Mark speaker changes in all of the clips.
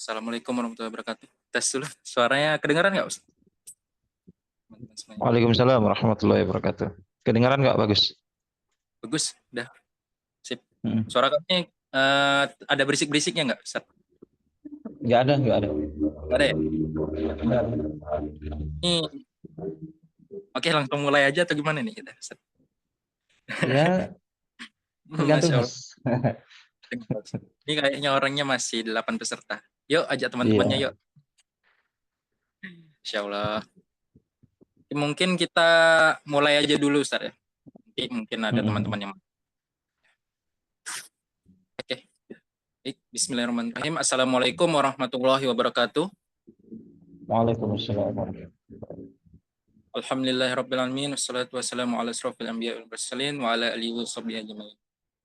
Speaker 1: Assalamualaikum warahmatullahi wabarakatuh. Tes dulu, suaranya kedengaran nggak, Ustaz? Teman-teman semuanya.
Speaker 2: Waalaikumsalam warahmatullahi wabarakatuh. Kedengaran nggak bagus?
Speaker 1: Bagus, udah, sip.
Speaker 2: Hmm.
Speaker 1: Suara kami ada berisik-berisiknya nggak, Ustaz?
Speaker 2: Nggak ada, nggak ada.
Speaker 1: Nggak ada ya?
Speaker 2: Nggak ada.
Speaker 1: Ini, oke langsung mulai aja atau gimana nih kita, Ustaz?
Speaker 2: Ya, tergantung
Speaker 1: Masya Allah.
Speaker 2: Mas.
Speaker 1: Ini kayaknya orangnya masih 8 peserta. Yuk, ajak teman-temannya
Speaker 2: Iya.
Speaker 1: yuk. Insya Allah. Mungkin kita mulai aja dulu, Ustaz ya. Nanti mungkin ada teman-teman yang... Oke. Baik, bismillahirrahmanirrahim. Assalamualaikum warahmatullahi wabarakatuh.
Speaker 2: Waalaikumsalam warahmatullahi wabarakatuh.
Speaker 1: Alhamdulillahirrabbilalamin. Wassalatu wassalamu ala asrofil anbiya wal mursalin wa ala alihi wa sahbihi ajma'in.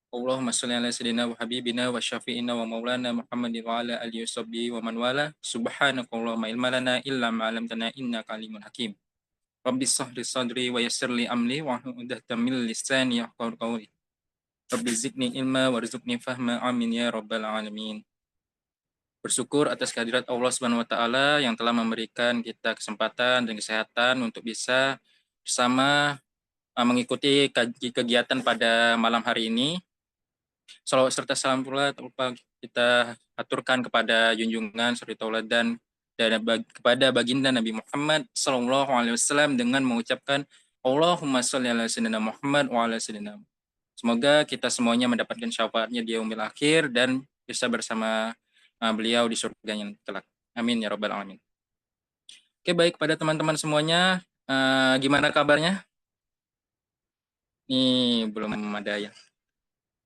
Speaker 1: Allahumma sholli ala sayyidina wa habibina wa syafi'ina wa maulana Muhammadin wa ala alihi wa sahbihi wa man wala. Subhanakallahumma ilma lana illa ma 'allamtana innaka alimun hakim. Rabbi shrah sadri wa yassir li amri wa hlul 'uqdatam min lisani yafqahu qawli. Rabbi zidni ilma warzuqni fahma, amin ya rabbal alamin. Bersyukur atas kehadirat Allah Subhanahu wa taala yang telah memberikan kita kesempatan dan kesehatan untuk bisa bersama mengikuti kegiatan pada malam hari ini. Salawat serta salam pula tak lupa kita aturkan kepada junjungan suri tauladan dan kepada baginda Nabi Muhammad sallallahu alaihi wasallam dengan mengucapkan Allahumma sholli ala sayyidina Muhammad wa ala sayyidina. Semoga kita semuanya mendapatkan syafaatnya di yaumil akhir dan bisa bersama beliau di surganya kelak. Amin ya rabbal alamin. Oke, baik pada teman-teman semuanya, gimana kabarnya? Ini belum ada ya.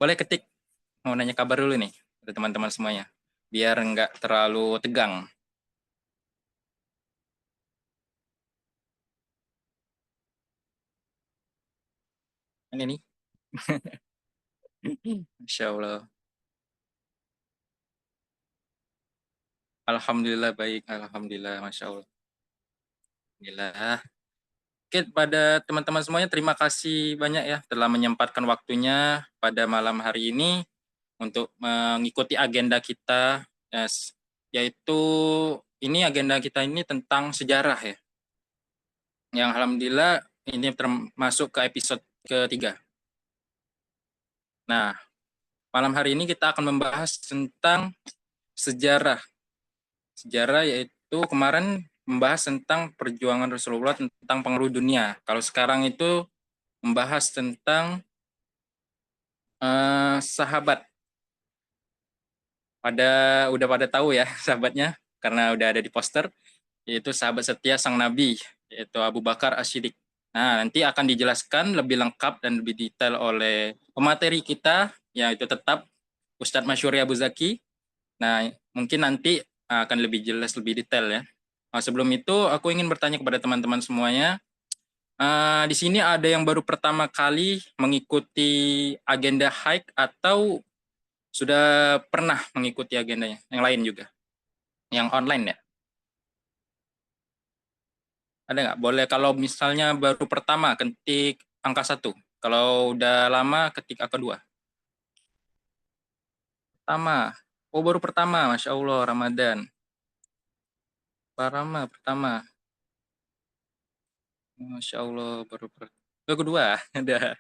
Speaker 1: Boleh ketik, mau nanya kabar dulu nih pada teman-teman semuanya, biar nggak terlalu tegang. Ini nih. Masya Allah. Alhamdulillah baik, alhamdulillah, masya Allah. Alhamdulillah. Oke, pada teman-teman semuanya terima kasih banyak ya telah menyempatkan waktunya pada malam hari ini untuk mengikuti agenda kita, yaitu ini agenda kita ini tentang sejarah ya. Yang alhamdulillah ini termasuk ke episode ketiga. Nah, malam hari ini kita akan membahas tentang sejarah. Sejarah yaitu kemarin membahas tentang perjuangan Rasulullah tentang pengaruh dunia. Kalau sekarang itu membahas tentang sahabat. Udah pada tahu ya sahabatnya karena udah ada di poster, yaitu sahabat setia sang Nabi, yaitu Abu Bakar As-Siddiq. Nah, nanti akan dijelaskan lebih lengkap dan lebih detail oleh pemateri kita, yaitu tetap Ustadz Masyuri Abu Zaki. Nah, mungkin nanti akan lebih jelas, lebih detail ya. Nah, sebelum itu, aku ingin bertanya kepada teman-teman semuanya. Di sini ada yang baru pertama kali mengikuti agenda hike atau sudah pernah mengikuti agendanya? Yang lain juga? Yang online ya? Ada nggak? Boleh kalau misalnya baru pertama ketik angka 1. Kalau udah lama ketik angka 2. Pertama. Oh, baru pertama. Masya Allah, Ramadan. Parama pertama. Masya Allah, baru kedua. Ada.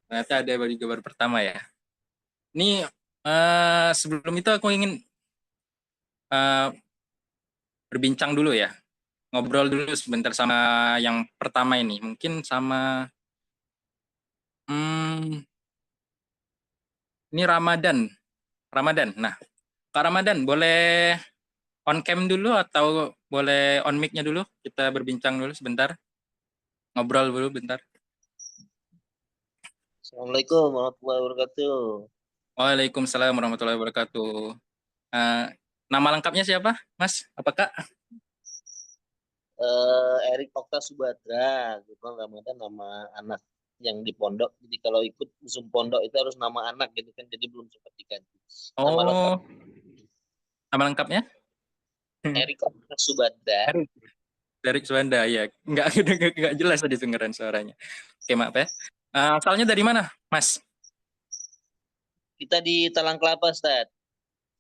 Speaker 1: Ternyata ada baru pertama ya. Ini sebelum itu aku ingin berbincang dulu ya. Ngobrol dulu sebentar sama yang pertama ini. Mungkin sama ini Ramadan. Nah, Kak Ramadan boleh on cam dulu atau boleh on mic-nya dulu? Kita berbincang dulu sebentar. Ngobrol dulu bentar.
Speaker 3: Assalamualaikum warahmatullahi wabarakatuh.
Speaker 1: Waalaikumsalam warahmatullahi wabarakatuh. Nama lengkapnya siapa, Mas? Apakah?
Speaker 3: Erik Okta Subadra. Kebetulan Ramadan nama anak yang di pondok. Jadi kalau ikut Zoom pondok itu harus nama anak gitu kan. Jadi belum sempat diganti.
Speaker 1: Nama lengkapnya?
Speaker 3: Erik Okta Subadra.
Speaker 1: Dari Suwanda, ya. Nggak jelas tadi dengeran suaranya. Oke, maaf ya. Asalnya dari mana, Mas?
Speaker 3: Kita di Talang Kelapa, Ustaz.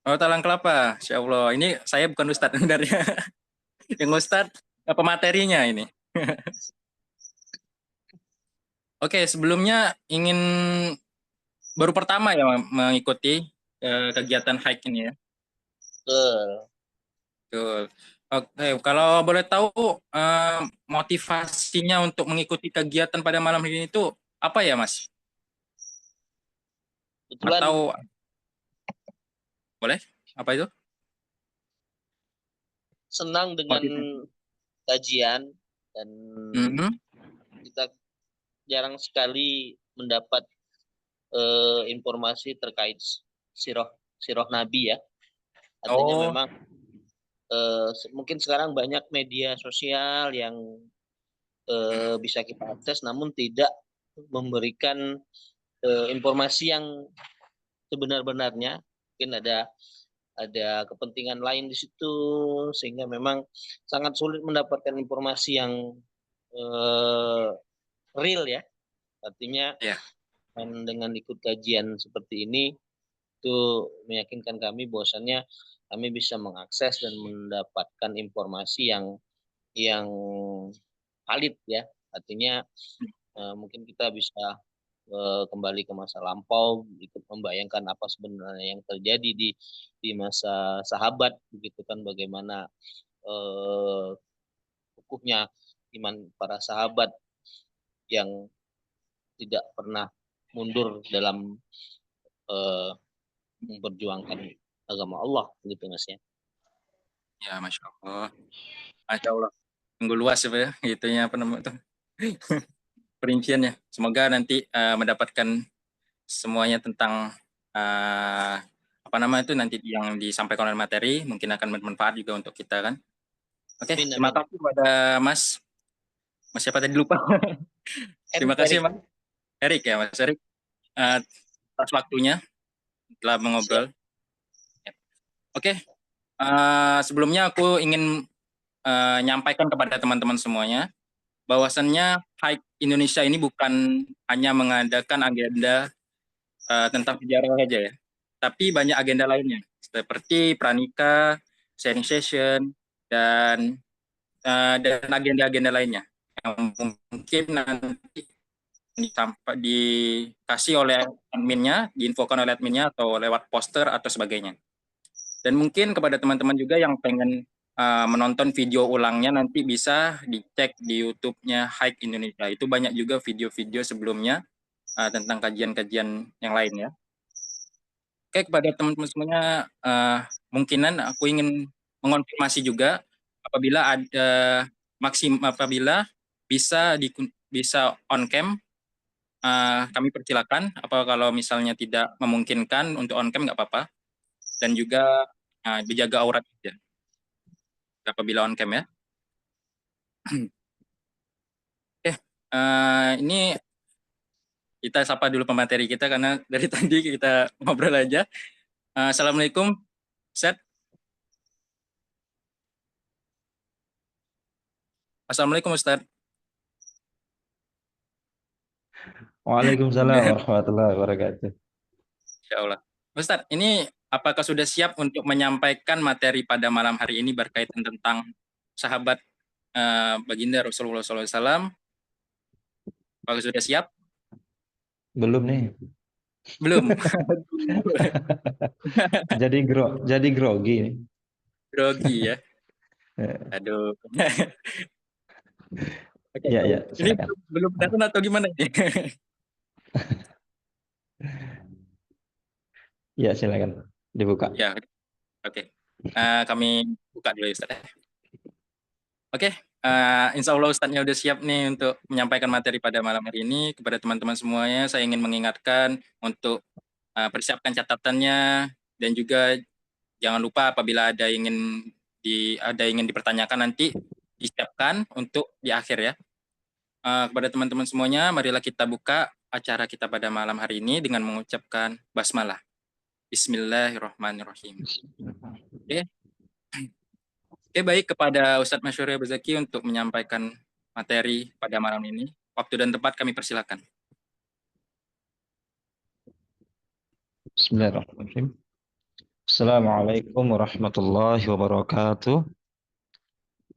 Speaker 1: Oh, Talang Kelapa. Insya Allah. Ini saya bukan Ustadz sebenarnya. Yang Ustadz pematerinya ini. Oke, sebelumnya ingin baru pertama ya mengikuti kegiatan hike ini ya.
Speaker 3: Betul.
Speaker 1: Betul. Oke, kalau boleh tahu motivasinya untuk mengikuti kegiatan pada malam hari ini itu apa ya, Mas?
Speaker 3: Kebetulan
Speaker 1: Atau boleh? Apa itu?
Speaker 3: senang dengan
Speaker 1: Motivasi.
Speaker 3: kajian dan
Speaker 1: Mhm.
Speaker 3: kita jarang sekali mendapat informasi terkait sirah sirah Nabi ya. Artinya
Speaker 1: Oh,
Speaker 3: memang mungkin sekarang banyak media sosial yang bisa kita akses, namun tidak memberikan informasi yang sebenar-benarnya. Mungkin ada kepentingan lain di situ, sehingga memang sangat sulit mendapatkan informasi yang eh, real ya. Artinya
Speaker 1: ya.
Speaker 3: dengan ikut kajian seperti ini itu meyakinkan kami bahwasannya kami bisa mengakses dan mendapatkan informasi yang valid ya. Artinya mungkin kita bisa kembali ke masa lampau, ikut membayangkan apa sebenarnya yang terjadi di masa sahabat, begitu kan, bagaimana eh, kukuhnya iman para sahabat yang tidak pernah mundur dalam eh, memperjuangkan agama Allah, gitu Mas ya.
Speaker 1: Ya, Masya Allah. Masya Allah. Tunggu luas ya, gitunya apa namanya itu perinciannya. Semoga nanti mendapatkan semuanya tentang uh, apa nama itu nanti yang disampaikan oleh materi mungkin akan bermanfaat juga untuk kita kan. Oke,
Speaker 3: Amin,
Speaker 1: terima
Speaker 3: amin.
Speaker 1: kasih kepada Mas siapa tadi lupa. Terima
Speaker 3: Erik,
Speaker 1: kasih
Speaker 3: Erik.
Speaker 1: Mas Erik ya Mas Erik uh, atas waktunya telah
Speaker 3: Siap.
Speaker 1: mengobrol. Oke, sebelumnya aku ingin nyampaikan kepada teman-teman semuanya bahwasannya Hike Indonesia ini bukan hanya mengadakan agenda tentang sejarah saja ya, tapi banyak agenda lainnya seperti pranika, sharing session, dan agenda-agenda lainnya yang mungkin nanti dikasih oleh adminnya, diinfokan oleh adminnya atau lewat poster atau sebagainya. Dan mungkin kepada teman-teman juga yang pengen menonton video ulangnya nanti bisa dicek di YouTube-nya Hike Indonesia. Itu banyak juga video-video sebelumnya tentang kajian-kajian yang lain ya. Oke, kepada teman-teman semuanya, mungkinan aku ingin mengonfirmasi juga apabila bisa on cam, kami persilakan. Apa kalau misalnya tidak memungkinkan untuk on cam nggak apa-apa. Dan juga dijaga aurat ya, apabila on cam ya. Oke, ini kita sapa dulu pemateri kita karena dari tadi kita ngobrol aja. Assalamualaikum, Set. Assalamualaikum, Ustadz.
Speaker 2: Waalaikumsalam warahmatullahi wabarakatuh.
Speaker 1: Insya Allah. Ustadz, ini apakah sudah siap untuk menyampaikan materi pada malam hari ini berkaitan tentang sahabat baginda Rasulullah SAW? Apakah sudah siap?
Speaker 2: Belum nih.
Speaker 1: Belum.
Speaker 2: Jadi grogi nih.
Speaker 1: Grogi ya.
Speaker 2: Eh,
Speaker 1: Aduh. Oke,
Speaker 2: Ya, ya,
Speaker 1: ini
Speaker 2: silakan.
Speaker 1: belum datang atau gimana nih?
Speaker 2: Ya, silakan dibuka.
Speaker 1: Ya, oke. Kami buka dulu ya, Ustadz. Oke, insya Allah Ustadznya udah siap nih untuk menyampaikan materi pada malam hari ini. Kepada teman-teman semuanya, saya ingin mengingatkan untuk persiapkan catatannya dan juga jangan lupa apabila ada ingin dipertanyakan nanti disiapkan untuk di akhir ya. Kepada teman-teman semuanya, marilah kita buka acara kita pada malam hari ini dengan mengucapkan basmalah. Bismillahirrahmanirrahim. Oke. Oke, baik kepada Ustadz Masyuri Bezaki untuk menyampaikan materi pada malam ini. Waktu dan tempat kami persilakan.
Speaker 2: Bismillahirrahmanirrahim. Assalamualaikum warahmatullahi wabarakatuh.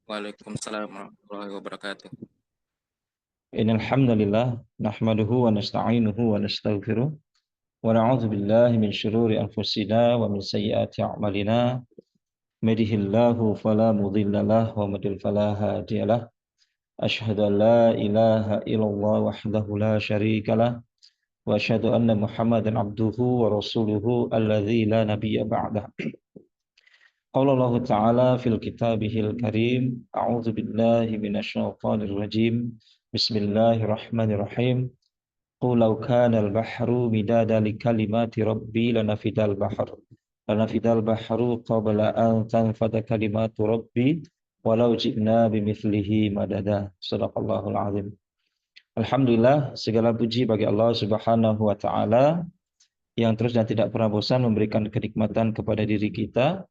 Speaker 1: Waalaikumsalam warahmatullahi wabarakatuh.
Speaker 2: Innal hamdalillah nahmaduhu wa nasta'inuhu wa nastaghfiruh wa na'udzu billahi min shururi anfusina wa min sayyiati a'malina. May yahdihillahu fala mudilla lahu wa may yudlil fala hadiya lahu. Asyhadu an la ilaha illallah wahdahu la syarika lah wa asyhadu anna Muhammadan abduhu wa rasuluhu alladzi la nabiyya ba'dah. Qala Allah Ta'ala fil kitabihil karim, a'udzu billahi minasyaitonir rajim. Bismillahirrahmanirrahim. Qul law kana al-bahru midada li kalimati rabbi lanafidal bahru qabla an tanfada kalimatu rabbi walau ji'na bimithlihi madada. Shadaqallahul azim. Alhamdulillah, segala puji bagi Allah Subhanahu wa taala yang terus dan tidak pernah bosan memberikan kenikmatan kepada diri kita,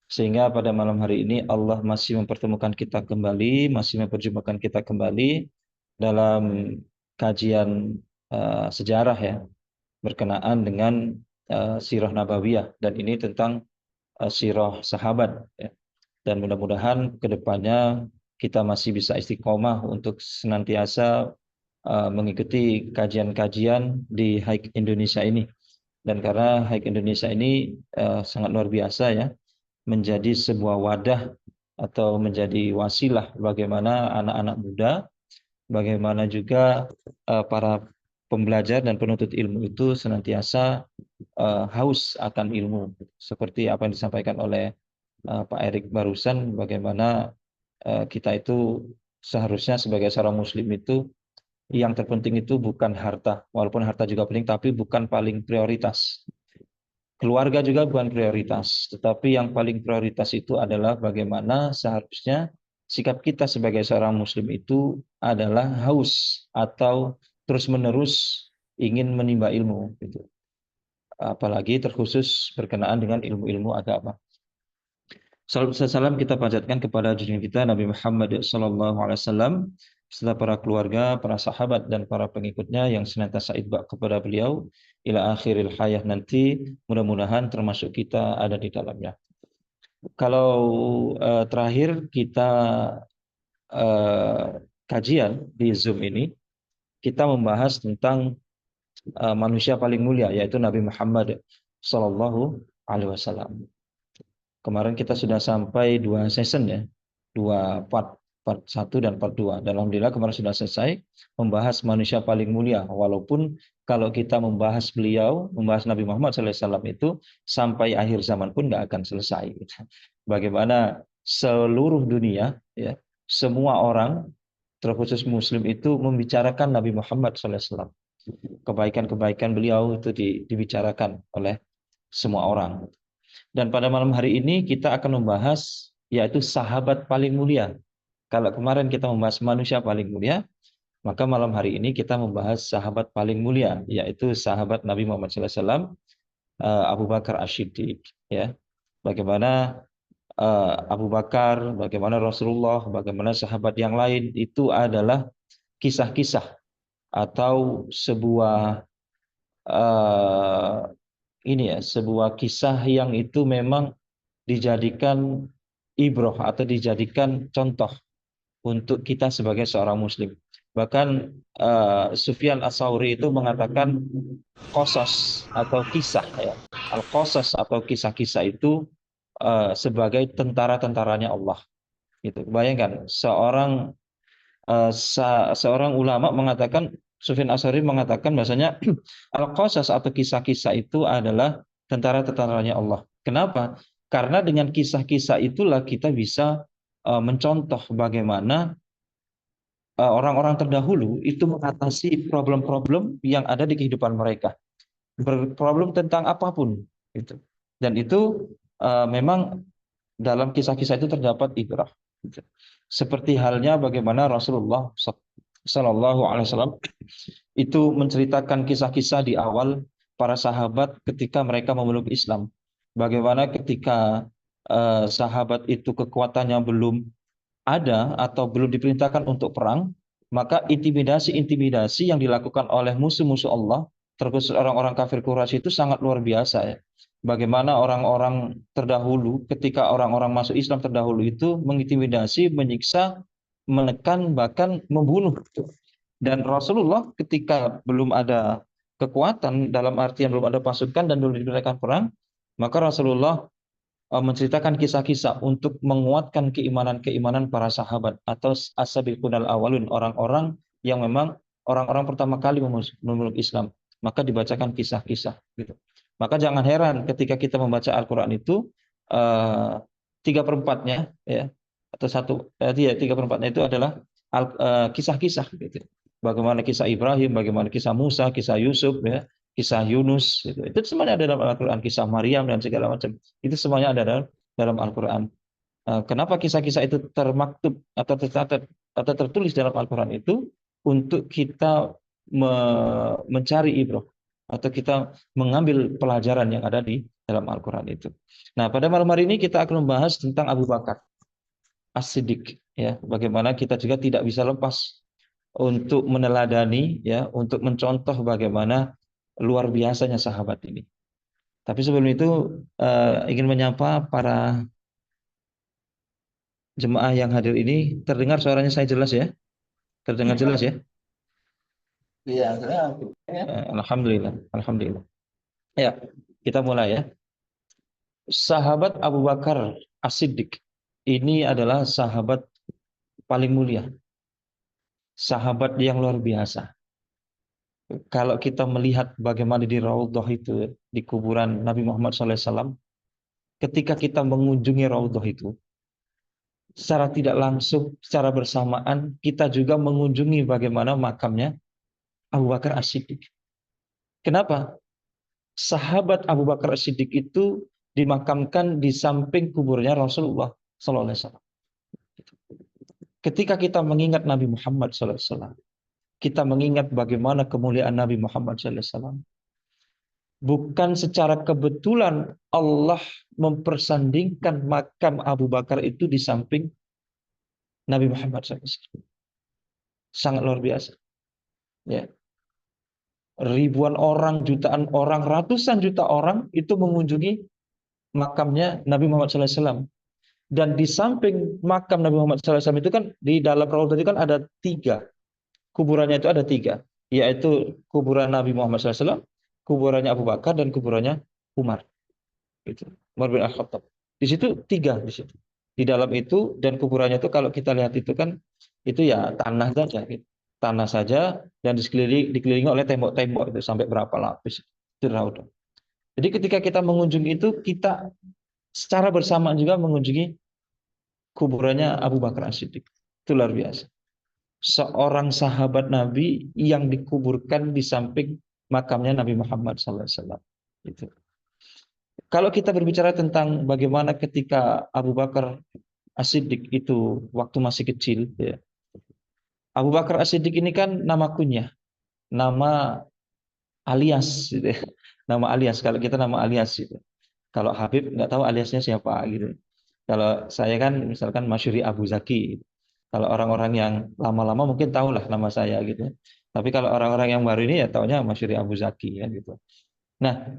Speaker 2: sehingga pada malam hari ini Allah masih mempertemukan kita kembali, masih memperjumpakan kita kembali dalam kajian sejarah ya, berkenaan dengan sirah nabawiyah, dan ini tentang sirah sahabat ya. Dan mudah-mudahan kedepannya kita masih bisa istiqomah untuk senantiasa mengikuti kajian-kajian di Haik Indonesia ini. Dan karena Haik Indonesia ini sangat luar biasa ya, menjadi sebuah wadah atau menjadi wasilah bagaimana anak-anak muda, bagaimana juga para pembelajar dan penuntut ilmu itu senantiasa haus akan ilmu, seperti apa yang disampaikan oleh Pak Erik barusan, bagaimana kita itu seharusnya sebagai seorang muslim itu yang terpenting itu bukan harta, walaupun harta juga penting, tapi bukan paling prioritas. Keluarga juga bukan prioritas, tetapi yang paling prioritas itu adalah bagaimana seharusnya sikap kita sebagai seorang muslim itu adalah haus atau terus-menerus ingin menimba ilmu gitu. Apalagi terkhusus berkenaan dengan ilmu-ilmu agama. Salam kita panjatkan kepada junjungan kita Nabi Muhammad SAW, serta para keluarga, para sahabat, dan para pengikutnya yang senantiasa itba kepada beliau ila akhiril hayah nanti. Mudah-mudahan termasuk kita ada di dalamnya. Kalau terakhir kita kajian di Zoom ini, kita membahas tentang manusia paling mulia, yaitu Nabi Muhammad SAW. Kemarin kita sudah sampai 2 season ya, 2 part 1 dan part 2. Dan alhamdulillah kemarin sudah selesai membahas manusia paling mulia. Walaupun kalau kita membahas beliau, membahas Nabi Muhammad SAW itu sampai akhir zaman pun nggak akan selesai. Bagaimana seluruh dunia ya, semua orang terkhusus muslim itu membicarakan Nabi Muhammad SAW. Kebaikan-kebaikan beliau itu dibicarakan oleh semua orang. Dan pada malam hari ini kita akan membahas yaitu sahabat paling mulia. Kalau kemarin kita membahas manusia paling mulia, maka malam hari ini kita membahas sahabat paling mulia, yaitu sahabat Nabi Muhammad SAW, Abu Bakar As-Siddiq. Ya, bagaimana Abu Bakar, bagaimana Rasulullah, bagaimana sahabat yang lain, itu adalah kisah-kisah atau sebuah sebuah kisah yang itu memang dijadikan ibroh atau dijadikan contoh untuk kita sebagai seorang muslim. Bahkan Sufyan Ats-Tsauri itu mengatakan qasas atau kisah ya. Al-qasas atau kisah-kisah itu sebagai tentara-tentaranya Allah. Gitu. Bayangkan seorang ulama mengatakan, Sufyan Ats-Tsauri mengatakan bahasanya al-qasas atau kisah-kisah itu adalah tentara-tentaranya Allah. Kenapa? Karena dengan kisah-kisah itulah kita bisa mencontoh bagaimana orang-orang terdahulu itu mengatasi problem-problem yang ada di kehidupan mereka. Problem tentang apapun gitu. Dan itu memang dalam kisah-kisah itu terdapat ibrah. Seperti halnya bagaimana Rasulullah SAW itu menceritakan kisah-kisah di awal para sahabat ketika mereka memeluk Islam. Bagaimana ketika sahabat itu kekuatannya belum ada atau belum diperintahkan untuk perang, maka intimidasi yang dilakukan oleh musuh-musuh Allah, terkhusus orang-orang kafir Quraisy itu sangat luar biasa ya. bagaimana orang-orang terdahulu ketika orang-orang masuk Islam terdahulu itu mengintimidasi, menyiksa, menekan, bahkan membunuh. Dan Rasulullah ketika belum ada kekuatan, dalam artian belum ada pasukan dan belum diperintahkan perang, maka Rasulullah menceritakan kisah-kisah untuk menguatkan keimanan-keimanan para sahabat atau as-sabiqunal awalun, orang-orang yang memang orang-orang pertama kali memeluk Islam. Maka dibacakan kisah-kisah gitu. Maka jangan heran ketika kita membaca Al-Quran itu tiga perempatnya ya atau tiga perempatnya itu adalah kisah-kisah gitu. Bagaimana kisah Ibrahim, bagaimana kisah Musa, kisah Yusuf ya, kisah Yunus gitu. Itu semuanya ada dalam Al-Quran, kisah Maryam dan segala macam. Itu semuanya ada dalam Al-Quran. Kenapa kisah-kisah itu termaktub atau tercatat atau tertulis dalam Al-Quran itu untuk kita mencari ibrah atau kita mengambil pelajaran yang ada di dalam Al-Quran itu. Nah, pada malam hari ini kita akan membahas tentang Abu Bakar As-Siddiq ya, bagaimana kita juga tidak bisa lepas untuk meneladani ya, untuk mencontoh bagaimana luar biasanya sahabat ini. Tapi sebelum itu ingin menyapa para jemaah yang hadir ini. Terdengar suaranya saya jelas ya? Terdengar jelas ya?
Speaker 4: Iya,
Speaker 2: Alhamdulillah, alhamdulillah. Ya, kita mulai ya. Sahabat Abu Bakar As-Siddiq ini adalah sahabat paling mulia, sahabat yang luar biasa. Kalau kita melihat bagaimana di Raudhah itu, di kuburan Nabi Muhammad SAW, ketika kita mengunjungi Raudhah itu, secara tidak langsung, secara bersamaan, kita juga mengunjungi bagaimana makamnya Abu Bakar As-Siddiq. Kenapa? Sahabat Abu Bakar As-Siddiq itu dimakamkan di samping kuburnya Rasulullah SAW. Ketika kita mengingat Nabi Muhammad SAW, kita mengingat bagaimana kemuliaan Nabi Muhammad SAW. Bukan secara kebetulan Allah mempersandingkan makam Abu Bakar itu di samping Nabi Muhammad SAW. Sangat luar biasa. Ya. Ribuan orang, jutaan orang, ratusan juta orang itu mengunjungi makamnya Nabi Muhammad SAW. Dan di samping makam Nabi Muhammad SAW itu kan di dalam Raudhah itu kan ada 3. Kuburannya itu ada 3, yaitu kuburan Nabi Muhammad SAW, kuburannya Abu Bakar, dan kuburannya Umar. Itu Umar bin Al-Khattab. Di situ 3 di situ. Di dalam itu dan kuburannya itu kalau kita lihat itu kan itu ya tanah saja, gitu. Tanah saja dan dikelilingi oleh tembok-tembok itu sampai berapa lapis itu Raudhah. Jadi ketika kita mengunjungi itu kita secara bersamaan juga mengunjungi kuburannya Abu Bakar As-Siddiq. Itu luar biasa. Seorang sahabat Nabi yang dikuburkan di samping makamnya Nabi Muhammad SAW. Itu. Kalau kita berbicara tentang bagaimana ketika Abu Bakar As-Siddiq itu waktu masih kecil, ya. Abu Bakar As-Siddiq ini kan nama kunyah, nama alias, gitu ya. Nama alias. Kalau kita nama alias, gitu. Kalau Habib nggak tahu aliasnya siapa, gitu. Kalau saya kan misalkan Masyuri Abu Zaki. Kalau orang-orang yang lama-lama mungkin tahulah nama saya gitu. Tapi kalau orang-orang yang baru ini ya taunya Masyuri Abu Zaki ya gitu. Nah,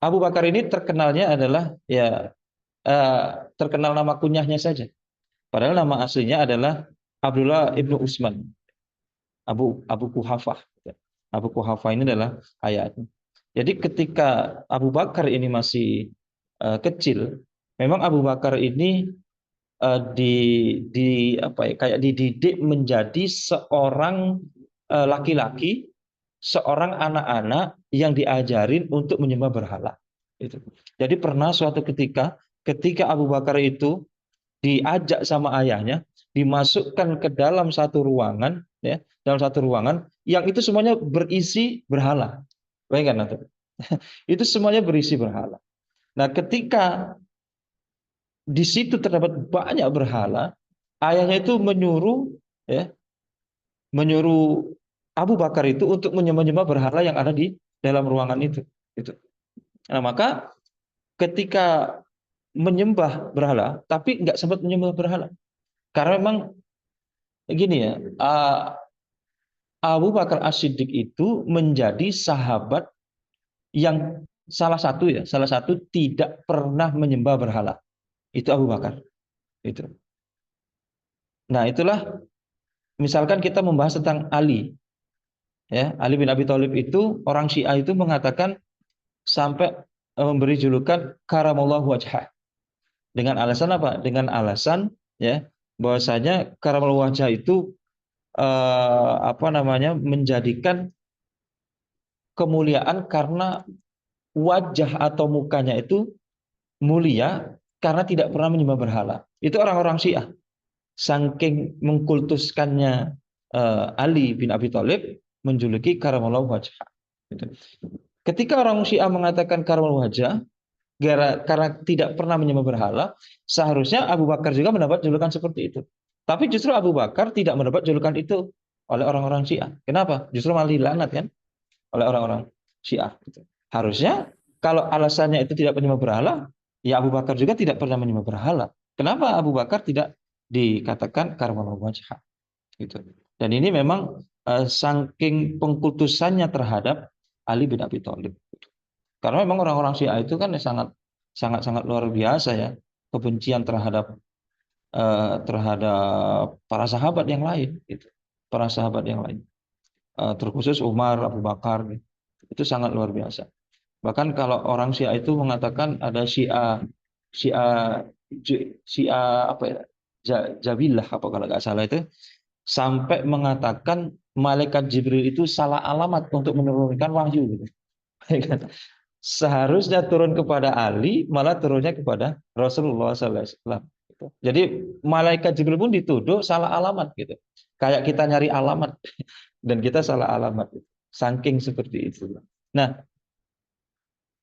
Speaker 2: Abu Bakar ini terkenalnya adalah ya terkenal nama kunyahnya saja. Padahal nama aslinya adalah Abdullah ibnu Utsman, Abu Kuhafah. Abu Kuhafah ini adalah ayahnya. Jadi ketika Abu Bakar ini masih kecil, memang Abu Bakar ini kayak dididik menjadi seorang laki-laki, seorang anak-anak yang diajarin untuk menyembah berhala. Itu. Jadi pernah suatu ketika Abu Bakar itu diajak sama ayahnya, dimasukkan ke dalam satu ruangan, ya, dalam satu ruangan yang itu semuanya berisi berhala. Bayangkan nanti. Itu semuanya berisi berhala. Nah, ketika di situ terdapat banyak berhala, ayahnya itu menyuruh Abu Bakar itu untuk menyembah berhala yang ada di dalam ruangan itu. Gitu. Nah, maka ketika menyembah berhala, tapi nggak sempat menyembah berhala, karena memang gini ya, Abu Bakar As-Siddiq itu menjadi sahabat yang salah satu tidak pernah menyembah berhala. Itu Abu Bakar. Itu. Nah, itulah misalkan kita membahas tentang Ali, ya, Ali bin Abi Thalib itu orang Syiah itu mengatakan sampai memberi julukan karamallahu wajhah. Dengan alasan apa? Dengan alasan ya bahwasanya karamallahu wajhah itu apa namanya menjadikan kemuliaan karena wajah atau mukanya itu mulia karena tidak pernah menyembah berhala. Itu orang-orang Syiah. Saking mengkultuskannya Ali bin Abi Thalib menjuluki karamallahu wajhah. Gitu. Ketika orang Syiah mengatakan karamallahu wajhah karena tidak pernah menyembah berhala, seharusnya Abu Bakar juga mendapat julukan seperti itu. Tapi justru Abu Bakar tidak mendapat julukan itu oleh orang-orang Syiah. Kenapa? Justru malah dilaknat kan oleh orang-orang Syiah. Gitu. Harusnya kalau alasannya itu tidak menyembah berhala, ya Abu Bakar juga tidak pernah menyembah berhala. Kenapa Abu Bakar tidak dikatakan karamallahu wajhah? Gitu. Dan ini memang saking pengkultusannya terhadap Ali bin Abi Thalib. Karena memang orang-orang Syiah itu kan sangat luar biasa ya kebencian terhadap terhadap para sahabat yang lain, gitu. Para sahabat yang lain, terkhusus Umar, Abu Bakar, gitu. Itu sangat luar biasa. Bahkan kalau orang Syiah itu mengatakan ada Syiah Syiah apa ya Jabilah apa kalau nggak salah itu sampai mengatakan malaikat Jibril itu salah alamat untuk menurunkan wahyu gitu. Seharusnya turun kepada Ali, malah turunnya kepada Rasulullah SAW. Jadi malaikat Jibril pun dituduh salah alamat gitu. Kayak kita nyari alamat dan kita salah alamat. Saking seperti itu. Nah,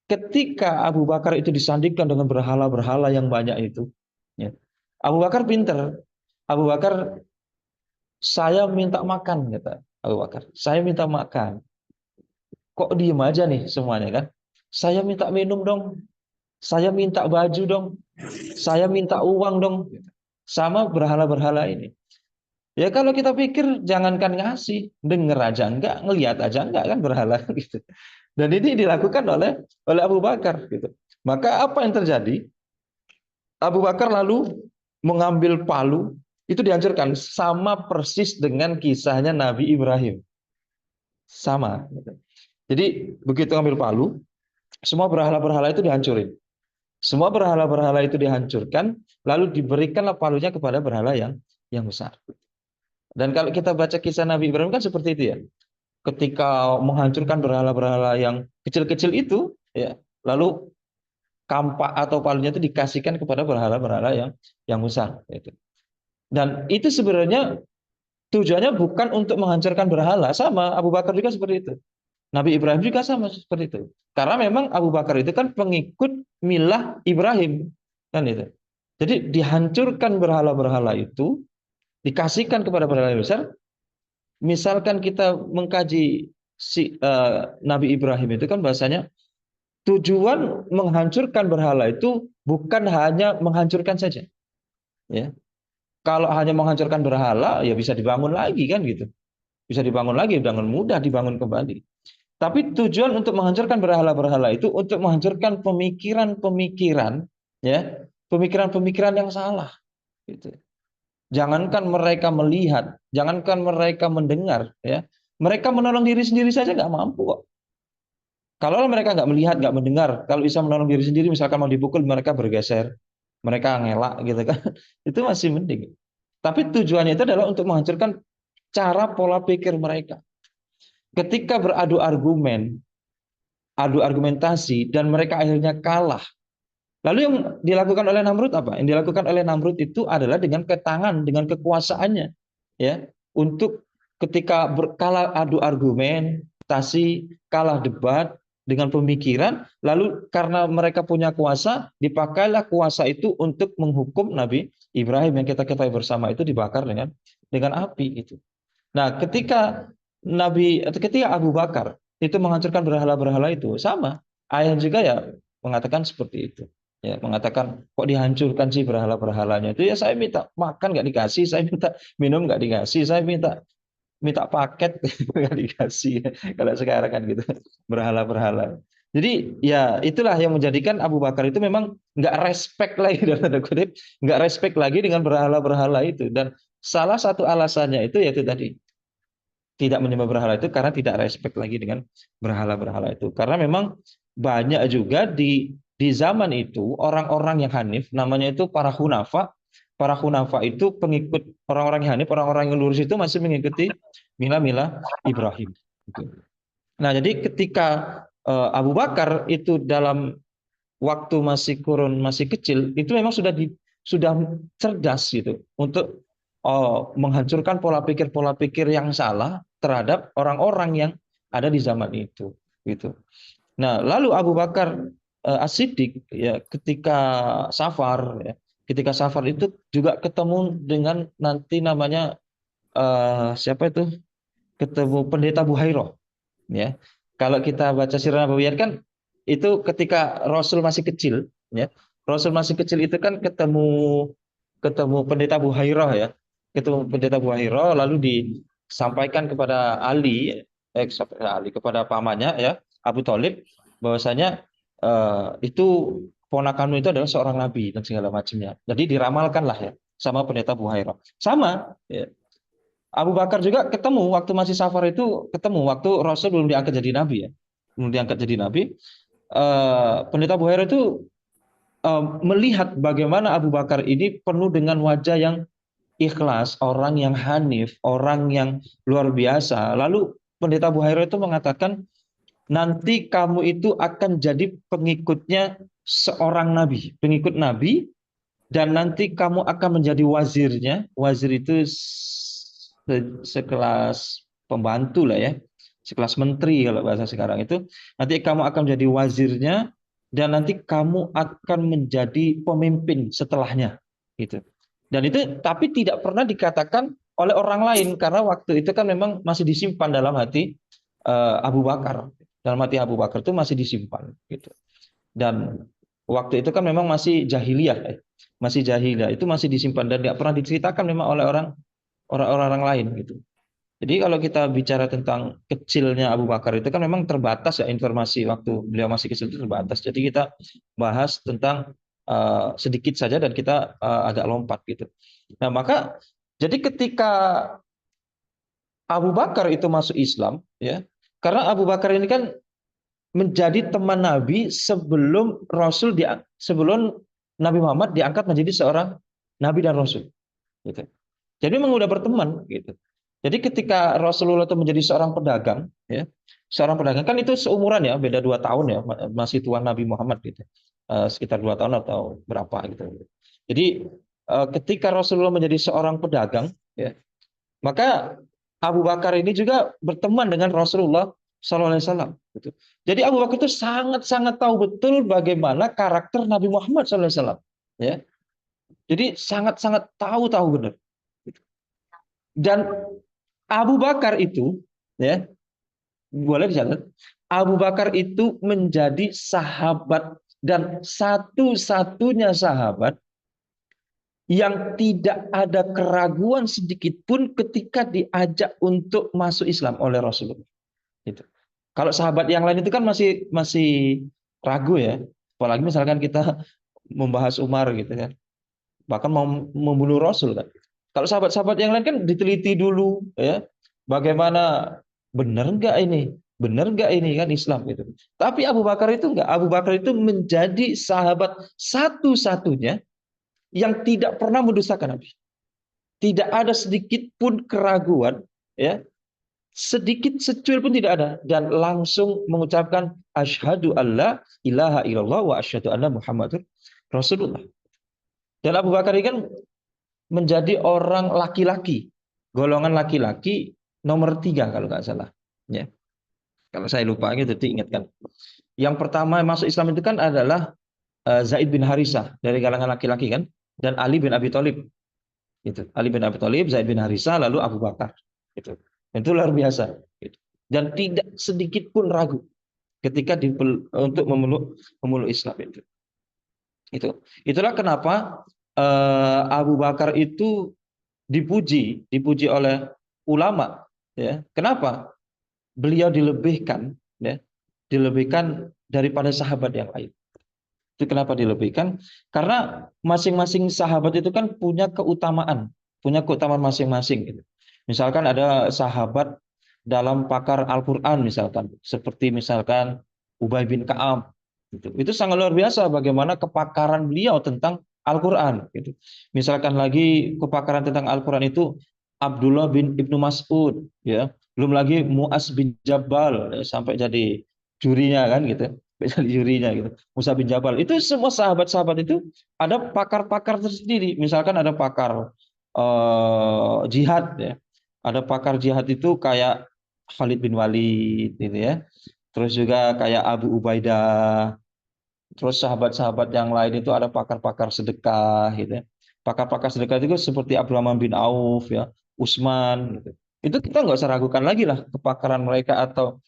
Speaker 2: ketika Abu Bakar itu disandingkan dengan berhala-berhala yang banyak itu, ya, Abu Bakar pinter. Abu Bakar, saya minta makan, kata Abu Bakar. Saya minta makan. Kok diem aja nih semuanya kan? Saya minta minum dong. Saya minta baju dong. Saya minta uang dong. Sama berhala-berhala ini. Ya kalau kita pikir jangankan ngasih, denger aja enggak, ngelihat aja enggak kan berhala gitu. Dan ini dilakukan oleh Abu Bakar gitu. Maka apa yang terjadi? Abu Bakar lalu mengambil palu, itu dihancurkan sama persis dengan kisahnya Nabi Ibrahim. Sama. Jadi begitu ambil palu, semua berhala-berhala itu dihancurin. Semua berhala-berhala itu dihancurkan, lalu diberikanlah palunya kepada berhala yang besar. Dan kalau kita baca kisah Nabi Ibrahim kan seperti itu ya. Ketika menghancurkan berhala-berhala yang kecil-kecil itu, ya, lalu kampak atau palunya itu dikasihkan kepada berhala-berhala yang besar. Gitu. Dan itu sebenarnya tujuannya bukan untuk menghancurkan berhala, sama Abu Bakar juga seperti itu. Nabi Ibrahim juga sama seperti itu. Karena memang Abu Bakar itu kan pengikut milah Ibrahim, kan itu. Jadi dihancurkan berhala-berhala itu, dikasihkan kepada berhala yang besar. Misalkan kita mengkaji Nabi Ibrahim itu kan bahasanya tujuan menghancurkan berhala itu bukan hanya menghancurkan saja. Ya. Kalau hanya menghancurkan berhala, ya bisa dibangun lagi kan gitu. Bisa dibangun lagi dengan mudah dibangun kembali. Tapi tujuan untuk menghancurkan berhala-berhala itu untuk menghancurkan pemikiran-pemikiran, ya, pemikiran-pemikiran yang salah. Gitu. Jangankan mereka melihat, jangankan mereka mendengar, ya, mereka menolong diri sendiri saja nggak mampu kok. Kalau mereka nggak melihat, nggak mendengar, kalau bisa menolong diri sendiri, misalkan mau dipukul, mereka bergeser, mereka ngelak, gitu kan, itu masih mending. Tapi tujuannya itu adalah untuk menghancurkan cara pola pikir mereka. Ketika beradu argumen, adu argumentasi, dan mereka akhirnya kalah. Lalu yang dilakukan oleh Namrud apa? Yang dilakukan oleh Namrud itu adalah dengan ketangan, dengan kekuasaannya, ya, untuk ketika kalah adu argumentasi, kalah debat dengan pemikiran, lalu karena mereka punya kuasa, dipakailah kuasa itu untuk menghukum Nabi Ibrahim yang kita ketahui bersama itu dibakar dengan api itu. Nah, ketika Abu Bakar itu menghancurkan berhala-berhala itu sama, ayah juga ya mengatakan seperti itu. Ya, mengatakan kok dihancurkan sih berhala-berhalanya itu, ya saya minta makan nggak dikasih, saya minta minum nggak dikasih, saya minta paket nggak dikasih. Kalau sekarang kan gitu berhala-berhala. Jadi ya itulah yang menjadikan Abu Bakar itu memang nggak respect lagi dalam tanda kutip, nggak respect lagi dengan berhala-berhala itu. Dan salah satu alasannya itu yaitu tadi tidak menyembah berhala itu karena tidak respect lagi dengan berhala-berhala itu. Karena memang banyak juga di zaman itu orang-orang yang hanif, namanya itu para hunafa. Para hunafa itu pengikut orang-orang yang hanif, orang-orang yang lurus itu masih mengikuti mila-mila Ibrahim. Nah, jadi ketika Abu Bakar itu dalam waktu masih kurun, masih kecil, itu memang sudah cerdas gitu untuk menghancurkan pola pikir yang salah terhadap orang-orang yang ada di zaman itu gitu. Nah, lalu Abu Bakar As-Siddiq ya ketika Safar itu juga ketemu dengan nanti namanya siapa itu? Ketemu Pendeta Buhairah ya. Kalau kita baca Sirah Nabawiyah kan itu ketika Rasul masih kecil ya. Rasul masih kecil itu kan ketemu Pendeta Buhairah ya. Ketemu Pendeta Buhairah lalu disampaikan kepada kepada pamannya ya, Abu Thalib bahwasanya itu ponakanmu itu adalah seorang nabi dan segala macamnya. Jadi diramalkanlah ya sama Pendeta Buhairah. Sama ya. Abu Bakar juga ketemu waktu masih Safar itu ketemu waktu Rasul belum diangkat jadi nabi ya. Belum diangkat jadi nabi. Pendeta Buhairah itu melihat bagaimana Abu Bakar ini penuh dengan wajah yang ikhlas, orang yang hanif, orang yang luar biasa. Lalu Pendeta Buhairah itu mengatakan, nanti kamu itu akan jadi pengikutnya seorang nabi, pengikut nabi, dan nanti kamu akan menjadi wazirnya. Wazir itu sekelas pembantu lah ya, sekelas menteri kalau bahasa sekarang itu. Nanti kamu akan menjadi wazirnya dan nanti kamu akan menjadi pemimpin setelahnya gitu. Dan itu tapi tidak pernah dikatakan oleh orang lain karena waktu itu kan memang masih disimpan dalam hati Abu Bakar. Dalam hati Abu Bakar itu masih disimpan gitu. Dan waktu itu kan memang masih jahiliyah, masih jahiliyah itu masih disimpan dan tidak pernah diceritakan memang oleh orang-orang lain gitu. Jadi kalau kita bicara tentang kecilnya Abu Bakar itu kan memang terbatas ya informasi waktu beliau masih kecil itu terbatas. Jadi kita bahas tentang sedikit saja dan kita agak lompat gitu. Nah maka jadi ketika Abu Bakar itu masuk Islam ya, karena Abu Bakar ini kan menjadi teman Nabi sebelum Nabi Muhammad diangkat menjadi seorang Nabi dan Rasul. Gitu. Jadi memang udah berteman gitu. Jadi ketika Rasulullah itu menjadi seorang pedagang, ya, seorang pedagang kan itu seumuran ya, beda 2 tahun ya, masih tuan Nabi Muhammad gitu, sekitar 2 tahun atau berapa gitu. Jadi ketika Rasulullah menjadi seorang pedagang, ya, maka Abu Bakar ini juga berteman dengan Rasulullah SAW. Gitu. Jadi Abu Bakar itu sangat-sangat tahu betul bagaimana karakter Nabi Muhammad SAW. Ya, jadi sangat-sangat tahu benar. Dan Abu Bakar itu, ya, boleh dicatat, Abu Bakar itu menjadi sahabat dan satu-satunya sahabat yang tidak ada keraguan sedikit pun ketika diajak untuk masuk Islam oleh Rasulullah. Gitu. Kalau sahabat yang lain itu kan masih ragu ya, apalagi misalkan kita membahas Umar gitu kan, bahkan mau membunuh Rasul kan. Kalau sahabat-sahabat yang lain kan diteliti dulu ya, bagaimana benar nggak ini kan Islam gitu. Tapi Abu Bakar itu enggak. Abu Bakar itu menjadi sahabat satu-satunya yang tidak pernah mendustakan Nabi. Tidak ada sedikit pun keraguan ya. Sedikit secuil pun tidak ada dan langsung mengucapkan asyhadu alla ilaha illallah wa asyhadu anna Muhammadur Rasulullah. Dan Abu Bakar ini kan menjadi orang laki-laki, golongan laki-laki nomor 3 kalau nggak salah. Ya. Kalau saya lupa gitu, diingatkan. Yang pertama masuk Islam itu kan adalah Zaid bin Harisah dari kalangan laki-laki kan, dan Ali bin Abi Thalib. Gitu. Ali bin Abi Thalib, Zaid bin Harisah, lalu Abu Bakar. Gitu. Itu luar biasa. Gitu. Dan tidak sedikit pun ragu ketika untuk memeluk Islam itu. Itulah kenapa Abu Bakar itu dipuji oleh ulama. Ya. Kenapa? Beliau dilebihkan ya, dilebihkan daripada sahabat yang lain. Itu kenapa dilebihkan? Karena masing-masing sahabat itu kan punya keutamaan masing-masing gitu. Misalkan ada sahabat dalam pakar Al-Qur'an misalkan, seperti misalkan Ubay bin Ka'ab gitu. Itu sangat luar biasa bagaimana kepakaran beliau tentang Al-Qur'an gitu. Misalkan lagi kepakaran tentang Al-Qur'an itu Abdullah bin Ibnu Mas'ud ya. Belum lagi Mu'az bin Jabal ya, sampai jadi jurinya kan gitu. Jadi jurinya gitu. Musa bin Jabal. Itu semua sahabat-sahabat itu ada pakar-pakar tersendiri. Misalkan ada pakar jihad ya. Ada pakar jihad itu kayak Khalid bin Walid gitu ya. Terus juga kayak Abu Ubaidah. Terus sahabat-sahabat yang lain itu ada pakar-pakar sedekah gitu ya. Pakar-pakar sedekah itu seperti Abdurrahman bin Auf ya, Utsman gitu. Itu kita nggak usah ragukan lagi lah kepakaran mereka atau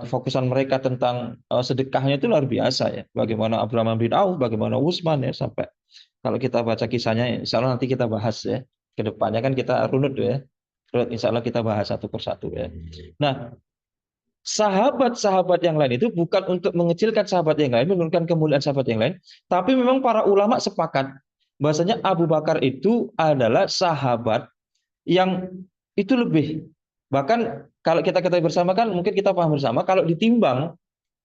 Speaker 2: kefokusan mereka tentang sedekahnya itu luar biasa ya. Bagaimana Abdurrahman bin Auf, bagaimana Utsman ya, sampai kalau kita baca kisahnya, insya Allah nanti kita bahas ya. Kedepannya kan kita runut ya. Runut, insya Allah kita bahas satu persatu ya. Nah, sahabat-sahabat yang lain itu bukan untuk mengecilkan sahabat yang lain, menurunkan kemuliaan sahabat yang lain, tapi memang para ulama sepakat bahwasanya Abu Bakar itu adalah sahabat yang itu lebih. Bahkan kalau kita ketahui bersama kan mungkin kita paham bersama kalau ditimbang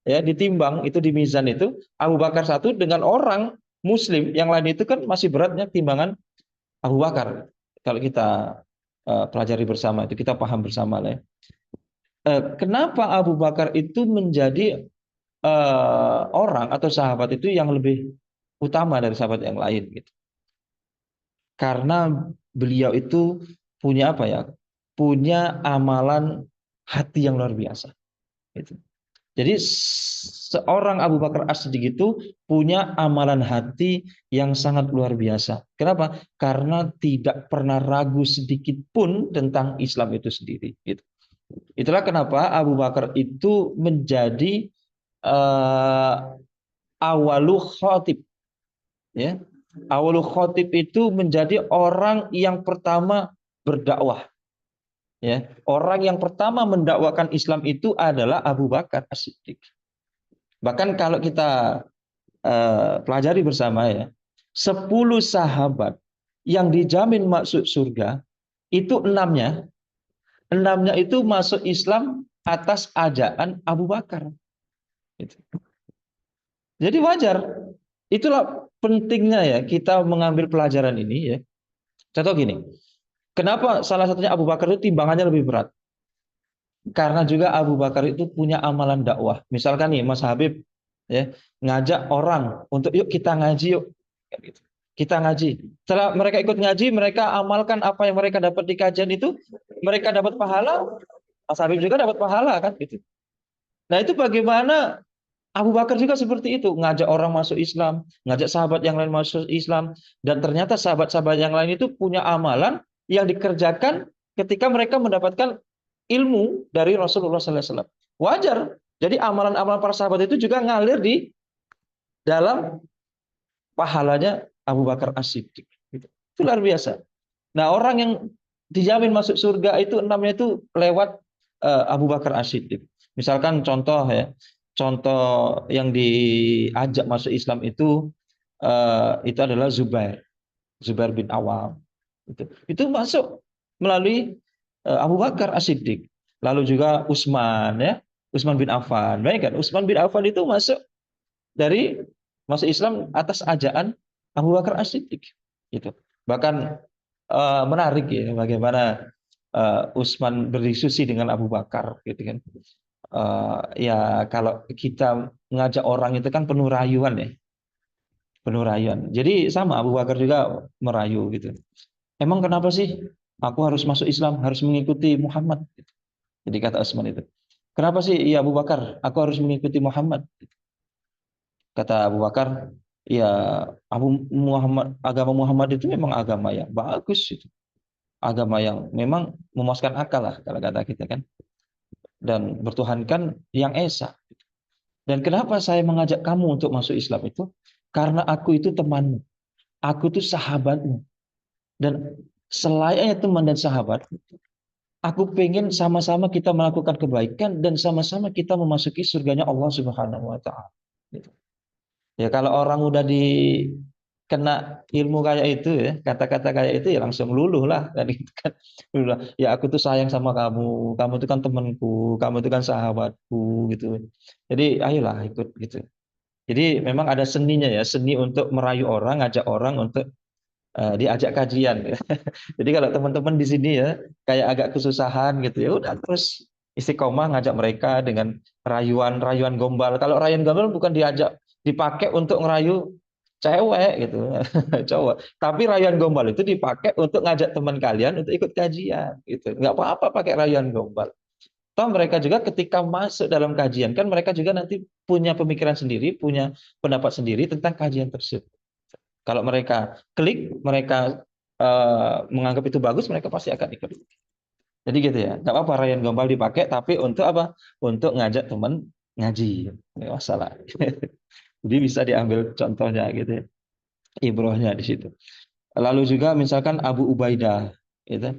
Speaker 2: ya, ditimbang itu di mizan itu Abu Bakar satu dengan orang muslim yang lain itu kan masih beratnya timbangan Abu Bakar. Kalau kita pelajari bersama itu kita paham bersama lah ya. Kenapa Abu Bakar itu menjadi orang atau sahabat itu yang lebih utama dari sahabat yang lain gitu. Karena beliau itu punya apa ya? Punya amalan hati yang luar biasa. Gitu. Jadi seorang Abu Bakar As-Siddiq itu punya amalan hati yang sangat luar biasa. Kenapa? Karena tidak pernah ragu sedikit pun tentang Islam itu sendiri. Gitu. Itulah kenapa Abu Bakar itu menjadi awalu khotib. Ya. Awalu khotib itu menjadi orang yang pertama berdakwah. Ya. Orang yang pertama mendakwakan Islam itu adalah Abu Bakar As-Siddiq. Bahkan kalau kita pelajari bersama ya, 10 sahabat yang dijamin masuk surga itu enamnya itu masuk Islam atas ajaan Abu Bakar. Jadi wajar. Itulah pentingnya ya kita mengambil pelajaran ini ya. Contoh gini, kenapa salah satunya Abu Bakar itu timbangannya lebih berat? Karena juga Abu Bakar itu punya amalan dakwah. Misalkan nih Mas Habib ya ngajak orang untuk yuk kita ngaji yuk. Kita ngaji. Setelah mereka ikut ngaji, mereka amalkan apa yang mereka dapat di kajian itu, mereka dapat pahala, Mas Habib juga dapat pahala kan gitu. Nah, itu bagaimana Abu Bakar juga seperti itu, ngajak orang masuk Islam, ngajak sahabat yang lain masuk Islam, dan ternyata sahabat-sahabat yang lain itu punya amalan yang dikerjakan ketika mereka mendapatkan ilmu dari Rasulullah SAW. Wajar. Jadi amalan-amalan para sahabat itu juga ngalir di dalam pahalanya Abu Bakar As-Siddiq. Itu luar biasa. Nah, orang yang dijamin masuk surga itu enamnya itu lewat Abu Bakar As-Siddiq. Misalkan contoh ya, contoh yang diajak masuk Islam itu adalah Zubair bin Awam. Itu masuk melalui Abu Bakar As-Siddiq. Lalu juga Utsman ya, Utsman bin Affan. Baik kan? Utsman bin Affan itu masuk Islam atas ajaan Abu Bakar As-Siddiq. Gitu. Bahkan menarik ya bagaimana Utsman berdiskusi dengan Abu Bakar gitu kan. Ya kalau kita ngajak orang itu kan penuh rayuan ya. Penuh rayuan. Jadi sama Abu Bakar juga merayu gitu. Emang kenapa sih aku harus masuk Islam, harus mengikuti Muhammad? Jadi kata Utsman itu. Kenapa sih ya Abu Bakar, aku harus mengikuti Muhammad? Kata Abu Bakar, ya agama Muhammad itu memang agama yang bagus itu. Agama yang memang memuaskan akal lah kalau kata kita kan. Dan bertuhankan yang esa. Dan kenapa saya mengajak kamu untuk masuk Islam itu? Karena aku itu temanmu. Aku itu sahabatmu. Dan selayaknya teman dan sahabat, Aku pengen sama-sama kita melakukan kebaikan dan sama-sama kita memasuki surganya Allah Subhanahu wa taala. Gitu. Ya kalau orang udah kena ilmu kayak itu ya, kata-kata kayak itu ya langsung luluh lah kan gitu kan. Luluh lah. Ya aku tuh sayang sama kamu, kamu tuh kan temanku, kamu tuh kan sahabatku gitu. Jadi ayolah ikut gitu. Jadi memang ada seninya ya, seni untuk merayu orang, ngajak orang untuk diajak kajian. Ya. Jadi kalau teman-teman di sini ya kayak agak kesusahan gitu ya udah terus istiqomah ngajak mereka dengan rayuan-rayuan gombal. Kalau rayuan gombal bukan dipakai untuk ngerayu cewek gitu, cowok. Tapi rayuan gombal itu dipakai untuk ngajak teman kalian untuk ikut kajian gitu. Nggak apa-apa pakai rayuan gombal. Toh mereka juga ketika masuk dalam kajian kan mereka juga nanti punya pemikiran sendiri, punya pendapat sendiri tentang kajian tersebut. Kalau mereka klik, mereka menganggap itu bagus, mereka pasti akan ikut. Jadi gitu ya. Nggak apa-apa rayuan gombal dipakai, tapi untuk apa? Untuk ngajak teman ngaji. Nggak masalah. Jadi bisa diambil contohnya gitu ya. Ibrohnya di situ. Lalu juga misalkan Abu Ubaidah, gitu.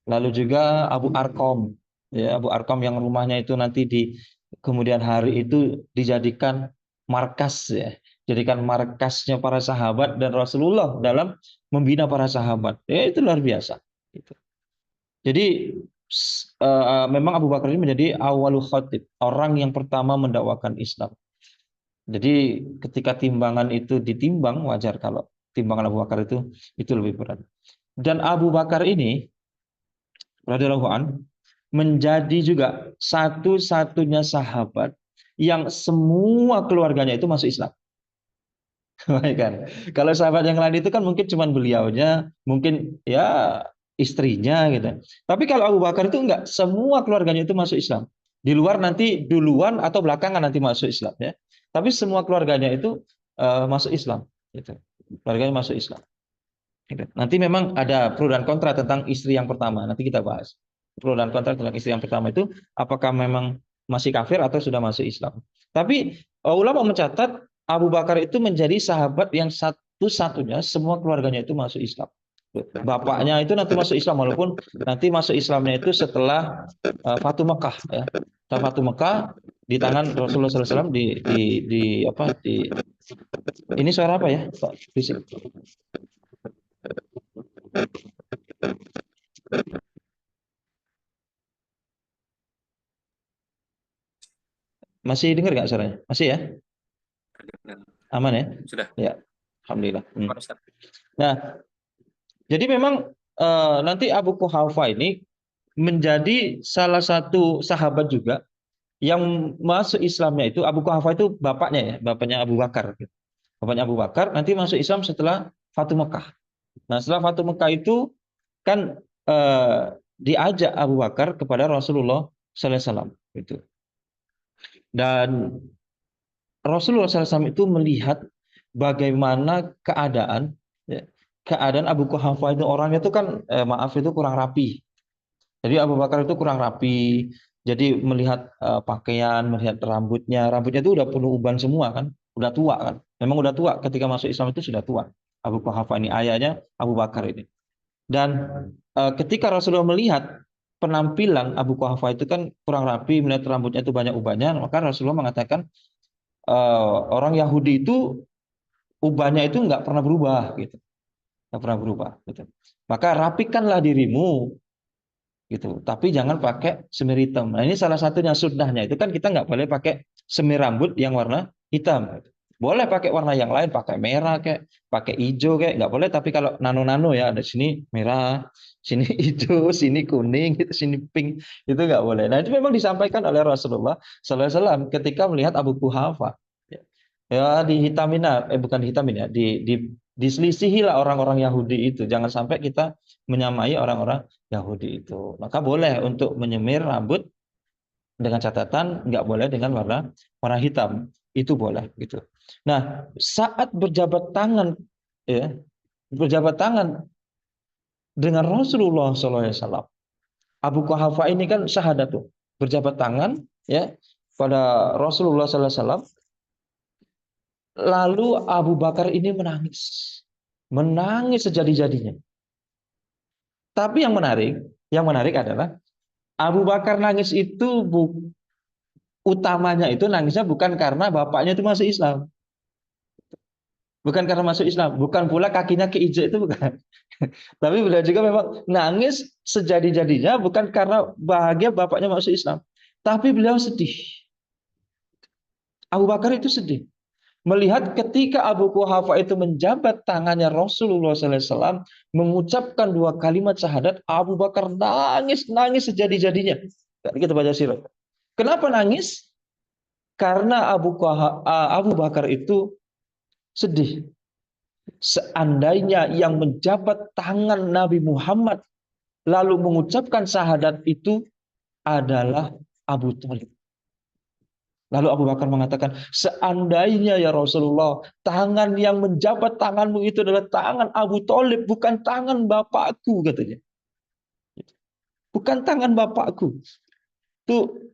Speaker 2: Lalu juga Abu Arkom, ya Abu Arkom yang rumahnya itu nanti di kemudian hari itu dijadikan markas ya, jadikan markasnya para sahabat dan Rasulullah dalam membina para sahabat. Ya itu luar biasa. Gitu. Jadi memang Abu Bakar ini menjadi awalul khatib, orang yang pertama mendakwakan Islam. Jadi ketika timbangan itu ditimbang, wajar kalau timbangan Abu Bakar itu lebih berat. Dan Abu Bakar ini radhiyallahu an menjadi juga satu-satunya sahabat yang semua keluarganya itu masuk Islam. Kan? Kalau sahabat yang lain itu kan mungkin cuma beliaunya, mungkin ya istrinya gitu. Tapi kalau Abu Bakar itu enggak, semua keluarganya itu masuk Islam. Di luar nanti duluan atau belakangan nanti masuk Islam ya. Tapi semua keluarganya itu masuk Islam gitu. Keluarganya masuk Islam. Gitu. Nanti memang ada pro dan kontra tentang istri yang pertama. Nanti kita bahas. Pro dan kontra tentang istri yang pertama itu apakah memang masih kafir atau sudah masuk Islam. Tapi ulama mencatat Abu Bakar itu menjadi sahabat yang satu-satunya semua keluarganya itu masuk Islam. Bapaknya itu nanti masuk Islam walaupun nanti masuk Islamnya itu setelah Fatu Mekah ya. Setelah Fatu Mekah di tangan Rasulullah SAW di apa di ini suara apa ya Pak Fisik? Masih dengar nggak suaranya? Masih ya? Aman ya?
Speaker 1: Sudah.
Speaker 2: Ya, alhamdulillah.
Speaker 1: Pak Ustaz.
Speaker 2: Nah, jadi memang nanti Abu Quhafa ini menjadi salah satu sahabat juga yang masuk Islamnya itu Abu Quhafa itu bapaknya ya, bapaknya Abu Bakar. Bapaknya Abu Bakar nanti masuk Islam setelah Fatu Mekah. Nah, setelah Fatu Mekah itu kan diajak Abu Bakar kepada Rasulullah Sallallahu Alaihi Wasallam gitu. Dan Rasulullah SAW itu melihat bagaimana keadaan ya, keadaan Abu Quhafa itu orangnya itu kan maaf itu kurang rapi. Jadi Abu Bakar itu kurang rapi. Jadi melihat pakaian, melihat rambutnya itu udah penuh uban semua kan, udah tua kan. Memang udah tua ketika masuk Islam itu sudah tua. Abu Quhafa ini ayahnya Abu Bakar ini. Dan ketika Rasulullah melihat penampilan Abu Quhafa itu kan kurang rapi, melihat rambutnya itu banyak ubannya, maka Rasulullah mengatakan orang Yahudi itu ubahnya itu nggak pernah berubah gitu, nggak pernah berubah gitu. Maka rapikanlah dirimu gitu, tapi jangan pakai semir hitam. Nah ini salah satunya sunnahnya itu kan kita nggak boleh pakai semir rambut yang warna hitam. Boleh pakai warna yang lain, pakai merah kayak, pakai hijau kayak nggak boleh. Tapi kalau nano-nano ya ada sini merah, sini hijau, sini kuning, gitu, sini pink itu nggak boleh. Nah itu memang disampaikan oleh Rasulullah Sallallahu Alaihi Wasallam ketika melihat Abu Quhafa. Ya dihitamin, bukan dihitamin ya, diselisihilah orang-orang Yahudi itu. Jangan sampai kita menyamai orang-orang Yahudi itu. Maka boleh untuk menyemir rambut dengan catatan nggak boleh dengan warna hitam. Itu boleh gitu. Nah, saat berjabat tangan ya, berjabat tangan dengan Rasulullah SAW. Abu Quhafa ini kan syahadat tuh, berjabat tangan ya pada Rasulullah SAW. Lalu Abu Bakar ini menangis. Menangis sejadi-jadinya. Tapi yang menarik adalah Abu Bakar nangis itu utamanya itu nangisnya bukan karena bapaknya itu masuk Islam. Bukan karena masuk Islam, bukan pula kakinya keinjek itu bukan. Tapi beliau juga memang nangis sejadi-jadinya bukan karena bahagia bapaknya masuk Islam, tapi beliau sedih. Abu Bakar itu sedih melihat ketika Abu Quhafa itu menjabat tangannya Rasulullah SAW mengucapkan dua kalimat syahadat, Abu Bakar nangis sejadi-jadinya. Kita baca sirah. Kenapa nangis? Karena Abu Bakar itu sedih. Seandainya yang menjabat tangan Nabi Muhammad lalu mengucapkan syahadat itu adalah Abu Thalib. Lalu Abu Bakar mengatakan, seandainya ya Rasulullah, tangan yang menjabat tanganmu itu adalah tangan Abu Thalib, bukan tangan bapakku, katanya. Bukan tangan bapakku. Itu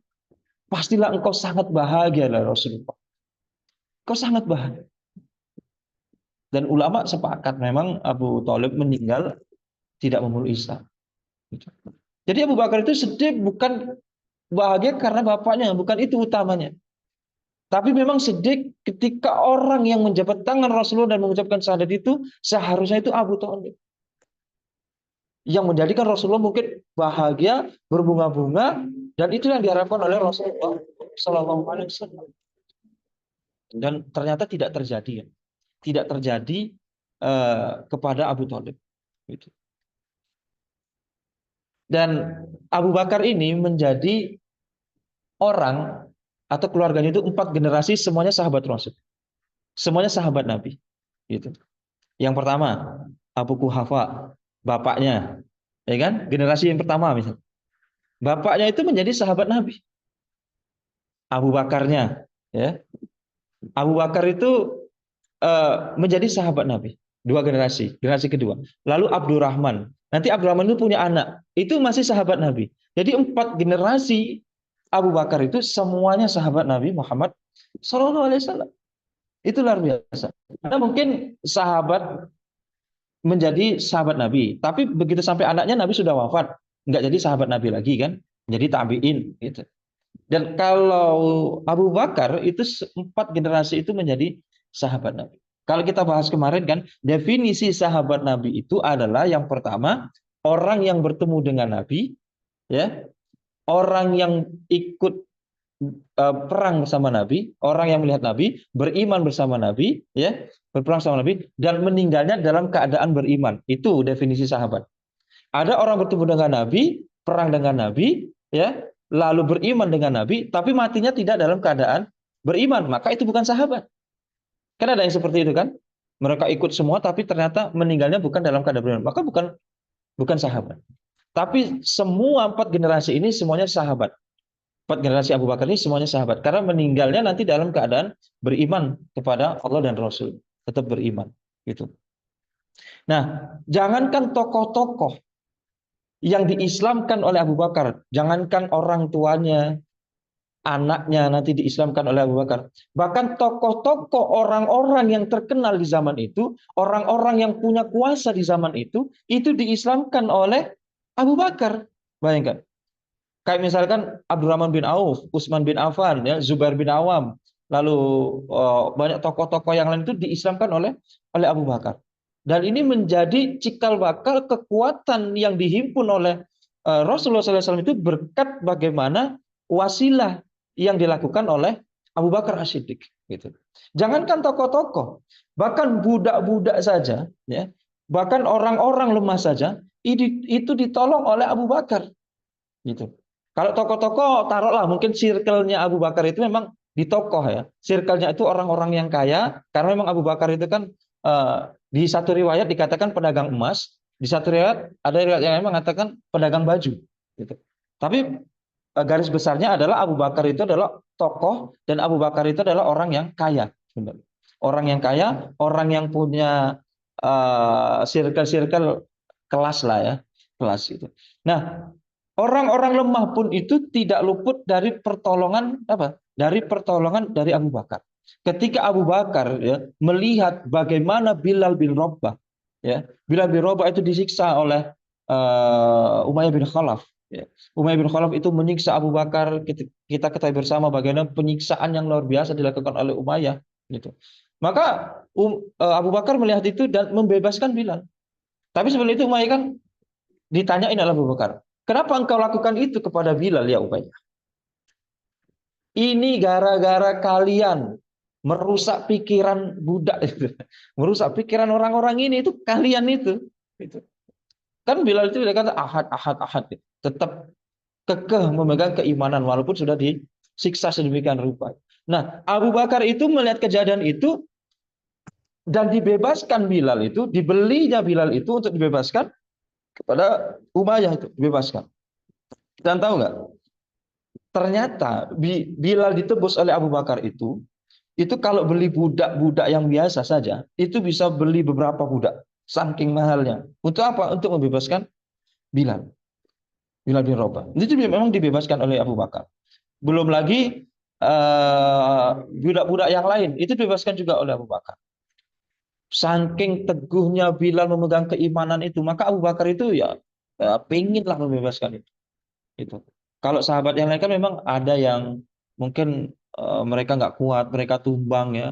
Speaker 2: pastilah engkau sangat bahagia ya Rasulullah. Engkau sangat bahagia. Dan ulama sepakat memang Abu Thalib meninggal tidak memeluk Islam. Jadi Abu Bakar itu sedih bukan bahagia karena bapaknya, bukan itu utamanya. Tapi memang sedih ketika orang yang menjabat tangan Rasulullah dan mengucapkan syahadat itu seharusnya itu Abu Thalib. Yang menjadikan Rasulullah mungkin bahagia, berbunga-bunga, dan itu yang diharapkan oleh Rasulullah Sallallahu Alaihi Wasallam. Dan ternyata tidak terjadi, tidak terjadi kepada Abu Thalib. Gitu. Dan Abu Bakar ini menjadi orang atau keluarganya itu 4 generasi semuanya sahabat Rasul, semuanya sahabat Nabi. Gitu. Yang pertama Abu Quhafa, bapaknya, ya kan? Generasi yang pertama misalnya, bapaknya itu menjadi sahabat Nabi. Abu Bakarnya, ya, Abu Bakar itu menjadi sahabat Nabi. 2 generasi, generasi kedua. Lalu Abdurrahman. Nanti Abdurrahman itu punya anak. Itu masih sahabat Nabi. Jadi 4 generasi Abu Bakar itu semuanya sahabat Nabi Muhammad SAW. Itu luar biasa. Karena mungkin sahabat menjadi sahabat Nabi. Tapi begitu sampai anaknya Nabi sudah wafat. Nggak jadi sahabat Nabi lagi kan. Jadi tabi'in. Gitu. Dan kalau Abu Bakar itu 4 generasi itu menjadi sahabat Nabi. Kalau kita bahas kemarin kan, definisi sahabat Nabi itu adalah yang pertama, orang yang bertemu dengan Nabi, ya, orang yang ikut perang bersama Nabi, orang yang melihat Nabi, beriman bersama Nabi, ya, berperang sama Nabi, dan meninggalnya dalam keadaan beriman. Itu definisi sahabat. Ada orang bertemu dengan Nabi, perang dengan Nabi, ya, lalu beriman dengan Nabi, tapi matinya tidak dalam keadaan beriman, maka itu bukan sahabat. Kan ada yang seperti itu kan? Mereka ikut semua tapi ternyata meninggalnya bukan dalam keadaan beriman. Maka bukan sahabat. Tapi semua 4 generasi ini semuanya sahabat. 4 generasi Abu Bakar ini semuanya sahabat. Karena meninggalnya nanti dalam keadaan beriman kepada Allah dan Rasul. Tetap beriman. Gitu. Nah, jangankan tokoh-tokoh yang diislamkan oleh Abu Bakar. Jangankan orang tuanya, anaknya nanti diislamkan oleh Abu Bakar. Bahkan tokoh-tokoh orang-orang yang terkenal di zaman itu, orang-orang yang punya kuasa di zaman itu diislamkan oleh Abu Bakar. Bayangkan. Kayak misalkan Abdurrahman bin Auf, Utsman bin Affan, ya, Zubair bin Awam, lalu banyak tokoh-tokoh yang lain itu diislamkan oleh Abu Bakar. Dan ini menjadi cikal bakal kekuatan yang dihimpun oleh Rasulullah SAW itu berkat bagaimana wasilah yang dilakukan oleh Abu Bakar As-Siddiq. Gitu. Jangankan tokoh-tokoh, bahkan budak-budak saja, ya, bahkan orang-orang lemah saja, itu ditolong oleh Abu Bakar. Gitu. Kalau tokoh-tokoh, taruhlah mungkin circle-nya Abu Bakar itu memang di tokoh ya. Circle-nya itu orang-orang yang kaya, karena memang Abu Bakar itu kan di satu riwayat dikatakan pedagang emas, di satu riwayat ada riwayat yang mengatakan pedagang baju. Gitu. Tapi garis besarnya adalah Abu Bakar itu adalah tokoh dan Abu Bakar itu adalah orang yang kaya. Orang yang kaya, orang yang punya circle-circle kelas lah ya, kelas itu. Nah, orang-orang lemah pun itu tidak luput dari pertolongan apa? Dari pertolongan dari Abu Bakar. Ketika Abu Bakar ya, melihat bagaimana Bilal bin Rabah, ya, Bilal bin Rabah itu disiksa oleh Umayyah bin Khalaf, Ya. Umayyah bin Khalaf itu menyiksa Abu Bakar. Kita ketahui bersama bagaimana penyiksaan yang luar biasa dilakukan oleh Umayyah. Gitu. Maka Abu Bakar melihat itu dan membebaskan Bilal. Tapi sebelum itu Umayyah kan ditanyain oleh Abu Bakar, kenapa engkau lakukan itu kepada Bilal ya Umayyah? Ini gara-gara kalian merusak pikiran budak itu. Merusak pikiran orang-orang ini, itu kalian itu. Gitu. Kan Bilal itu dia kata ahad, ahad, ahad. Tetap kekeh memegang keimanan walaupun sudah disiksa sedemikian rupa. Nah, Abu Bakar itu melihat kejadian itu dan dibebaskan Bilal itu, dibelinya Bilal itu untuk dibebaskan kepada Umayyah itu, dibebaskan. Dan tahu nggak? Ternyata Bilal ditebus oleh Abu Bakar itu kalau beli budak-budak yang biasa saja, itu bisa beli beberapa budak, saking mahalnya. Untuk apa? Untuk membebaskan Bilal. Bilal bin Rabah. Itu memang dibebaskan oleh Abu Bakar. Belum lagi budak-budak yang lain, itu dibebaskan juga oleh Abu Bakar. Saking teguhnya Bilal memegang keimanan itu, maka Abu Bakar itu ya pengenlah membebaskan itu. Itu. Kalau sahabat yang lain kan memang ada yang mungkin mereka nggak kuat, mereka tumbang ya.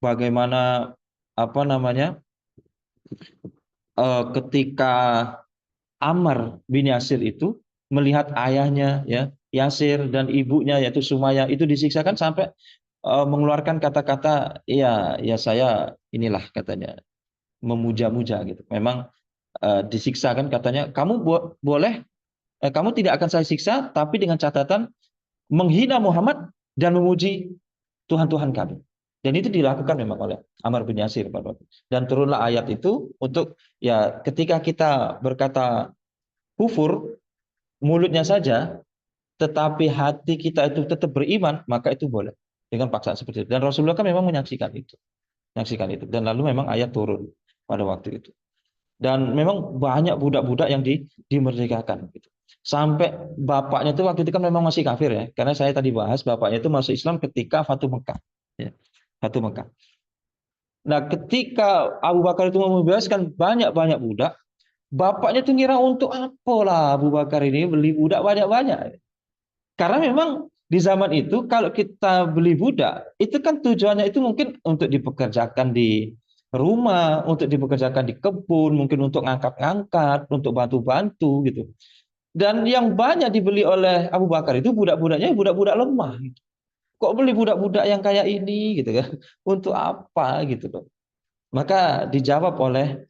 Speaker 2: Bagaimana apa namanya ketika Ammar bin Yasir itu melihat ayahnya ya Yasir dan ibunya yaitu Sumayyah itu disiksakan sampai mengeluarkan kata-kata ya ya saya inilah katanya memuja-muja gitu. Memang disiksa kan katanya kamu boleh kamu tidak akan saya siksa tapi dengan catatan menghina Muhammad dan memuji Tuhan-Tuhan kami. Dan itu dilakukan memang oleh Ammar bin Yasir. Dan turunlah ayat itu untuk ya ketika kita berkata kufur mulutnya saja tetapi hati kita itu tetap beriman maka itu boleh dengan paksaan seperti itu. Dan Rasulullah kan memang menyaksikan itu. Menyaksikan itu. Dan lalu memang ayat turun pada waktu itu. Dan memang banyak budak-budak yang dimerdekakan gitu. Sampai bapaknya itu waktu itu kan memang masih kafir ya. Karena saya tadi bahas bapaknya itu masuk Islam ketika Fatu Mekah. Ya, Fatu Mekah. Nah, ketika Abu Bakar itu membebaskan banyak-banyak budak, bapaknya itu ngira untuk apa lah Abu Bakar ini beli budak banyak-banyak. Karena memang di zaman itu kalau kita beli budak, itu kan tujuannya itu mungkin untuk dipekerjakan di rumah, untuk dipekerjakan di kebun, mungkin untuk ngangkat-ngangkat, untuk bantu-bantu gitu. Dan yang banyak dibeli oleh Abu Bakar itu budak-budaknya budak-budak lemah. Gitu. Kok beli budak-budak yang kayak ini gitu kan? Untuk apa gitu loh. Maka dijawab oleh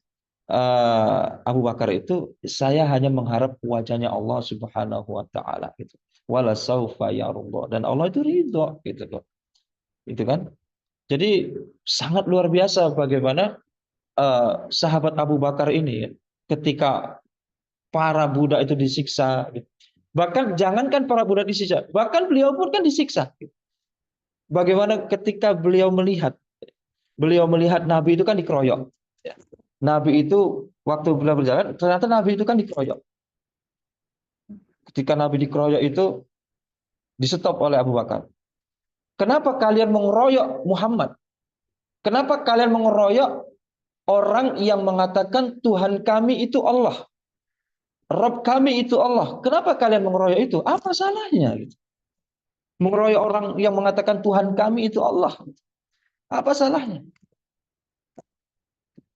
Speaker 2: Abu Bakar itu saya hanya mengharap wajahnya Allah Subhanahu wa taala gitu. Wala saufa yarudha dan Allah itu ridho gitu loh. Itu kan. Jadi sangat luar biasa bagaimana sahabat Abu Bakar ini ketika para budak itu disiksa gitu. Bahkan jangankan para budak disiksa, bahkan beliau pun kan disiksa. Bagaimana ketika beliau melihat Nabi itu kan dikeroyok. Nabi itu waktu beliau berjalan, ternyata Nabi itu kan dikeroyok. Ketika Nabi dikeroyok itu di-stop oleh Abu Bakar. Kenapa kalian mengeroyok Muhammad? Kenapa kalian mengeroyok orang yang mengatakan Tuhan kami itu Allah? Rabb kami itu Allah. Kenapa kalian mengeroyok itu? Apa salahnya? Mengeroyok orang yang mengatakan Tuhan kami itu Allah. Apa salahnya?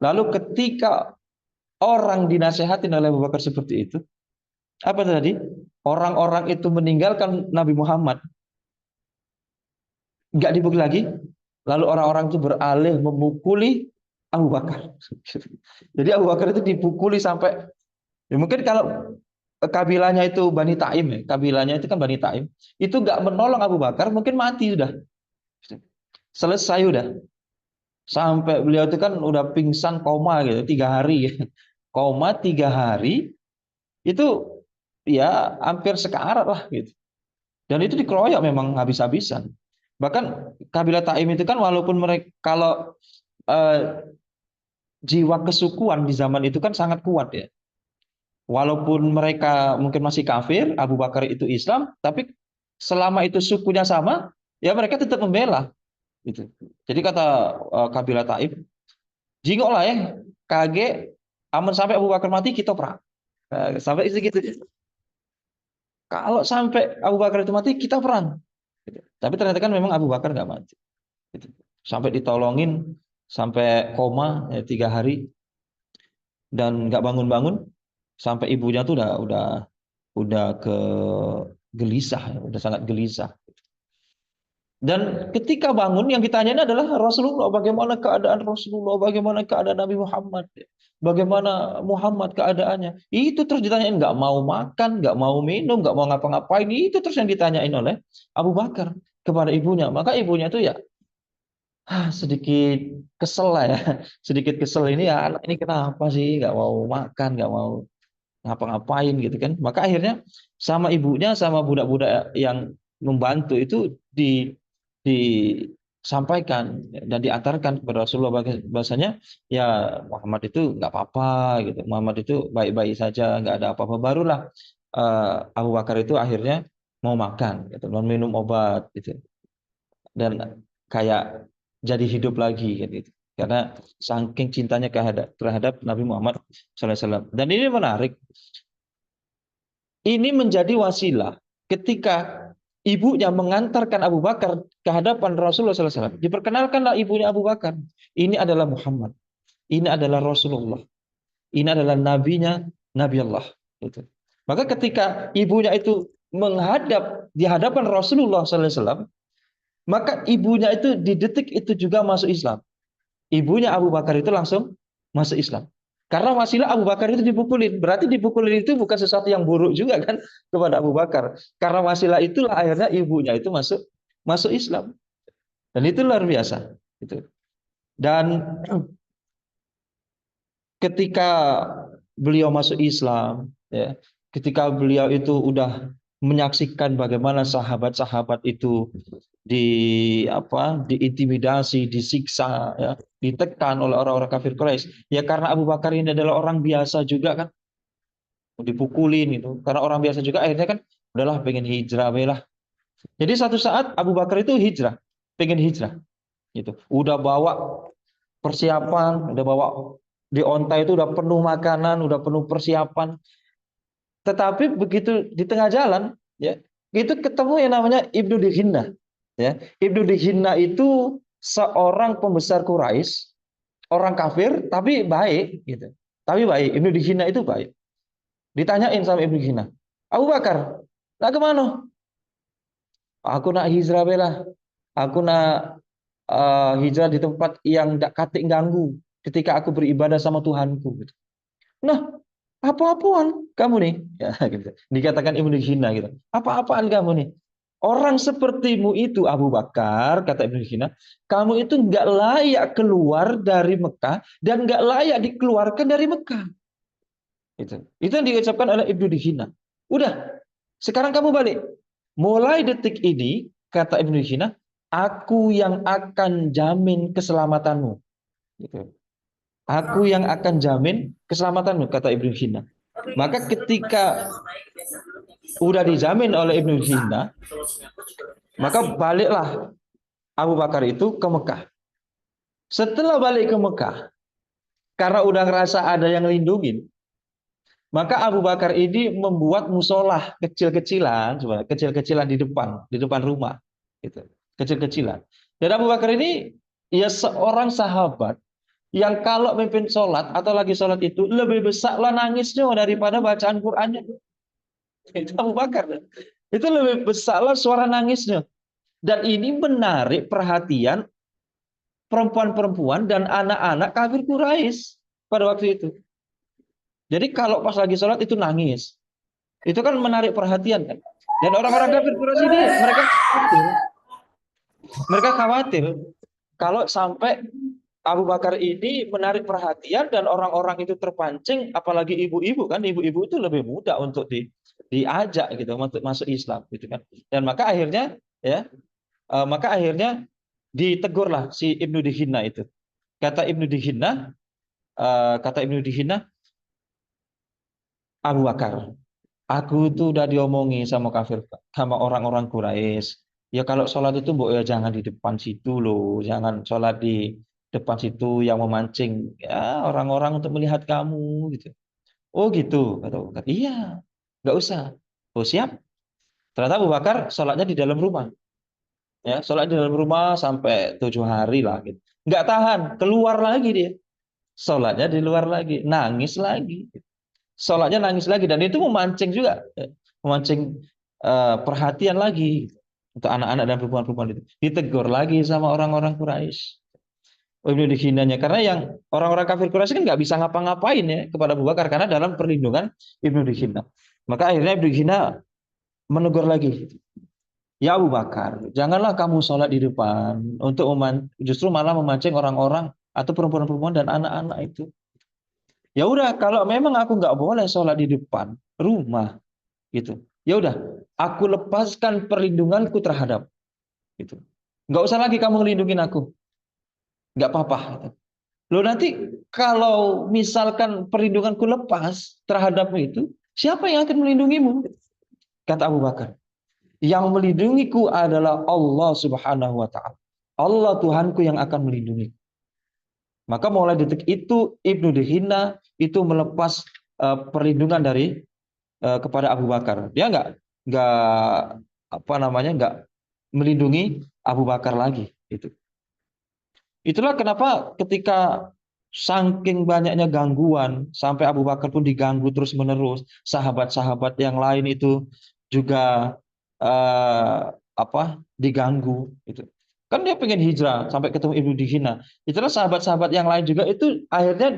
Speaker 2: Lalu ketika orang dinasihatin oleh Abu Bakar seperti itu, apa tadi? Orang-orang itu meninggalkan Nabi Muhammad. Nggak dibeli lagi. Lalu orang-orang itu beralih memukuli Abu Bakar. Jadi Abu Bakar itu dipukuli sampai, ya mungkin kalau kabilahnya itu Bani Taim, ya, kabilahnya itu kan Bani Taim, itu nggak menolong Abu Bakar, mungkin mati sudah. Selesai udah. Sampai beliau itu kan udah pingsan koma gitu, 3 hari. Koma 3 hari, itu ya hampir sekarat lah gitu. Dan itu dikeroyok memang habis-habisan. Bahkan kabilah Taim itu kan walaupun mereka kalau jiwa kesukuan di zaman itu kan sangat kuat ya. Walaupun mereka mungkin masih kafir, Abu Bakar itu Islam, tapi selama itu sukunya sama, ya mereka tetap membela. Gitu. Jadi kata kabilah Taim, jingok lah ya, kage, aman sampai Abu Bakar mati kita perang. Sampai segitu. Kalau sampai Abu Bakar itu mati, kita perang. Gitu. Tapi ternyata kan memang Abu Bakar nggak mati. Gitu. Sampai ditolongin, sampai koma ya, 3 hari dan nggak bangun-bangun, sampai ibunya tuh udah ke gelisah, ya, udah sangat gelisah. Dan ketika bangun yang ditanyain adalah Rasulullah, bagaimana keadaan Rasulullah, bagaimana keadaan Nabi Muhammad, bagaimana Muhammad keadaannya. Itu terus ditanyain, nggak mau makan, nggak mau minum, nggak mau ngapa-ngapain. Itu terus yang ditanyain oleh Abu Bakar kepada ibunya. Maka ibunya itu ya sedikit kesel lah ya, sedikit kesel ini ya anak ini kenapa sih nggak mau makan, nggak mau ngapa-ngapain gitu kan. Maka akhirnya sama ibunya sama budak-budak yang membantu itu disampaikan dan diantarkan kepada Rasulullah bahasanya ya Muhammad itu nggak apa-apa gitu. Muhammad itu baik-baik saja, nggak ada apa-apa. Barulah Abu Bakar itu akhirnya mau makan gitu, mau minum obat gitu. Dan kayak jadi hidup lagi gitu. Karena saking cintanya terhadap Nabi Muhammad SAW. Dan ini menarik. Ini menjadi wasilah ketika ibunya mengantarkan Abu Bakar ke hadapan Rasulullah SAW. Diperkenalkanlah ibunya Abu Bakar. Ini adalah Muhammad. Ini adalah Rasulullah. Ini adalah nabinya Nabi Allah. Gitu. Maka ketika ibunya itu menghadap di hadapan Rasulullah SAW, maka ibunya itu di detik itu juga masuk Islam. Ibunya Abu Bakar itu langsung masuk Islam. Karena wasilah Abu Bakar itu dipukulin. Berarti dipukulin itu bukan sesuatu yang buruk juga kan kepada Abu Bakar. Karena wasilah itulah akhirnya ibunya itu masuk Islam. Dan itu luar biasa. Gitu. Dan ketika beliau masuk Islam, ya, ketika beliau itu udah menyaksikan bagaimana sahabat-sahabat itu diintimidasi, disiksa, ya, ditekan oleh orang-orang kafir Quraisy. Ya karena Abu Bakar ini adalah orang biasa juga kan, dipukulin itu. Karena orang biasa juga akhirnya kan udahlah pengen hijrah lah. Jadi satu saat Abu Bakar itu pengen hijrah gitu. Udah bawa persiapan, udah bawa di onta itu udah penuh makanan, udah penuh persiapan. Tetapi begitu di tengah jalan, ya, itu ketemu yang namanya Ibnu Dihinna. Ya, Ibnu Dihinna itu seorang pembesar Quraisy, orang kafir tapi baik gitu. Tapi baik, Ibnu Dihinna itu baik. Ditanyain sama Ibnu Dihinna, Abu Bakar, nak kemana? Aku nak hijrah bela. Aku nak hijrah di tempat yang tak katik ganggu ketika aku beribadah sama Tuhanku. Gitu. Nah, apa-apaan kamu nih? Ya, gitu. Dikatakan Ibnu Dihinna gitu. Apa-apaan kamu nih? Orang sepertimu itu Abu Bakar, kata Ibnu Sina, kamu itu nggak layak keluar dari Mekah dan nggak layak dikeluarkan dari Mekah. Itu yang diucapkan oleh Ibnu Sina. Udah, sekarang kamu balik. Mulai detik ini, kata Ibnu Sina, aku yang akan jamin keselamatanmu. Gitu. Aku yang akan jamin keselamatanmu, kata Ibnu Sina. Maka ketika udah dijamin oleh Ibnu Sina, maka baliklah Abu Bakar itu ke Mekah. Setelah balik ke Mekah, karena udah ngerasa ada yang lindungin, maka Abu Bakar ini membuat musolah kecil-kecilan di depan rumah, gitu, kecil-kecilan. Dan Abu Bakar ini ya seorang sahabat yang kalau memimpin sholat atau lagi sholat itu lebih besar lah nangisnya daripada bacaan Qur'annya. Itu Abu Bakar. Itu lebih besar lah suara nangisnya. Dan ini menarik perhatian perempuan-perempuan dan anak-anak kafir Quraisy pada waktu itu. Jadi kalau pas lagi sholat itu nangis. Itu kan menarik perhatian kan. Dan orang-orang kafir Quraisy ini mereka khawatir kalau sampai Abu Bakar ini menarik perhatian dan orang-orang itu terpancing, apalagi ibu-ibu kan, ibu-ibu itu lebih mudah untuk diajak gitu untuk masuk Islam gitu kan. Dan maka akhirnya ditegurlah si Ibnu Dihinna itu. Kata Ibnu Dihinna, Abu Bakar, aku itu udah diomongi sama orang-orang Quraisy. Ya kalau sholat itu ya jangan di depan situ loh, jangan sholat di depan situ yang memancing ya orang-orang untuk melihat kamu gitu. Oh gitu, kata Abu Bakar. Iya, nggak usah. Oh siap. Ternyata Abu Bakar sholatnya di dalam rumah. Ya, sholat di dalam rumah sampai 7 hari lah gitu. Nggak tahan, keluar lagi dia. Sholatnya di luar lagi, nangis lagi. Sholatnya nangis lagi, dan itu memancing juga, memancing perhatian lagi untuk anak-anak dan perempuan-perempuan itu. Ditegur lagi sama orang-orang Quraisy. Ibnu dihinanya, karena yang orang-orang kafir Quraisy kan nggak bisa ngapa-ngapain ya kepada Abu Bakar karena dalam perlindungan Ibnu dihina. Maka akhirnya Ibnu dihina menegur lagi. Ya Abu Bakar, janganlah kamu sholat di depan untuk justru malah memancing orang-orang atau perempuan-perempuan dan anak-anak itu. Ya udah, kalau memang aku nggak boleh sholat di depan rumah, gitu. Ya udah, aku lepaskan perlindunganku terhadap itu. Nggak usah lagi kamu melindungi aku, nggak apa-apa. Loh nanti kalau misalkan perlindunganku lepas terhadapmu itu, siapa yang akan melindungimu? Kata Abu Bakar. Yang melindungiku adalah Allah Subhanahu wa taala. Allah Tuhanku yang akan melindungi. Maka mulai detik itu Ibnu dihina itu melepas perlindungan dari kepada Abu Bakar. Dia nggak melindungi Abu Bakar lagi. Itulah kenapa ketika saking banyaknya gangguan sampai Abu Bakar pun diganggu terus menerus, sahabat-sahabat yang lain itu juga eh, diganggu itu. Kan dia pengen hijrah sampai ketemu Ibnu dihina. Itulah sahabat-sahabat yang lain juga itu akhirnya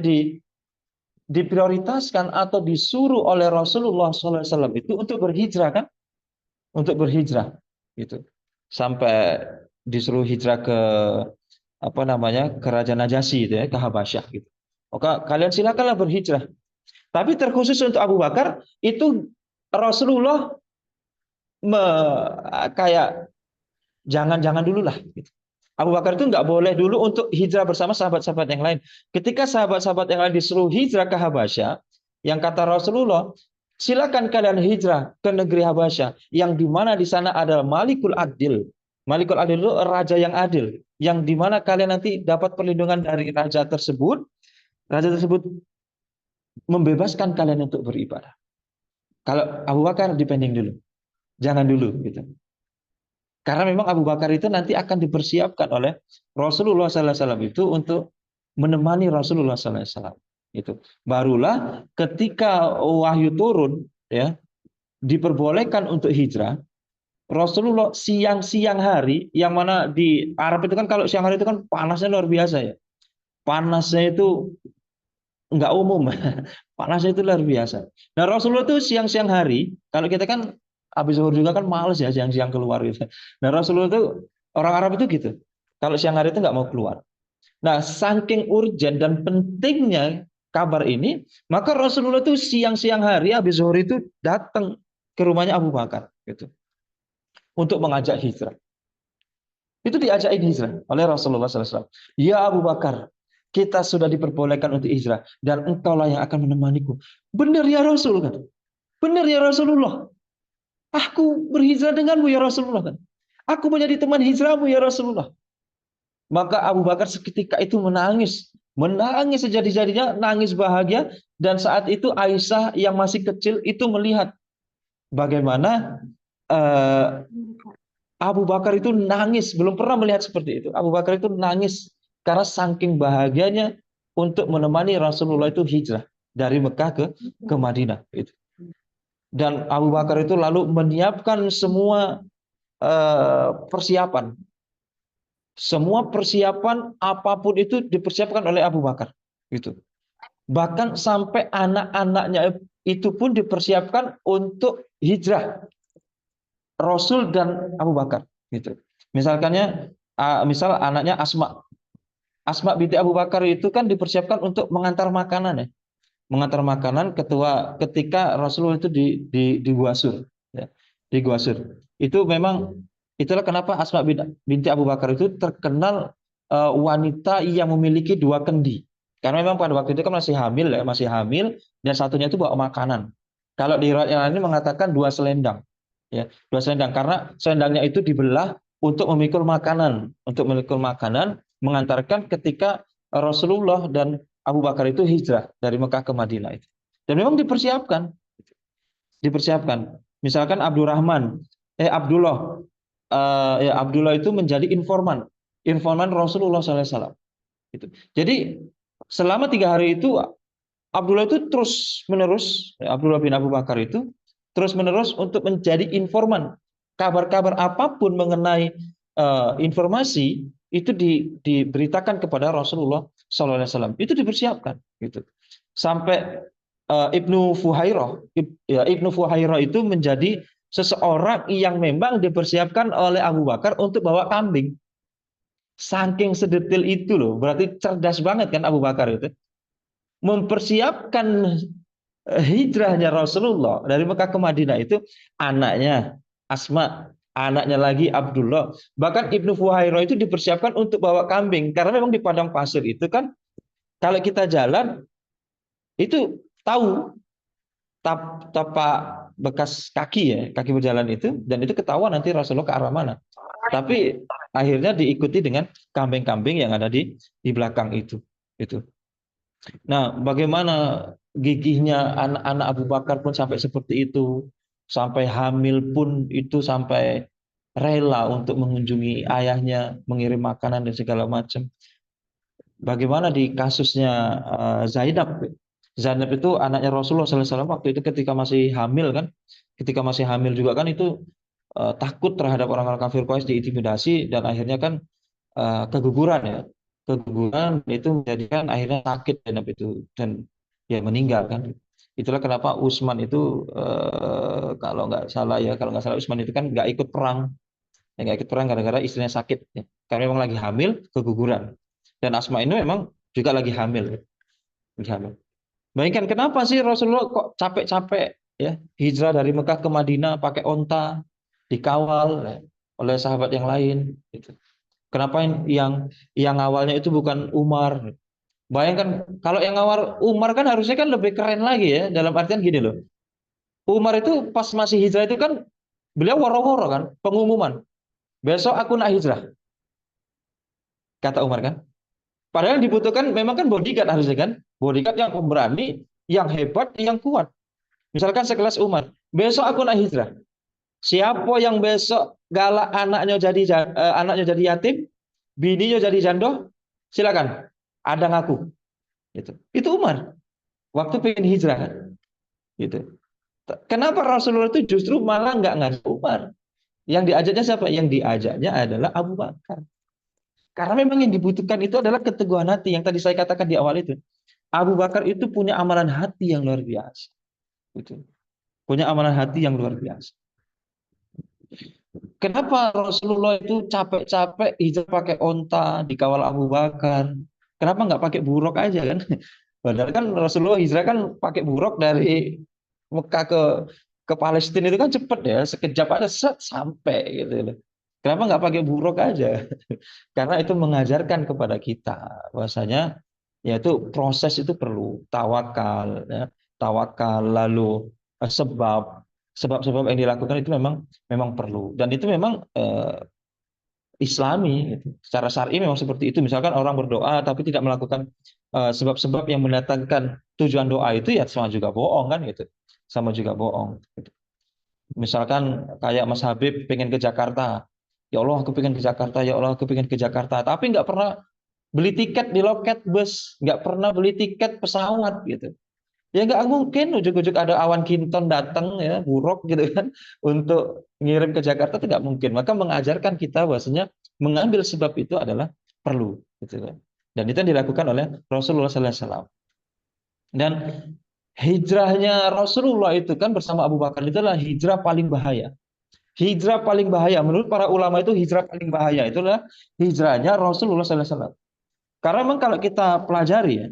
Speaker 2: diprioritaskan atau disuruh oleh Rasulullah SAW itu untuk berhijrah kan, untuk berhijrah gitu, sampai disuruh hijrah ke kerajaan Najasyi itu ya, ke Habasyah gitu. Maka kalian silakanlah berhijrah. Tapi terkhusus untuk Abu Bakar itu Rasulullah kayak jangan dulu lah gitu. Abu Bakar itu nggak boleh dulu untuk hijrah bersama sahabat-sahabat yang lain. Ketika sahabat-sahabat yang lain disuruh hijrah ke Habasyah, yang kata Rasulullah, silakan kalian hijrah ke negeri Habasyah, yang di mana di sana ada Malikul Adil. Malikul Adil itu raja yang adil, yang di mana kalian nanti dapat perlindungan dari raja tersebut. Raja tersebut membebaskan kalian untuk beribadah. Kalau Abu Bakar dipending dulu, jangan dulu gitu. Karena memang Abu Bakar itu nanti akan dipersiapkan oleh Rasulullah SAW itu untuk menemani Rasulullah SAW. Itu barulah ketika wahyu turun, ya, diperbolehkan untuk hijrah. Rasulullah siang-siang hari, yang mana di Arab itu kan kalau siang hari itu kan panasnya luar biasa ya. Panasnya itu nggak umum, panasnya itu luar biasa. Nah Rasulullah itu siang-siang hari, kalau kita kan habis zuhur juga kan males ya siang-siang keluar gitu. Nah Rasulullah itu orang Arab itu gitu, kalau siang hari itu nggak mau keluar. Nah saking urgent dan pentingnya kabar ini, maka Rasulullah itu siang-siang hari habis zuhur itu datang ke rumahnya Abu Bakar gitu untuk mengajak hijrah. Itu diajakin hijrah oleh Rasulullah SAW. Ya Abu Bakar, kita sudah diperbolehkan untuk hijrah dan engkaulah yang akan menemaniku. Benar ya Rasul kan? Benar ya Rasulullah. Aku berhijrah denganmu ya Rasulullah kan? Aku menjadi teman hijrahmu ya Rasulullah. Maka Abu Bakar seketika itu menangis, menangis sejadi-jadinya, nangis bahagia. Dan saat itu Aisyah yang masih kecil itu melihat bagaimana Abu Bakar itu nangis, belum pernah melihat seperti itu. Abu Bakar itu nangis karena saking bahagianya untuk menemani Rasulullah itu hijrah dari Mekah ke Madinah. Dan Abu Bakar itu lalu menyiapkan semua persiapan. Semua persiapan apapun itu dipersiapkan oleh Abu Bakar. Gitu. Bahkan sampai anak-anaknya itu pun dipersiapkan untuk hijrah Rasul dan Abu Bakar. Gitu. Misalkannya, misal anaknya Asma binti Abu Bakar itu kan dipersiapkan untuk mengantar makanan ya. Mengantar makanan ketika Rasulullah itu di Gua Sur, ya. Di Gua Sur. Itu memang itulah kenapa Asma binti Abu Bakar itu terkenal wanita yang memiliki 2 kendi. Karena memang pada waktu itu kan masih hamil ya, masih hamil, dan satunya itu bawa makanan. Kalau di riwayat yang lain mengatakan 2 selendang. Ya, 2 selendang karena selendangnya itu dibelah untuk memikul makanan, mengantarkan ketika Rasulullah dan Abu Bakar itu hijrah dari Mekah ke Madinah itu. Dan memang dipersiapkan. Misalkan Abdullah, Abdullah itu menjadi informan Rasulullah SAW. Gitu. Jadi selama 3 hari itu Abdullah itu terus menerus, Abdullah bin Abu Bakar itu terus menerus untuk menjadi informan. Kabar-kabar apapun mengenai informasi itu diberitakan kepada Rasulullah SAW. Itu dipersiapkan, gitu. Sampai Ibnu Fuhairah itu menjadi seseorang yang memang dipersiapkan oleh Abu Bakar untuk bawa kambing. Saking sedetil itu loh, berarti cerdas banget kan Abu Bakar itu. Mempersiapkan hijrahnya Rasulullah dari Mekah ke Madinah itu anaknya Asma, anaknya lagi Abdullah. Bahkan Ibnu Fuhairah itu dipersiapkan untuk bawa kambing karena memang di padang pasir itu kan kalau kita jalan itu tahu tapak bekas kaki ya, kaki berjalan itu, dan itu ketahuan nanti Rasulullah ke arah mana. Tapi akhirnya diikuti dengan kambing-kambing yang ada di belakang itu. Itu. Nah, bagaimana gigihnya anak-anak Abu Bakar pun sampai seperti itu, sampai hamil pun itu sampai rela untuk mengunjungi ayahnya, mengirim makanan dan segala macam. Bagaimana di kasusnya Zainab? Zainab itu anaknya Rasulullah SAW waktu itu ketika masih hamil kan, ketika masih hamil juga kan itu takut terhadap orang-orang kafir Quraisy, diintimidasi dan akhirnya kan keguguran ya, keguguran itu menjadikan akhirnya sakit Zainab itu dan ya meninggal kan. Itulah kenapa Utsman itu kalau nggak salah Utsman itu kan nggak ikut perang, nggak ikut perang gara-gara istrinya sakit ya. Karena memang lagi hamil keguguran. Dan Asma ini memang juga lagi hamil. Lagi hamil. Bayangkan kenapa sih Rasulullah kok capek-capek ya hijrah dari Mekah ke Madinah pakai onta, dikawal ya, oleh sahabat yang lain. Gitu. Kenapa yang awalnya itu bukan Umar? Bayangkan kalau yang awal Umar kan harusnya kan lebih keren lagi ya, dalam artian gini loh. Umar itu pas masih hijrah itu kan beliau woro-woro kan pengumuman. Besok aku nak hijrah. Kata Umar kan. Padahal dibutuhkan memang kan bodyguard harusnya kan. Bodyguard yang pemberani, yang hebat, yang kuat. Misalkan sekelas Umar. Besok aku nak hijrah. Siapa yang besok galak anaknya jadi yatim, bininya jadi janda, silakan. Ada ngaku. Gitu. Itu Umar. Waktu pengen hijrah kan. Gitu. Kenapa Rasulullah itu justru malah nggak ngajak Umar? Yang diajaknya siapa? Yang diajaknya adalah Abu Bakar. Karena memang yang dibutuhkan itu adalah keteguhan hati yang tadi saya katakan di awal itu. Abu Bakar itu punya amalan hati yang luar biasa. Gitu. Punya amalan hati yang luar biasa. Kenapa Rasulullah itu capek-capek hijrah pakai onta, dikawal Abu Bakar? Kenapa nggak pakai buruk aja kan? Padahal kan Rasulullah hijrah kan pakai buruk dari Mekah ke Palestina itu kan cepet ya, sekejap aja sampai gitu loh. Kenapa nggak pakai buruk aja? Karena itu mengajarkan kepada kita bahwasanya yaitu proses itu perlu tawakal, ya. Tawakal lalu sebab-sebab yang dilakukan itu memang perlu dan itu memang Islami gitu. Secara syar'i memang seperti itu. Misalkan orang berdoa tapi tidak melakukan sebab-sebab yang mendatangkan tujuan doa itu ya sama juga bohong kan gitu. Sama juga bohong. Gitu. Misalkan kayak Mas Habib pengen ke Jakarta. Ya Allah aku pengen ke Jakarta, ya Allah aku pengen ke Jakarta. Tapi nggak pernah beli tiket di loket bus, nggak pernah beli tiket pesawat gitu. Ya nggak mungkin ujuk-ujuk ada awan kinton datang ya buruk gitu kan untuk ngirim ke Jakarta tidak mungkin. Maka mengajarkan kita bahwasanya mengambil sebab itu adalah perlu gitu kan. Dan itu yang dilakukan oleh Rasulullah SAW. Dan hijrahnya Rasulullah itu kan bersama Abu Bakar itu adalah hijrah paling bahaya. Hijrah paling bahaya menurut para ulama itu hijrah paling bahaya itulah hijrahnya Rasulullah SAW. Karena memang kalau kita pelajari ya,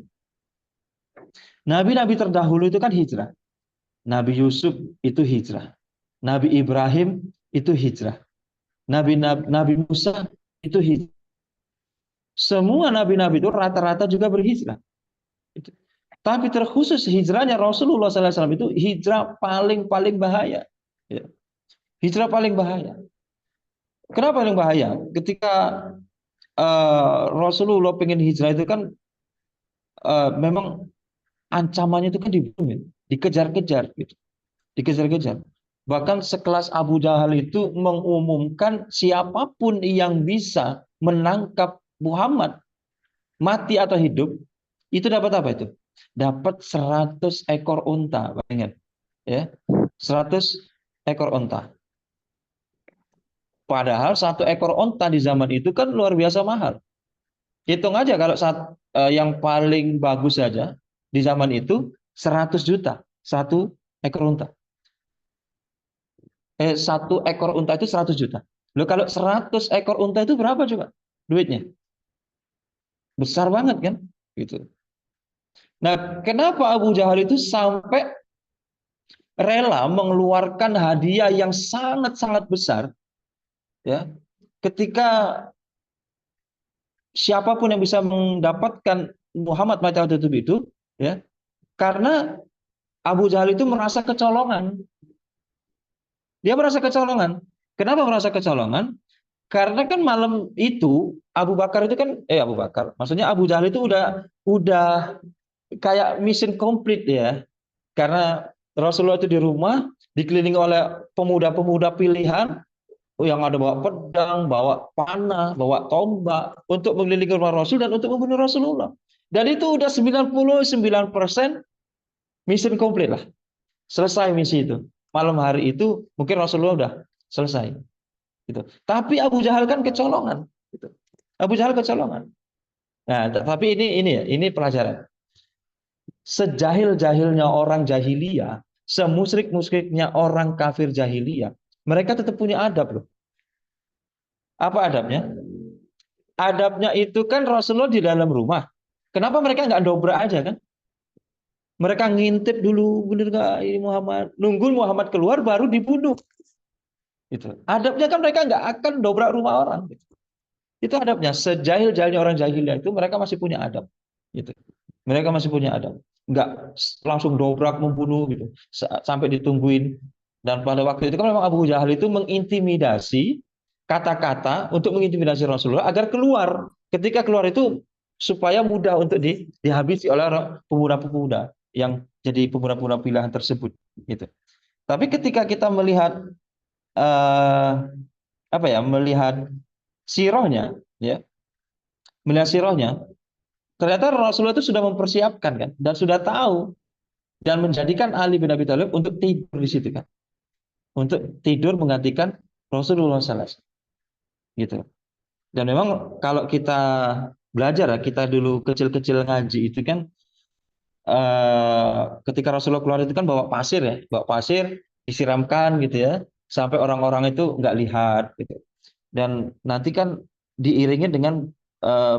Speaker 2: nabi-nabi terdahulu itu kan hijrah. Nabi Yusuf itu hijrah. Nabi Ibrahim itu hijrah. Nabi Musa itu hijrah. Semua nabi-nabi itu rata-rata juga berhijrah. Tapi terkhusus hijrahnya Rasulullah SAW itu hijrah paling bahaya. Hijrah paling bahaya. Kenapa paling bahaya? Ketika Rasulullah pengen hijrah itu kan memang ancamannya itu kan dibunuh. dikejar-kejar gitu, dikejar-kejar. Bahkan sekelas Abu Jahal itu mengumumkan siapapun yang bisa menangkap Muhammad, mati atau hidup, itu dapat apa itu? Dapat 100 ekor unta, ingat ya, 100 ekor unta. Padahal 1 ekor unta di zaman itu kan luar biasa mahal. Hitung aja kalau yang paling bagus saja di zaman itu 100 juta 1 ekor unta. 1 ekor unta itu 100 juta. Loh, kalau 100 ekor unta itu berapa coba duitnya? Besar banget kan? Gitu. Nah, kenapa Abu Jahal itu sampai rela mengeluarkan hadiah yang sangat-sangat besar ya, ketika siapapun yang bisa mendapatkan Muhammad mati itu ya, karena Abu Jahal itu merasa kecolongan. Dia merasa kecolongan. Kenapa merasa kecolongan? Karena kan malam itu Abu Bakar itu kan Abu Bakar, maksudnya Abu Jahal itu udah kayak mission complete ya. Karena Rasulullah itu di rumah dikelilingi oleh pemuda-pemuda pilihan yang ada bawa pedang, bawa panah, bawa tombak untuk mengelilingi rumah Rasul dan untuk membunuh Rasulullah. Dan itu udah 99% mission complete lah. Selesai misi itu. Malam hari itu mungkin Rasulullah udah selesai. Gitu. Tapi Abu Jahal kan kecolongan. Gitu. Abu Jahal kecolongan. Nah, tapi ini pelajaran. Sejahil-jahilnya orang jahiliyah, semusyrik-musyriknya orang kafir jahiliyah, mereka tetap punya adab loh. Apa adabnya? Adabnya itu kan Rasulullah di dalam rumah. Kenapa mereka nggak dobrak aja kan? Mereka ngintip dulu, bener nggak ini Muhammad? Nunggu Muhammad keluar baru dibunuh. Itu. Adabnya kan mereka nggak akan dobrak rumah orang. Gitu. Itu adabnya. Sejahil-jahilnya orang jahiliyah itu mereka masih punya adab. Gitu. Mereka masih punya adab. Nggak langsung dobrak membunuh gitu. Sampai ditungguin. Dan pada waktu itu kan memang Abu Jahal itu mengintimidasi kata-kata untuk mengintimidasi Rasulullah agar keluar. Ketika keluar itu supaya mudah untuk dihabisi oleh pemuda-pemuda yang jadi pemuda-pemuda pilihan tersebut. Gitu. Tapi ketika kita melihat melihat sirahnya, ya, melihat sirahnya, ternyata Rasulullah itu sudah mempersiapkan kan, dan sudah tahu dan menjadikan Ali bin Abi Thalib untuk tidur di situ kan, untuk tidur menggantikan Rasulullah SAW, gitu. Dan memang kalau kita belajar, kita dulu kecil-kecil ngaji itu kan, ketika Rasulullah keluar itu kan bawa pasir ya, bawa pasir disiramkan gitu ya, sampai orang-orang itu nggak lihat gitu. Dan nanti kan diiringi dengan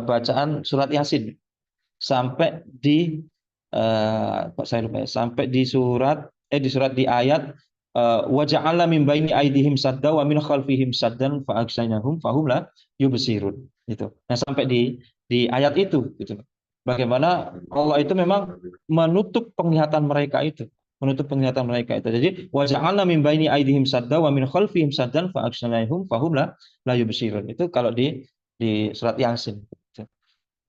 Speaker 2: bacaan surat Yasin sampai di sampai di surat di ayat wa ja'alna min baini aydihim sadda wa min khalfihim saddan fa aghshaynahum fahum la yubsirun itu. Nah, sampai di ayat itu gitu. Bagaimana Allah itu memang menutup penglihatan mereka itu, menutup penglihatan mereka itu. Jadi wa ja'alna min baini aydihim sadda wa min khalfihim saddan fa aghshaynahum fahum la yubsirun. Itu kalau di surat Yasin.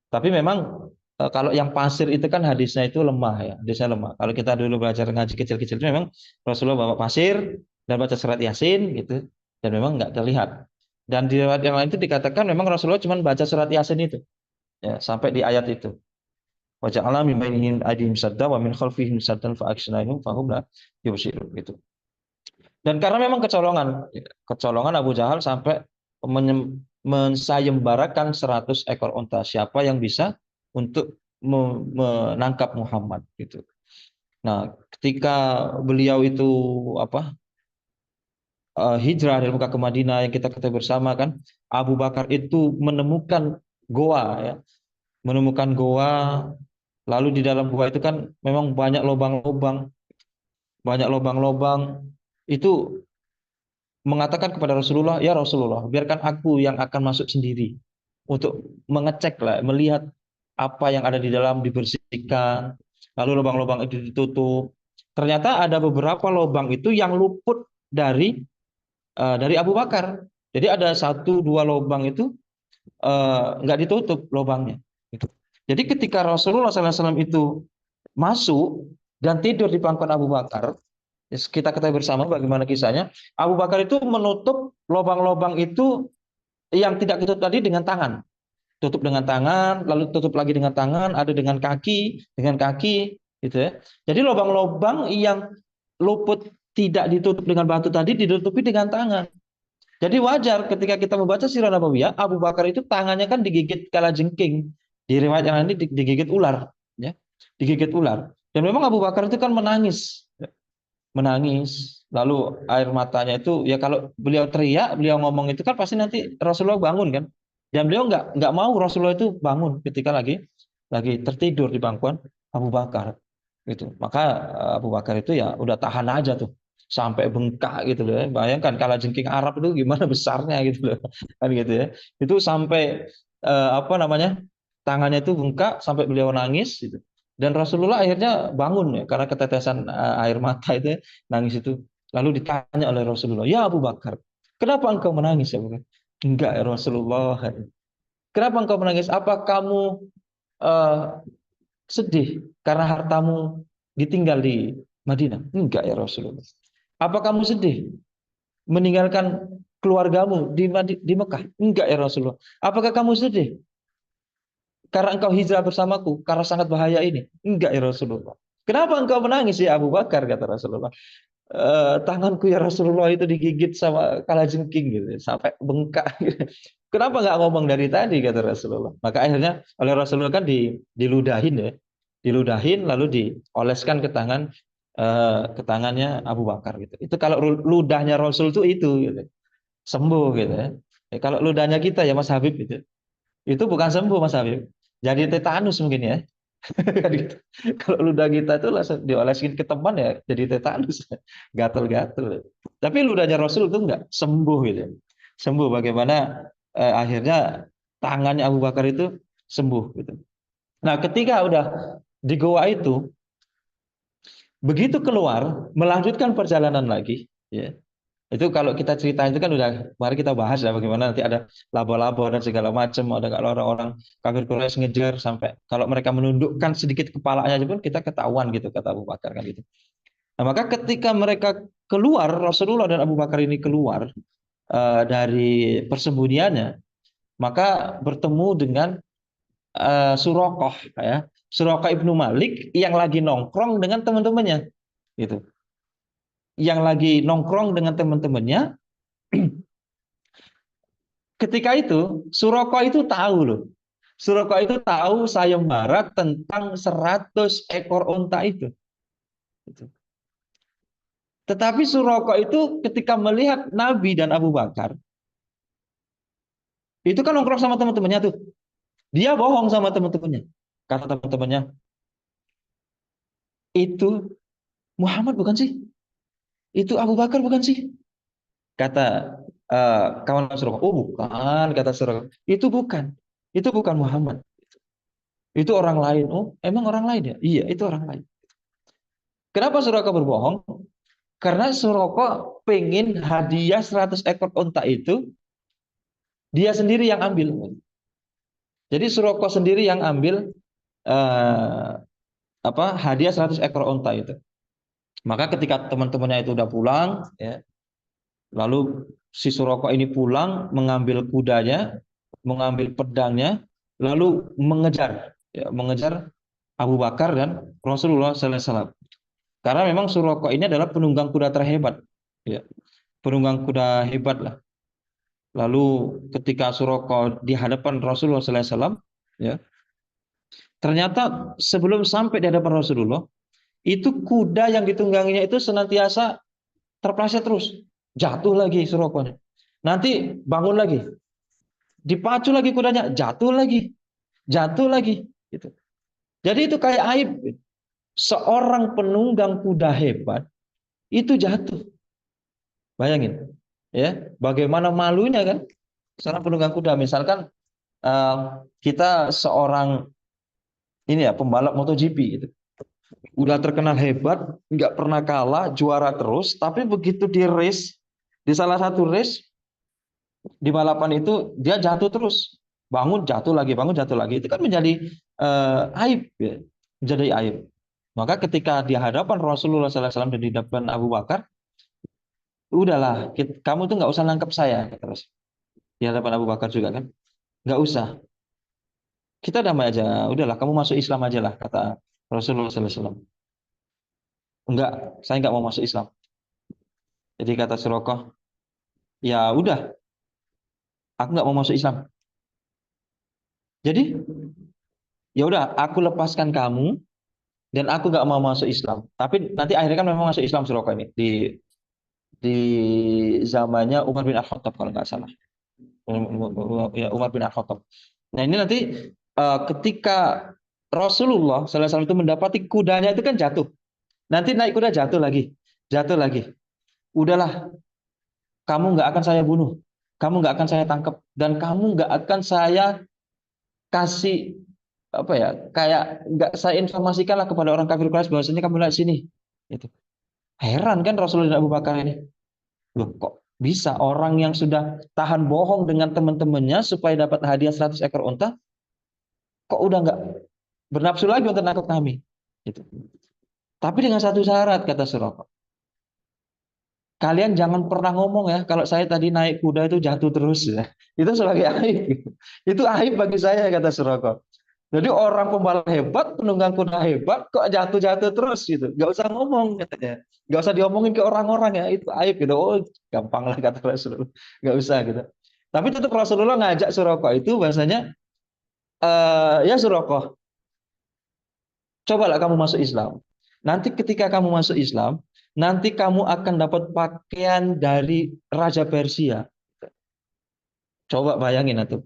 Speaker 2: Tapi memang kalau yang pasir itu kan hadisnya itu lemah ya, hadisnya lemah. Kalau kita dulu belajar ngaji kecil-kecil itu memang Rasulullah bawa pasir dan baca surat Yasin gitu, dan memang nggak terlihat. Dan di riwayat yang lain itu dikatakan memang Rasulullah cuma baca surat Yasin itu, ya, sampai di ayat itu. Wa ja'alna min bainihim aydihim sadda wa min khalfihim saddan fa aghshaynahum fahum la yubsirun gitu. Dan karena memang kecolongan Abu Jahal sampai mensayembarakan 100 ekor unta. Siapa yang bisa untuk menangkap Muhammad gitu. Nah, ketika beliau itu hijrah dari Mekah ke Madinah yang kita ketahui bersama kan, Abu Bakar itu menemukan goa ya. Menemukan goa, lalu di dalam goa itu kan memang banyak lubang-lubang. Banyak lubang-lubang. Itu mengatakan kepada Rasulullah, ya Rasulullah, biarkan aku yang akan masuk sendiri untuk mengecek lah, melihat apa yang ada di dalam dibersihkan, lalu lubang-lubang itu ditutup. Ternyata ada beberapa lubang itu yang luput dari Abu Bakar. Jadi ada 1-2 lubang itu nggak ditutup lubangnya. Jadi ketika Rasulullah SAW itu masuk dan tidur di pangkuan Abu Bakar. Kita ketahui bersama bagaimana kisahnya. Abu Bakar itu menutup lubang-lubang itu yang tidak ditutup tadi dengan tangan. Tutup dengan tangan, lalu tutup lagi dengan tangan, ada dengan kaki, gitu ya. Jadi lubang-lubang yang luput tidak ditutup dengan batu tadi ditutupi dengan tangan. Jadi wajar ketika kita membaca sirah Nabawiyah, Abu Bakar itu tangannya kan digigit kalajengking. Di riwayat yang lain digigit ular, ya. Digigit ular. Dan memang Abu Bakar itu kan menangis. Menangis, lalu air matanya itu ya kalau beliau teriak, beliau ngomong itu kan pasti nanti Rasulullah bangun kan. Dan beliau nggak mau Rasulullah itu bangun ketika lagi tertidur di bangkuan Abu Bakar gitu. Maka Abu Bakar itu ya udah tahan aja tuh sampai bengkak gitu loh. Bayangkan kalajengking Arab itu gimana besarnya gitu loh. Kan gitu ya. Itu sampai apa namanya? Tangannya itu bengkak sampai beliau nangis gitu. Dan Rasulullah akhirnya bangun ya karena ketetesan air mata itu, nangis itu. Lalu ditanya oleh Rasulullah, "Ya Abu Bakar, kenapa engkau menangis ya Abu Bakar?" "Enggak ya Rasulullah." "Kenapa engkau menangis? Apa kamu eh, sedih karena hartamu ditinggal di Madinah?" "Enggak ya Rasulullah." "Apa kamu sedih meninggalkan keluargamu di Mekah?" "Enggak ya Rasulullah." "Apakah kamu sedih karena engkau hijrah bersamaku karena sangat bahaya ini?" "Enggak ya Rasulullah." "Kenapa engkau menangis ya Abu Bakar?" kata Rasulullah. Tanganku ya Rasulullah itu digigit sama kalajengking gitu sampai bengkak. Kenapa nggak ngomong dari tadi kata Rasulullah. Maka akhirnya oleh Rasulullah kan diludahin ya, diludahin lalu dioleskan ke tangannya Abu Bakar gitu. Itu kalau ludahnya Rasul itu gitu. Sembuh gitu ya. Kalau ludahnya kita ya Mas Habib itu bukan sembuh Mas Habib. Jadi tetanus mungkin ya. Kan gitu. Kalau ludah kita itu langsung diolesin ke teman ya jadi tetanus, gatel-gatel. Tapi ludahnya Rasul itu enggak sembuh gitu. Sembuh bagaimana akhirnya tangannya Abu Bakar itu sembuh gitu. Nah, ketika udah di goa itu, begitu keluar melanjutkan perjalanan lagi, ya. Itu kalau kita cerita itu kan udah mari kita bahas ya bagaimana nanti ada laba-laba dan segala macam, ada kalau orang-orang kafir Quraisy ngejar sampai kalau mereka menundukkan sedikit kepalanya aja pun kita ketahuan gitu kata Abu Bakar kan gitu. Nah, maka ketika mereka keluar Rasulullah dan Abu Bakar ini keluar dari persembunyiannya, maka bertemu dengan Suraqah ya. Suraqah Ibnu Malik yang lagi nongkrong dengan teman-temannya gitu. Yang lagi nongkrong dengan teman-temannya. Ketika itu, Suroko itu tahu loh. Suroko itu tahu sayembara tentang 100 ekor unta itu. Tetapi Suroko itu ketika melihat Nabi dan Abu Bakar, itu kan nongkrong sama teman-temannya tuh. Dia bohong sama teman-temannya. Kata teman-temannya, "Itu Muhammad bukan sih? Itu Abu Bakar bukan sih?" Kata kawan Suroko, "Oh bukan," kata Suroko. Itu bukan Muhammad. Itu orang lain." "Oh, emang orang lain ya?" "Iya, itu orang lain." Kenapa Suraka berbohong? Karena Suraka pengen hadiah 100 ekor unta itu dia sendiri yang ambil. Jadi Suraka sendiri yang ambil eh, hadiah 100 ekor unta itu. Maka ketika teman-temannya itu udah pulang, ya, lalu si Suraka ini pulang mengambil kudanya, mengambil pedangnya, lalu mengejar Abu Bakar dan Rasulullah Sallallahu Alaihi Wasallam. Karena memang Suraka ini adalah penunggang kuda terhebat, ya, penunggang kuda hebat lah. Lalu ketika Suraka di hadapan Rasulullah Sallallahu Alaihi Wasallam, ya, ternyata sebelum sampai di hadapan Rasulullah, itu kuda yang ditungganginya itu senantiasa terpleset terus, jatuh lagi Surakanya. Nanti bangun lagi, dipacu lagi kudanya, jatuh lagi, gitu. Jadi itu kayak aib. Seorang penunggang kuda hebat itu jatuh. Bayangin, ya, bagaimana malunya kan? Seorang penunggang kuda, misalkan kita seorang ini ya pembalap MotoGP gitu. Udah terkenal hebat, nggak pernah kalah, juara terus, tapi begitu di race, di salah satu race di balapan itu dia jatuh terus, bangun jatuh lagi, itu kan menjadi aib, ya. Menjadi aib. Maka ketika di hadapan Rasulullah SAW dan di hadapan Abu Bakar, udahlah, kamu tuh nggak usah nangkep saya, kata Rasul. Di hadapan Abu Bakar juga kan, nggak usah. Kita damai aja, udahlah, kamu masuk Islam aja lah, kata Rasulullah SAW. Enggak, saya nggak mau masuk Islam. Jadi kata Suraqah, ya udah, aku nggak mau masuk Islam. Jadi ya udah, aku lepaskan kamu dan aku nggak mau masuk Islam. Tapi nanti akhirnya kan memang masuk Islam Suraqah ini di zamannya Umar bin Al-Khattab kalau nggak salah. Ya, Umar bin Al-Khattab. Nah ini nanti ketika Rasulullah SAW itu mendapati kudanya itu kan jatuh. Nanti naik kuda jatuh lagi, jatuh lagi. Udahlah, kamu nggak akan saya bunuh, kamu nggak akan saya tangkap, dan kamu nggak akan saya kasih apa ya, kayak nggak saya informasikan lah kepada orang kafir Quraisy bahwasanya kamu lihat sini. Itu heran kan Rasulullah dan Abu Bakar ini. Loh, kok bisa orang yang sudah tahan bohong dengan teman-temannya supaya dapat hadiah 100 ekor unta, kok udah nggak bernafsu lagi untuk nangkap kami? Gitu. Tapi dengan satu syarat, kata Suraqah. Kalian jangan pernah ngomong ya, kalau saya tadi naik kuda itu jatuh terus ya. Itu sebagai aib. Itu aib bagi saya, kata Suraqah. Jadi orang pembalap hebat, penunggang kuda hebat, kok jatuh-jatuh terus gitu. Gak usah ngomong katanya. Gak usah diomongin ke orang-orang ya, itu aib gitu. Oh, gampang lah kata Rasulullah. Gak usah gitu. Tapi tetap Rasulullah ngajak Suraqah itu bahasanya, ya Suraqah, cobalah kamu masuk Islam. Nanti ketika kamu masuk Islam, nanti kamu akan dapat pakaian dari Raja Persia. Coba bayangin itu.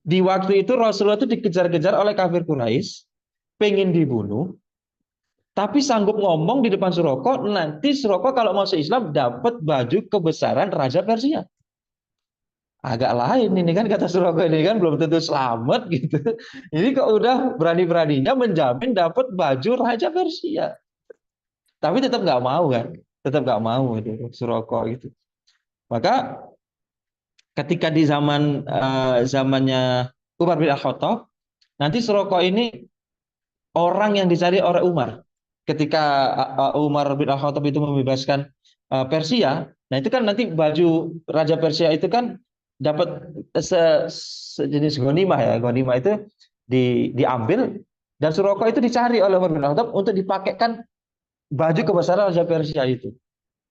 Speaker 2: Di waktu itu Rasulullah itu dikejar-kejar oleh kafir Quraisy, pengen dibunuh, tapi sanggup ngomong di depan Suraqah, nanti Suraqah kalau masuk Islam dapat baju kebesaran Raja Persia. Agak lain ini kan, kata Suraqah ini kan belum tentu selamat gitu. Ini kok udah berani-beraninya menjamin dapat baju Raja Persia. Tapi tetap nggak mau kan, tetap nggak mau itu Suraqah gitu. Maka ketika di zamannya Umar bin Al-Khattab, nanti Suraqah ini orang yang dicari oleh Umar. Ketika Umar bin Al-Khattab itu membebaskan Persia, nah itu kan nanti baju Raja Persia itu kan dapat sejenis ghanimah ya, ghanimah itu diambil, dan Suraqah itu dicari oleh Umar bin Al-Khattab untuk dipakaikan baju kebesaran Raja Persia itu.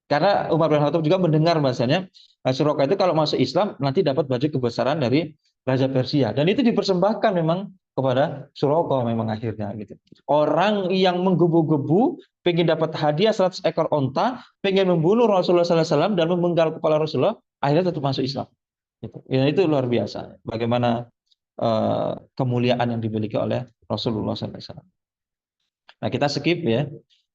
Speaker 2: Karena Umar bin Khattab juga mendengar bahasanya Suraqah itu kalau masuk Islam nanti dapat baju kebesaran dari Raja Persia, dan itu dipersembahkan memang kepada Suraqah memang akhirnya gitu. Orang yang menggebu-gebu pengen dapat hadiah 100 ekor onta, pengen membunuh Rasulullah SAW dan memenggal kepala Rasulullah, akhirnya tetap masuk Islam. Gitu. Ya, itu luar biasa. Bagaimana kemuliaan yang dimiliki oleh Rasulullah SAW. Nah kita skip ya.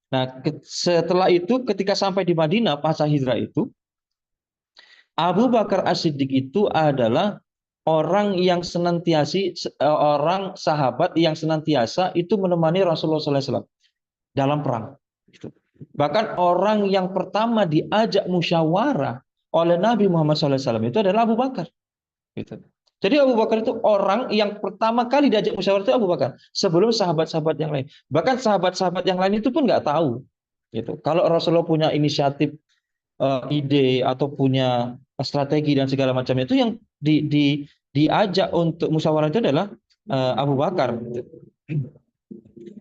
Speaker 2: Nah, setelah itu ketika sampai di Madinah pasca hijrah itu, Abu Bakar As-Siddiq itu adalah orang yang orang sahabat yang senantiasa itu menemani Rasulullah SAW dalam perang. Bahkan orang yang pertama diajak musyawarah oleh Nabi Muhammad SAW itu adalah Abu Bakar. Jadi Abu Bakar itu orang yang pertama kali diajak musyawarah itu Abu Bakar, sebelum sahabat-sahabat yang lain. Bahkan sahabat-sahabat yang lain itu pun nggak tahu. Gitu. Kalau Rasulullah punya inisiatif, ide atau punya strategi dan segala macam itu, yang diajak untuk musyawarah itu adalah Abu Bakar.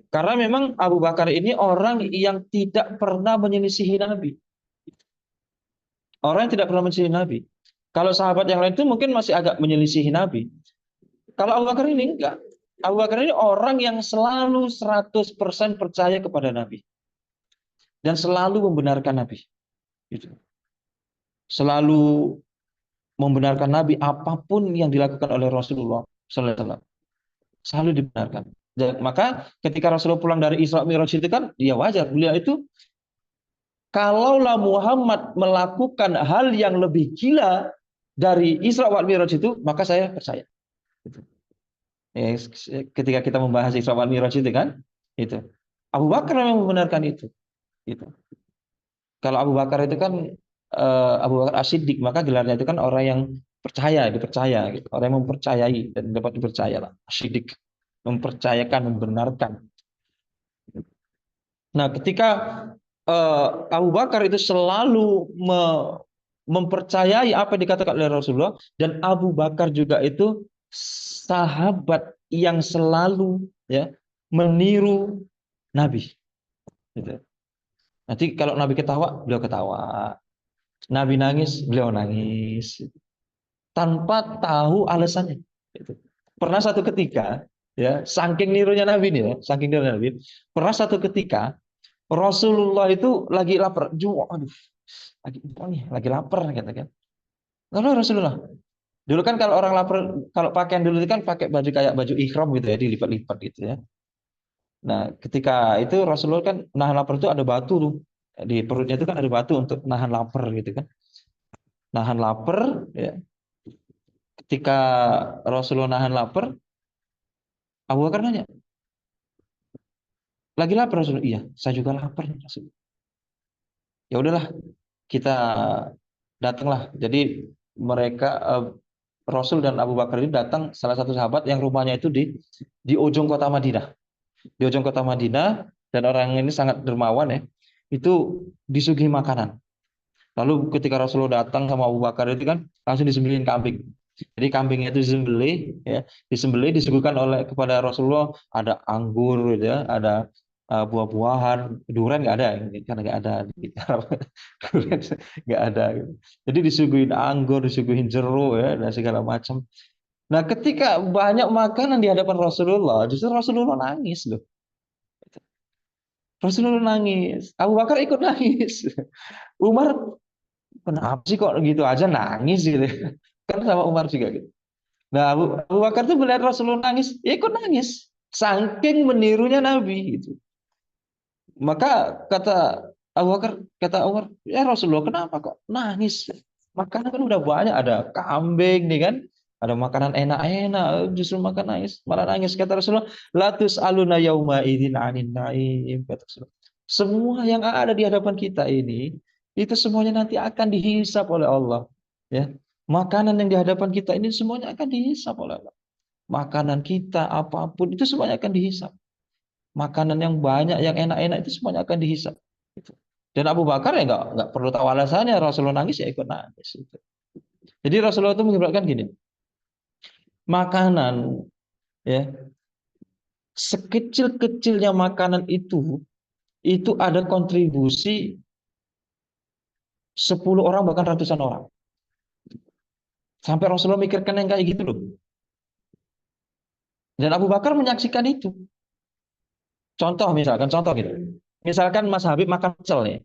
Speaker 2: Karena memang Abu Bakar ini orang yang tidak pernah menyelisihi Nabi. Orang yang tidak pernah menyelisihi Nabi. Kalau sahabat yang lain itu mungkin masih agak menyelisihi Nabi. Kalau Abu Bakar ini enggak. Abu Bakar ini orang yang selalu 100% percaya kepada Nabi. Dan selalu membenarkan Nabi. Gitu. Selalu membenarkan Nabi apapun yang dilakukan oleh Rasulullah SAW. Selalu dibenarkan. Dan maka ketika Rasulullah pulang dari Isra Mi'raj itu kan, ya wajar. Beliau itu, kalaulah Muhammad melakukan hal yang lebih gila dari Isra wal Mi'raj itu, maka saya percaya. Gitu. Ketika kita membahas Isra wal Mi'raj itu kan, itu Abu Bakar memang membenarkan itu. Gitu. Kalau Abu Bakar itu kan Abu Bakar As-Siddiq, maka gelarnya itu kan orang yang percaya, dipercaya, gitu. Orang yang mempercayai dan dapat dipercaya lah. As-Siddiq, mempercayakan, membenarkan. Nah, ketika Abu Bakar itu selalu mempercayai apa yang dikatakan oleh Rasulullah, dan Abu Bakar juga itu sahabat yang selalu ya meniru Nabi. Gitu. Nanti kalau Nabi ketawa, beliau ketawa. Nabi nangis, beliau nangis. Tanpa tahu alasannya. Gitu. Pernah satu ketika, ya, saking nirunya Nabi nih, ya, saking nirunya Nabi. Pernah satu ketika Rasulullah itu lagi lapar, aduh, lagi lapar katakan. Lalu Rasulullah, dulu kan kalau orang lapar, kalau pakaian dulu itu kan pakai baju kayak baju ihram gitu ya, dilipat-lipat gitu ya. Nah, ketika itu Rasulullah kan nahan lapar itu ada batu tuh. Di perutnya itu kan ada batu untuk nahan lapar gitu kan. Nahan lapar ya. Ketika Rasulullah nahan lapar, Abu Bakar nanya, "Lagi lapar Rasulullah?" "Iya, saya juga lapar Rasul." Ya udahlah, kita datanglah. Jadi mereka Rasul dan Abu Bakar ini datang, salah satu sahabat yang rumahnya itu di ujung kota Madinah. Di ujung kota Madinah, dan orang ini sangat dermawan ya. Itu disuguhi makanan. Lalu ketika Rasulullah datang sama Abu Bakar itu kan langsung disembelihin kambing. Jadi kambingnya itu disembelih, ya, disembelih disuguhkan oleh kepada Rasulullah, ada anggur, gitu ya, ada buah-buahan, durian nggak ada, karena nggak ada di Arab. Durian nggak ada. Gitu. Jadi disuguhin anggur, disuguhin jeruk, ya, dan segala macam. Nah, ketika banyak makanan di hadapan Rasulullah, justru Rasulullah nangis loh. Rasulullah nangis, Abu Bakar ikut nangis. Umar, kenapa sih kok gitu aja nangis gitu? Kan sama Umar juga gitu. Nah, Abu Bakar tuh melihat Rasulullah nangis, ya ikut nangis. Saking menirunya Nabi gitu. Maka Abu Bakar, kata Umar, ya Rasulullah kenapa kok nangis? Makanan kan udah banyak, ada kambing nih kan, ada makanan enak-enak, justru makan nangis, malah nangis. Kata Rasulullah, latus aluna yauma idzin anin naim. Kata Rasulullah, semua yang ada di hadapan kita ini, itu semuanya nanti akan dihisap oleh Allah. Ya, makanan yang di hadapan kita ini semuanya akan dihisap oleh Allah. Makanan kita apapun itu semuanya akan dihisap. Makanan yang banyak, yang enak-enak itu semuanya akan dihisap. Gitu. Dan Abu Bakar ya nggak perlu tahu alasannya, Rasulullah nangis ya ikut nangis. Gitu. Jadi Rasulullah itu menyebutkan gini, makanan ya sekecil-kecilnya makanan itu ada kontribusi 10 orang bahkan ratusan orang. Sampai Rasulullah mikirkan yang kayak gitu loh. Dan Abu Bakar menyaksikan itu. Contoh gitu. Misalkan Mas Habib makan pecel nih.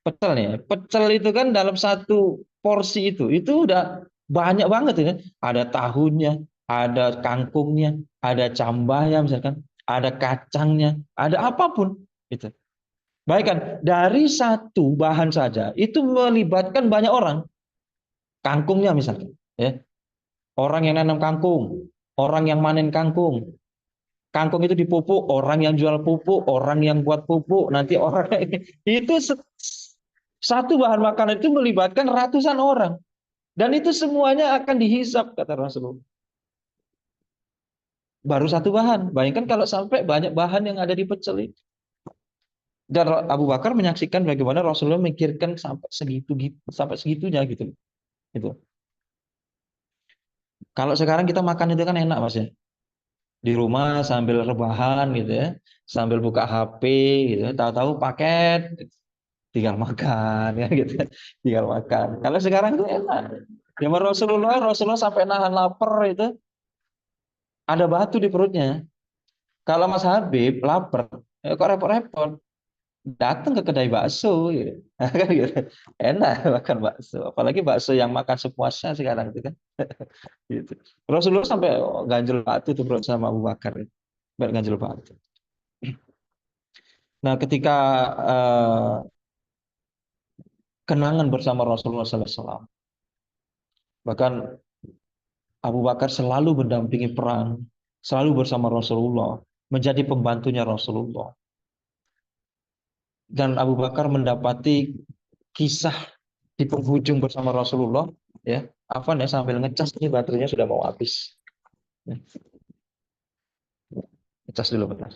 Speaker 2: Pecel nih. Pecel itu kan dalam satu porsi itu udah banyak banget ya. Ada tahunnya, ada kangkungnya, ada cambahnya misalkan, ada kacangnya, ada apapun itu. Baik kan, dari satu bahan saja itu melibatkan banyak orang. Kangkungnya misalkan, ya. Orang yang nanam kangkung, orang yang manen kangkung. Kangkung itu dipupuk, orang yang jual pupuk, orang yang buat pupuk, nanti orang itu satu bahan makanan itu melibatkan ratusan orang. Dan itu semuanya akan dihisap, kata Rasulullah. Baru satu bahan. Bayangkan kalau sampai banyak bahan yang ada di pecel itu. Dan Abu Bakar menyaksikan bagaimana Rasulullah memikirkan sampai segitunya gitu. Gitu. Kalau sekarang kita makan itu kan enak Mas ya. Di rumah sambil rebahan gitu ya, sambil buka HP gitu, tahu-tahu paket, tinggal makan ya gitu, tinggal makan. Kalau sekarang itu enak. Zaman Rasulullah sampai nahan lapar itu ada batu di perutnya. Kalau Mas Habib lapar, kok repot-repot, datang ke kedai bakso gitu. Kan gitu. Enak makan bakso, apalagi bakso yang makan sepuasnya sekarang itu kan. Gitu. Rasulullah sampai ganjel batu tuh sama Abu Bakar, ganjel batu. Nah, ketika kenangan bersama Rasulullah SAW, bahkan Abu Bakar selalu mendampingi perang, selalu bersama Rasulullah, menjadi pembantunya Rasulullah. Dan Abu Bakar mendapati kisah di penghujung bersama Rasulullah, ya, Afwan ya, sambil ngecas ini baterainya sudah mau habis. Ya. Ngecas dulu bentar.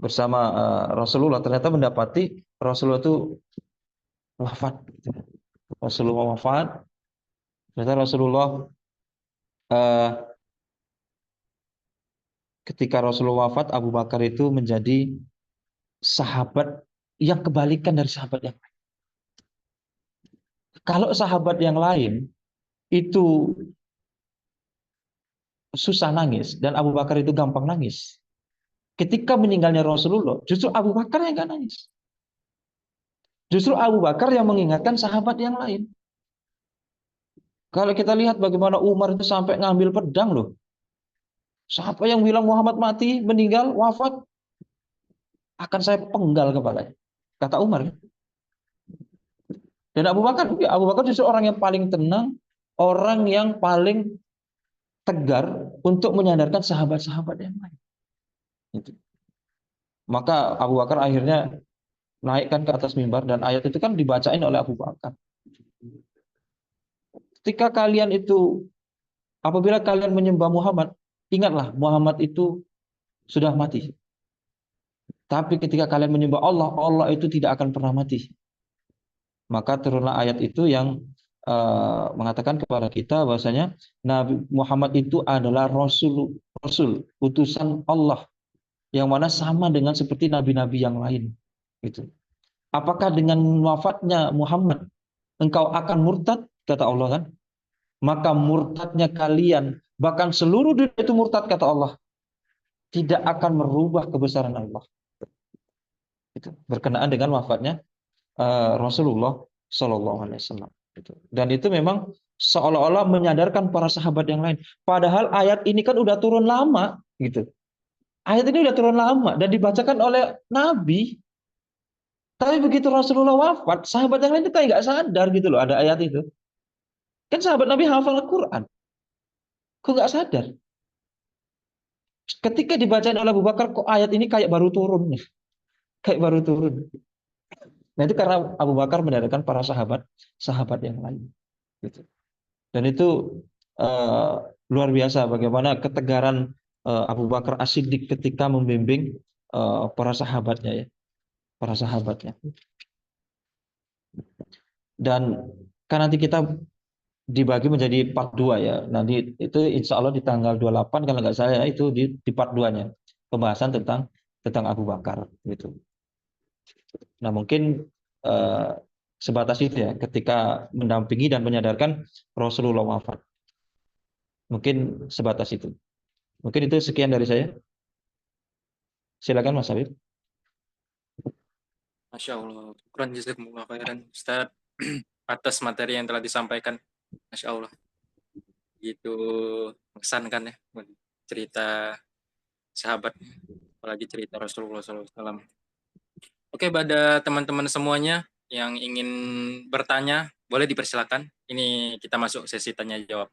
Speaker 2: bersama Rasulullah, ternyata mendapati Rasulullah itu wafat. Rasulullah wafat. Ternyata Rasulullah ketika Rasulullah wafat, Abu Bakar itu menjadi sahabat yang kebalikan dari sahabat yang lain. Kalau sahabat yang lain itu susah nangis dan Abu Bakar itu gampang nangis. Ketika meninggalnya Rasulullah, justru Abu Bakar yang gak nangis. Justru Abu Bakar yang mengingatkan sahabat yang lain. Kalau kita lihat bagaimana Umar itu sampai ngambil pedang loh. Siapa yang bilang Muhammad mati, meninggal, wafat, akan saya penggal kepalanya. Kata Umar. Dan Abu Bakar justru orang yang paling tenang, orang yang paling tegar untuk menyadarkan sahabat-sahabat yang lain. Gitu. Maka Abu Bakar akhirnya naikkan ke atas mimbar dan ayat itu kan dibacain oleh Abu Bakar. Ketika kalian itu, apabila kalian menyembah Muhammad, ingatlah Muhammad itu sudah mati. Tapi ketika kalian menyembah Allah, Allah itu tidak akan pernah mati. Maka turunlah ayat itu yang mengatakan kepada kita bahwasanya Nabi Muhammad itu adalah Rasul, utusan Allah, yang mana sama dengan seperti nabi-nabi yang lain. Gitu. Apakah dengan wafatnya Muhammad engkau akan murtad? Kata Allah kan. Maka murtadnya kalian, bahkan seluruh dunia itu murtad, kata Allah, tidak akan merubah kebesaran Allah. Itu berkenaan dengan wafatnya Rasulullah Shallallahu Alaihi Wasallam. Dan itu memang seolah-olah menyadarkan para sahabat yang lain. Padahal ayat ini kan udah turun lama, gitu. Ayat ini udah turun lama dan dibacakan oleh Nabi. Tapi begitu Rasulullah wafat, sahabat yang lain itu kayak nggak sadar gitu loh ada ayat itu. Kan sahabat Nabi hafal Al-Quran. Kok nggak sadar? Ketika dibacain oleh Abu Bakar, kok ayat ini kayak baru turun. Kayak baru turun. Nah itu karena Abu Bakar menyadarkan para sahabat yang lain. Gitu. Dan itu luar biasa bagaimana ketegaran Abu Bakar As-Siddiq ketika membimbing para sahabatnya ya. Para sahabatnya. Dan kan nanti kita dibagi menjadi part 2 ya. Nanti itu insya Allah di tanggal 28 kalau nggak saya itu di part 2-nya. Pembahasan tentang Abu Bakar gitu. Nah mungkin sebatas itu ya ketika mendampingi dan menyadarkan Rasulullah wafat. Mungkin sebatas itu. Mungkin itu sekian dari saya. Silakan Mas Habib.
Speaker 1: Masya Allah. Quran jazakumullah khairan Ustaz atas materi yang telah disampaikan. Masya Allah. Gitu mengesankan ya cerita sahabat, apalagi cerita Rasulullah SAW. Oke, pada teman-teman semuanya yang ingin bertanya, boleh dipersilakan. Ini kita masuk sesi tanya jawab.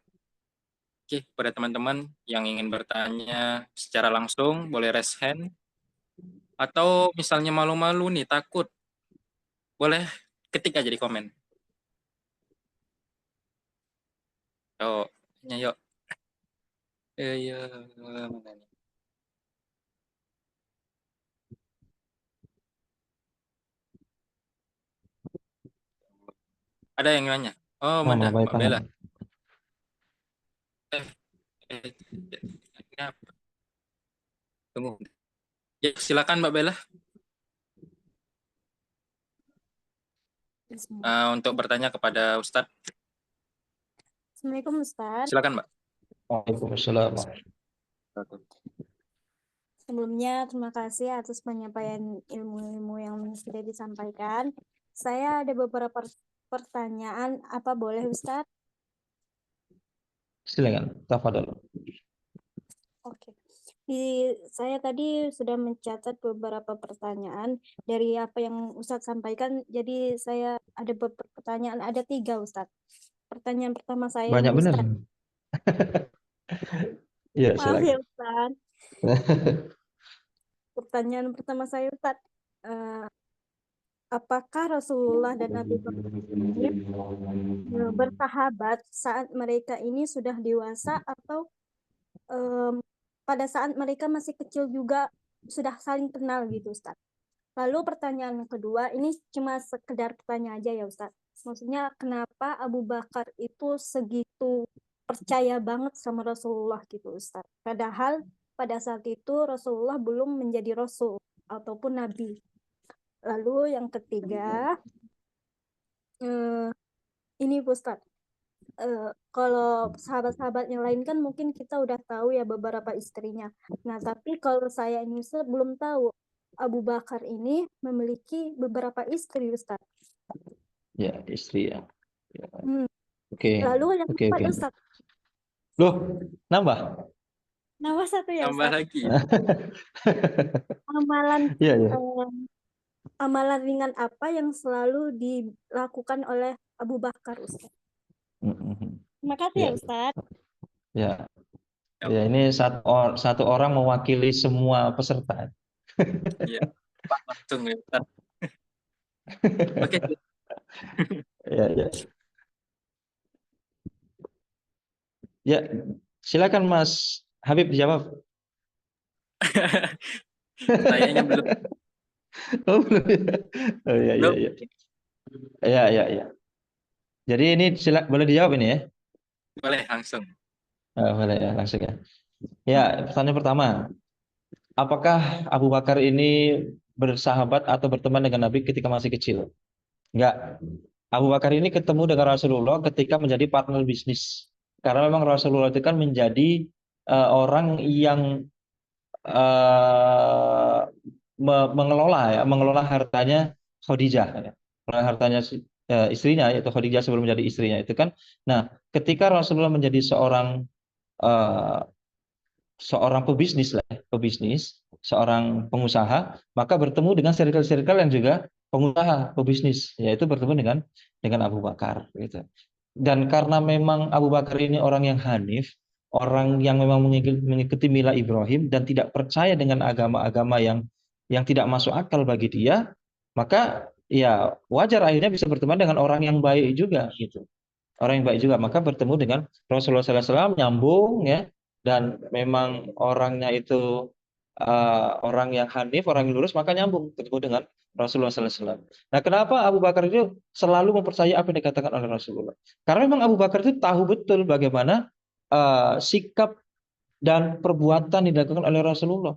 Speaker 1: Oke, pada teman-teman yang ingin bertanya secara langsung, boleh raise hand. Atau misalnya malu-malu nih, takut, boleh ketik aja di komen. Oh, yuk. Mana nih? Ada yang nanya? Oh, mana? Mbak Bella. Tunggu. Ya, silakan Mbak Bella. Untuk bertanya kepada Ustadz.
Speaker 5: Assalamualaikum Ustadz.
Speaker 1: Silakan Mbak.
Speaker 2: Waalaikumsalam.
Speaker 5: Sebelumnya terima kasih atas penyampaian ilmu-ilmu yang sudah disampaikan. Saya ada beberapa pertanyaan, apa boleh Ustadz?
Speaker 2: Silakan, tafadhol.
Speaker 5: Oke. Saya tadi sudah mencatat beberapa pertanyaan dari apa yang Ustadz sampaikan. Jadi saya ada beberapa pertanyaan, ada 3 Ustadz. Pertanyaan pertama saya
Speaker 2: Banyak
Speaker 5: ini,
Speaker 2: benar. Ya,
Speaker 5: maaf
Speaker 2: silakan.
Speaker 5: ya Ustadz. Pertanyaan pertama saya Ustadz, apakah Rasulullah dan Nabi bersahabat saat mereka ini sudah dewasa atau pada saat mereka masih kecil juga sudah saling kenal gitu Ustaz. Lalu pertanyaan yang kedua, ini cuma sekedar pertanyaan aja ya Ustaz. Maksudnya kenapa Abu Bakar itu segitu percaya banget sama Rasulullah gitu Ustaz. Padahal pada saat itu Rasulullah belum menjadi Rasul ataupun Nabi. Lalu yang ketiga, ini Ustaz. Kalau sahabat-sahabat yang lain kan mungkin kita udah tahu ya beberapa istrinya. Nah, tapi kalau saya ini Ustaz, belum tahu Abu Bakar ini memiliki beberapa istri, Ustaz.
Speaker 2: Ya, istri ya. Ya.
Speaker 5: Lalu yang
Speaker 2: Oke.
Speaker 5: keempat, Ustaz.
Speaker 2: Loh, nambah?
Speaker 5: Nambah satu ya,
Speaker 1: Tambah
Speaker 5: Ustaz.
Speaker 1: lagi.
Speaker 5: Amalan
Speaker 2: Iya.
Speaker 5: amalan ringan apa yang selalu dilakukan oleh Abu Bakar, Ustaz? Terima kasih ya, Ustaz.
Speaker 2: Ya. Ya, ini satu orang mewakili semua peserta.
Speaker 1: Iya. Pak langsung ya, Ustaz. Oke.
Speaker 2: Ya. Ya, silakan Mas Habib dijawab.
Speaker 1: Kayaknya belum.
Speaker 2: Oh, belum. Oh, ya.
Speaker 1: Belum.
Speaker 2: Ya. Jadi ini boleh dijawab ini ya?
Speaker 1: Boleh langsung.
Speaker 2: Boleh ya, langsung ya. Ya, pertanyaan pertama. Apakah Abu Bakar ini bersahabat atau berteman dengan Nabi ketika masih kecil? Enggak. Abu Bakar ini ketemu dengan Rasulullah ketika menjadi partner bisnis. Karena memang Rasulullah itu kan menjadi orang yang mengelola hartanya Khadijah, ya. Hartanya istrinya, yaitu Khadijah sebelum menjadi istrinya itu kan. Nah, ketika Rasulullah menjadi seorang pebisnis, seorang pengusaha, maka bertemu dengan circle-circle yang juga pengusaha, pebisnis, yaitu bertemu dengan Abu Bakar gitu. Dan karena memang Abu Bakar ini orang yang hanif, orang yang memang mengikuti mila Ibrahim dan tidak percaya dengan agama-agama yang tidak masuk akal bagi dia, maka ya wajar akhirnya bisa berteman dengan orang yang baik juga gitu. Orang yang baik juga, maka bertemu dengan Rasulullah SAW nyambung ya, dan memang orangnya itu orang yang hanif, orang yang lurus, maka nyambung bertemu dengan Rasulullah SAW. Nah, kenapa Abu Bakar itu selalu mempercayai apa yang dikatakan oleh Rasulullah? Karena memang Abu Bakar itu tahu betul bagaimana sikap dan perbuatan yang dilakukan oleh Rasulullah.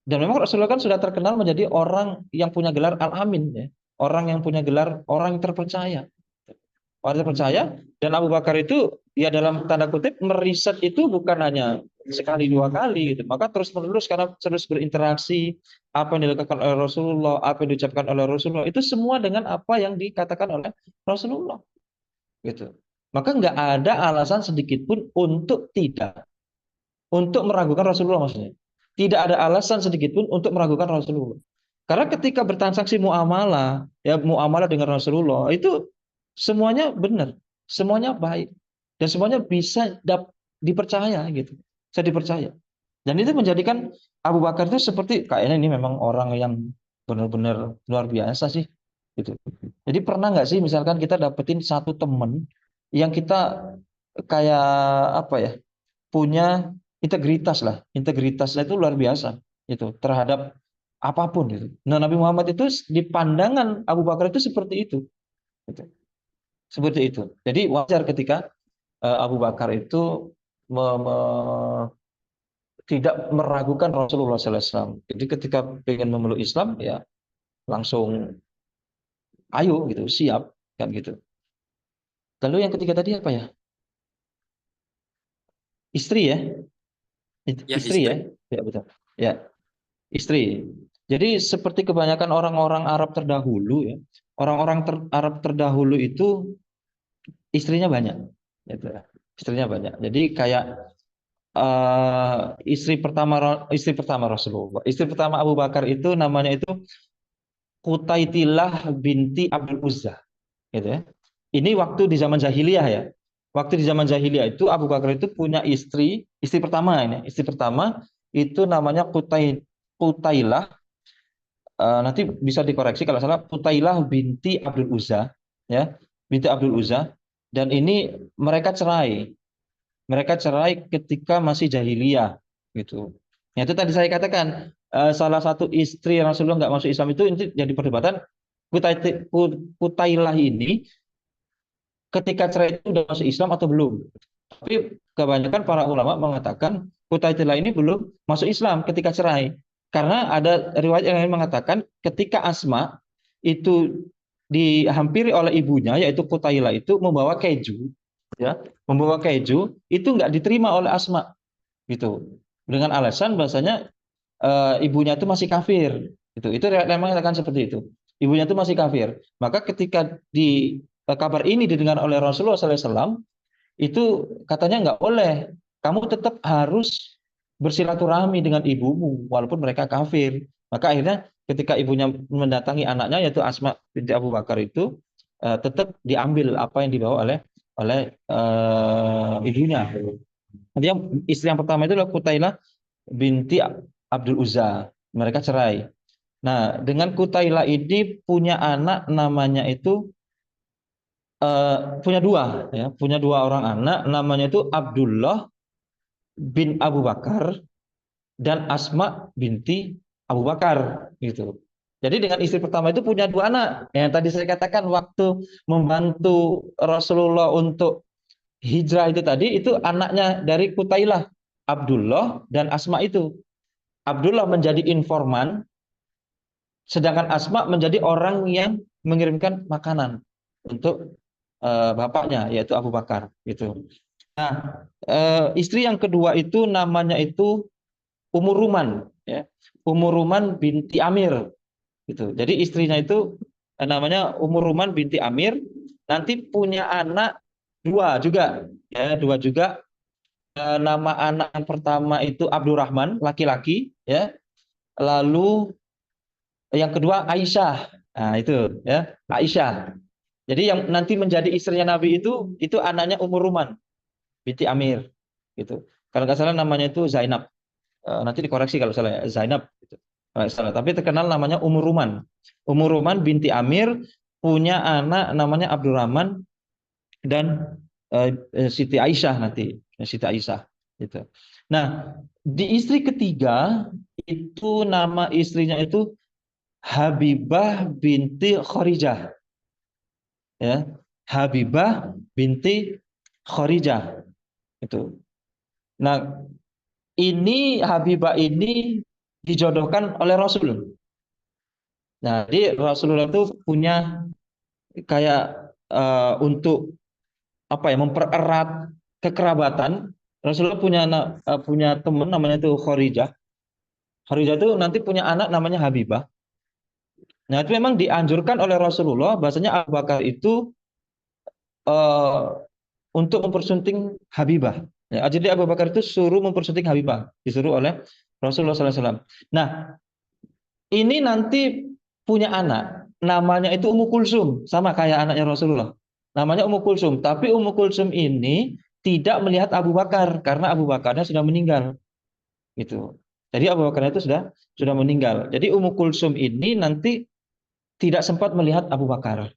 Speaker 2: Dan memang Rasulullah kan sudah terkenal menjadi orang yang punya gelar Al-Amin, ya. Orang yang punya gelar orang yang terpercaya. Orang terpercaya, dan Abu Bakar itu ya dalam tanda kutip meriset itu bukan hanya sekali dua kali gitu, maka terus menerus karena terus berinteraksi apa yang dilakukan oleh Rasulullah, apa yang diucapkan oleh Rasulullah itu semua dengan apa yang dikatakan oleh Rasulullah gitu. Maka nggak ada alasan sedikit pun untuk meragukan Rasulullah, maksudnya tidak ada alasan sedikit pun untuk meragukan Rasulullah, karena ketika bertransaksi muamalah dengan Rasulullah itu semuanya benar, semuanya baik, dan semuanya bisa dipercaya gitu, bisa dipercaya. Dan itu menjadikan Abu Bakar itu seperti kayaknya ini memang orang yang benar-benar luar biasa sih gitu. Jadi pernah nggak sih misalkan kita dapetin satu temen yang kita kayak apa ya, punya integritasnya itu luar biasa itu terhadap apapun itu. Nah, Nabi Muhammad itu di pandangan Abu Bakar itu seperti itu gitu. Seperti itu. Jadi wajar ketika Abu Bakar itu tidak meragukan Rasulullah SAW. Jadi ketika ingin memeluk Islam ya langsung ayo gitu, siap kan gitu. Lalu yang ketiga tadi apa ya? Istri ya? Istri ya? Ya betul. Ya, istri. Jadi seperti kebanyakan orang-orang Arab terdahulu ya, orang-orang Arab terdahulu itu istrinya banyak, gitu. Istrinya banyak. Jadi kayak istri pertama Rasulullah, istri pertama Abu Bakar itu namanya itu Qutaitillah binti Abdul Uzza, gitu ya. Ini waktu di zaman jahiliyah ya. Waktu di zaman jahiliyah itu Abu Bakar itu punya istri pertama ini, istri pertama itu namanya Qutailah. Nanti bisa dikoreksi kalau salah, Qutailah binti Abdul Uzza, ya, binti Abdul Uzza. Dan ini mereka cerai ketika masih jahiliyah gitu. Nah, itu tadi saya katakan salah satu istri Rasulullah nggak masuk Islam itu jadi perdebatan. Kutailah ini ketika cerai itu sudah masuk Islam atau belum? Tapi kebanyakan para ulama mengatakan Qutaillah ini belum masuk Islam ketika cerai. Karena ada riwayat yang mengatakan ketika Asma itu dihampiri oleh ibunya, yaitu Qutaillah itu membawa keju, ya, membawa keju itu nggak diterima oleh Asma, gitu, dengan alasan bahasanya ibunya itu masih kafir. Itu riwayat yang mengatakan seperti itu. Ibunya itu masih kafir. Maka ketika kabar ini didengar oleh Rasulullah SAW, itu katanya nggak boleh. Kamu tetap harus bersilaturahmi dengan ibumu walaupun mereka kafir. Maka akhirnya ketika ibunya mendatangi anaknya yaitu Asma binti Abu Bakar itu tetap diambil apa yang dibawa oleh ibunya. Artinya istri yang pertama itu adalah Qutailah binti Abdul Uzza. Mereka cerai. Nah, dengan Qutailah ini punya anak namanya itu punya dua orang anak namanya itu Abdullah bin Abu Bakar dan Asma binti Abu Bakar, gitu. Jadi dengan istri pertama itu punya dua anak. Yang tadi saya katakan waktu membantu Rasulullah untuk hijrah itu tadi itu anaknya dari Qutailah, Abdullah dan Asma itu. Abdullah menjadi informan, sedangkan Asma menjadi orang yang mengirimkan makanan untuk bapaknya yaitu Abu Bakar, gitu. Nah, istri yang kedua itu namanya itu Ummu Ruman, ya. Ummu Ruman binti Amir, gitu. Jadi istrinya itu namanya Ummu Ruman binti Amir, nanti punya anak dua juga, ya, dua juga. Nama anak yang pertama itu Abdurrahman, laki-laki, ya. Lalu yang kedua Aisyah. Nah, itu, ya, Aisyah. Jadi yang nanti menjadi istrinya Nabi itu anaknya Ummu Ruman binti Amir, gitu. Kalau nggak salah namanya itu Zainab. Nanti dikoreksi kalau salah, ya, Zainab, gitu. Kalau salah. Tapi terkenal namanya Ummu Ruman. Ummu Ruman binti Amir punya anak namanya Abdurrahman dan Siti Aisyah nanti, Siti Aisyah, gitu. Nah, di istri ketiga itu nama istrinya itu Habibah binti Kharijah, ya. Habibah binti Kharijah, itu. Nah, ini Habibah ini dijodohkan oleh Rasul. Nah, jadi Rasulullah itu punya kayak untuk apa ya, mempererat kekerabatan. Rasulullah punya teman namanya itu Kharijah. Kharijah itu nanti punya anak namanya Habibah. Nah, itu memang dianjurkan oleh Rasulullah bahasanya Abu Bakar itu untuk mempersunting Habibah. Ya, jadi Abu Bakar itu suruh mempersunting Habibah, disuruh oleh Rasulullah SAW. Nah, ini nanti punya anak, namanya itu Ummu Kulsum, sama kayak anaknya Rasulullah. Namanya Ummu Kulsum, tapi Ummu Kulsum ini tidak melihat Abu Bakar karena Abu Bakarnya sudah meninggal, gitu. Jadi Abu Bakar itu sudah meninggal. Jadi Ummu Kulsum ini nanti tidak sempat melihat Abu Bakar.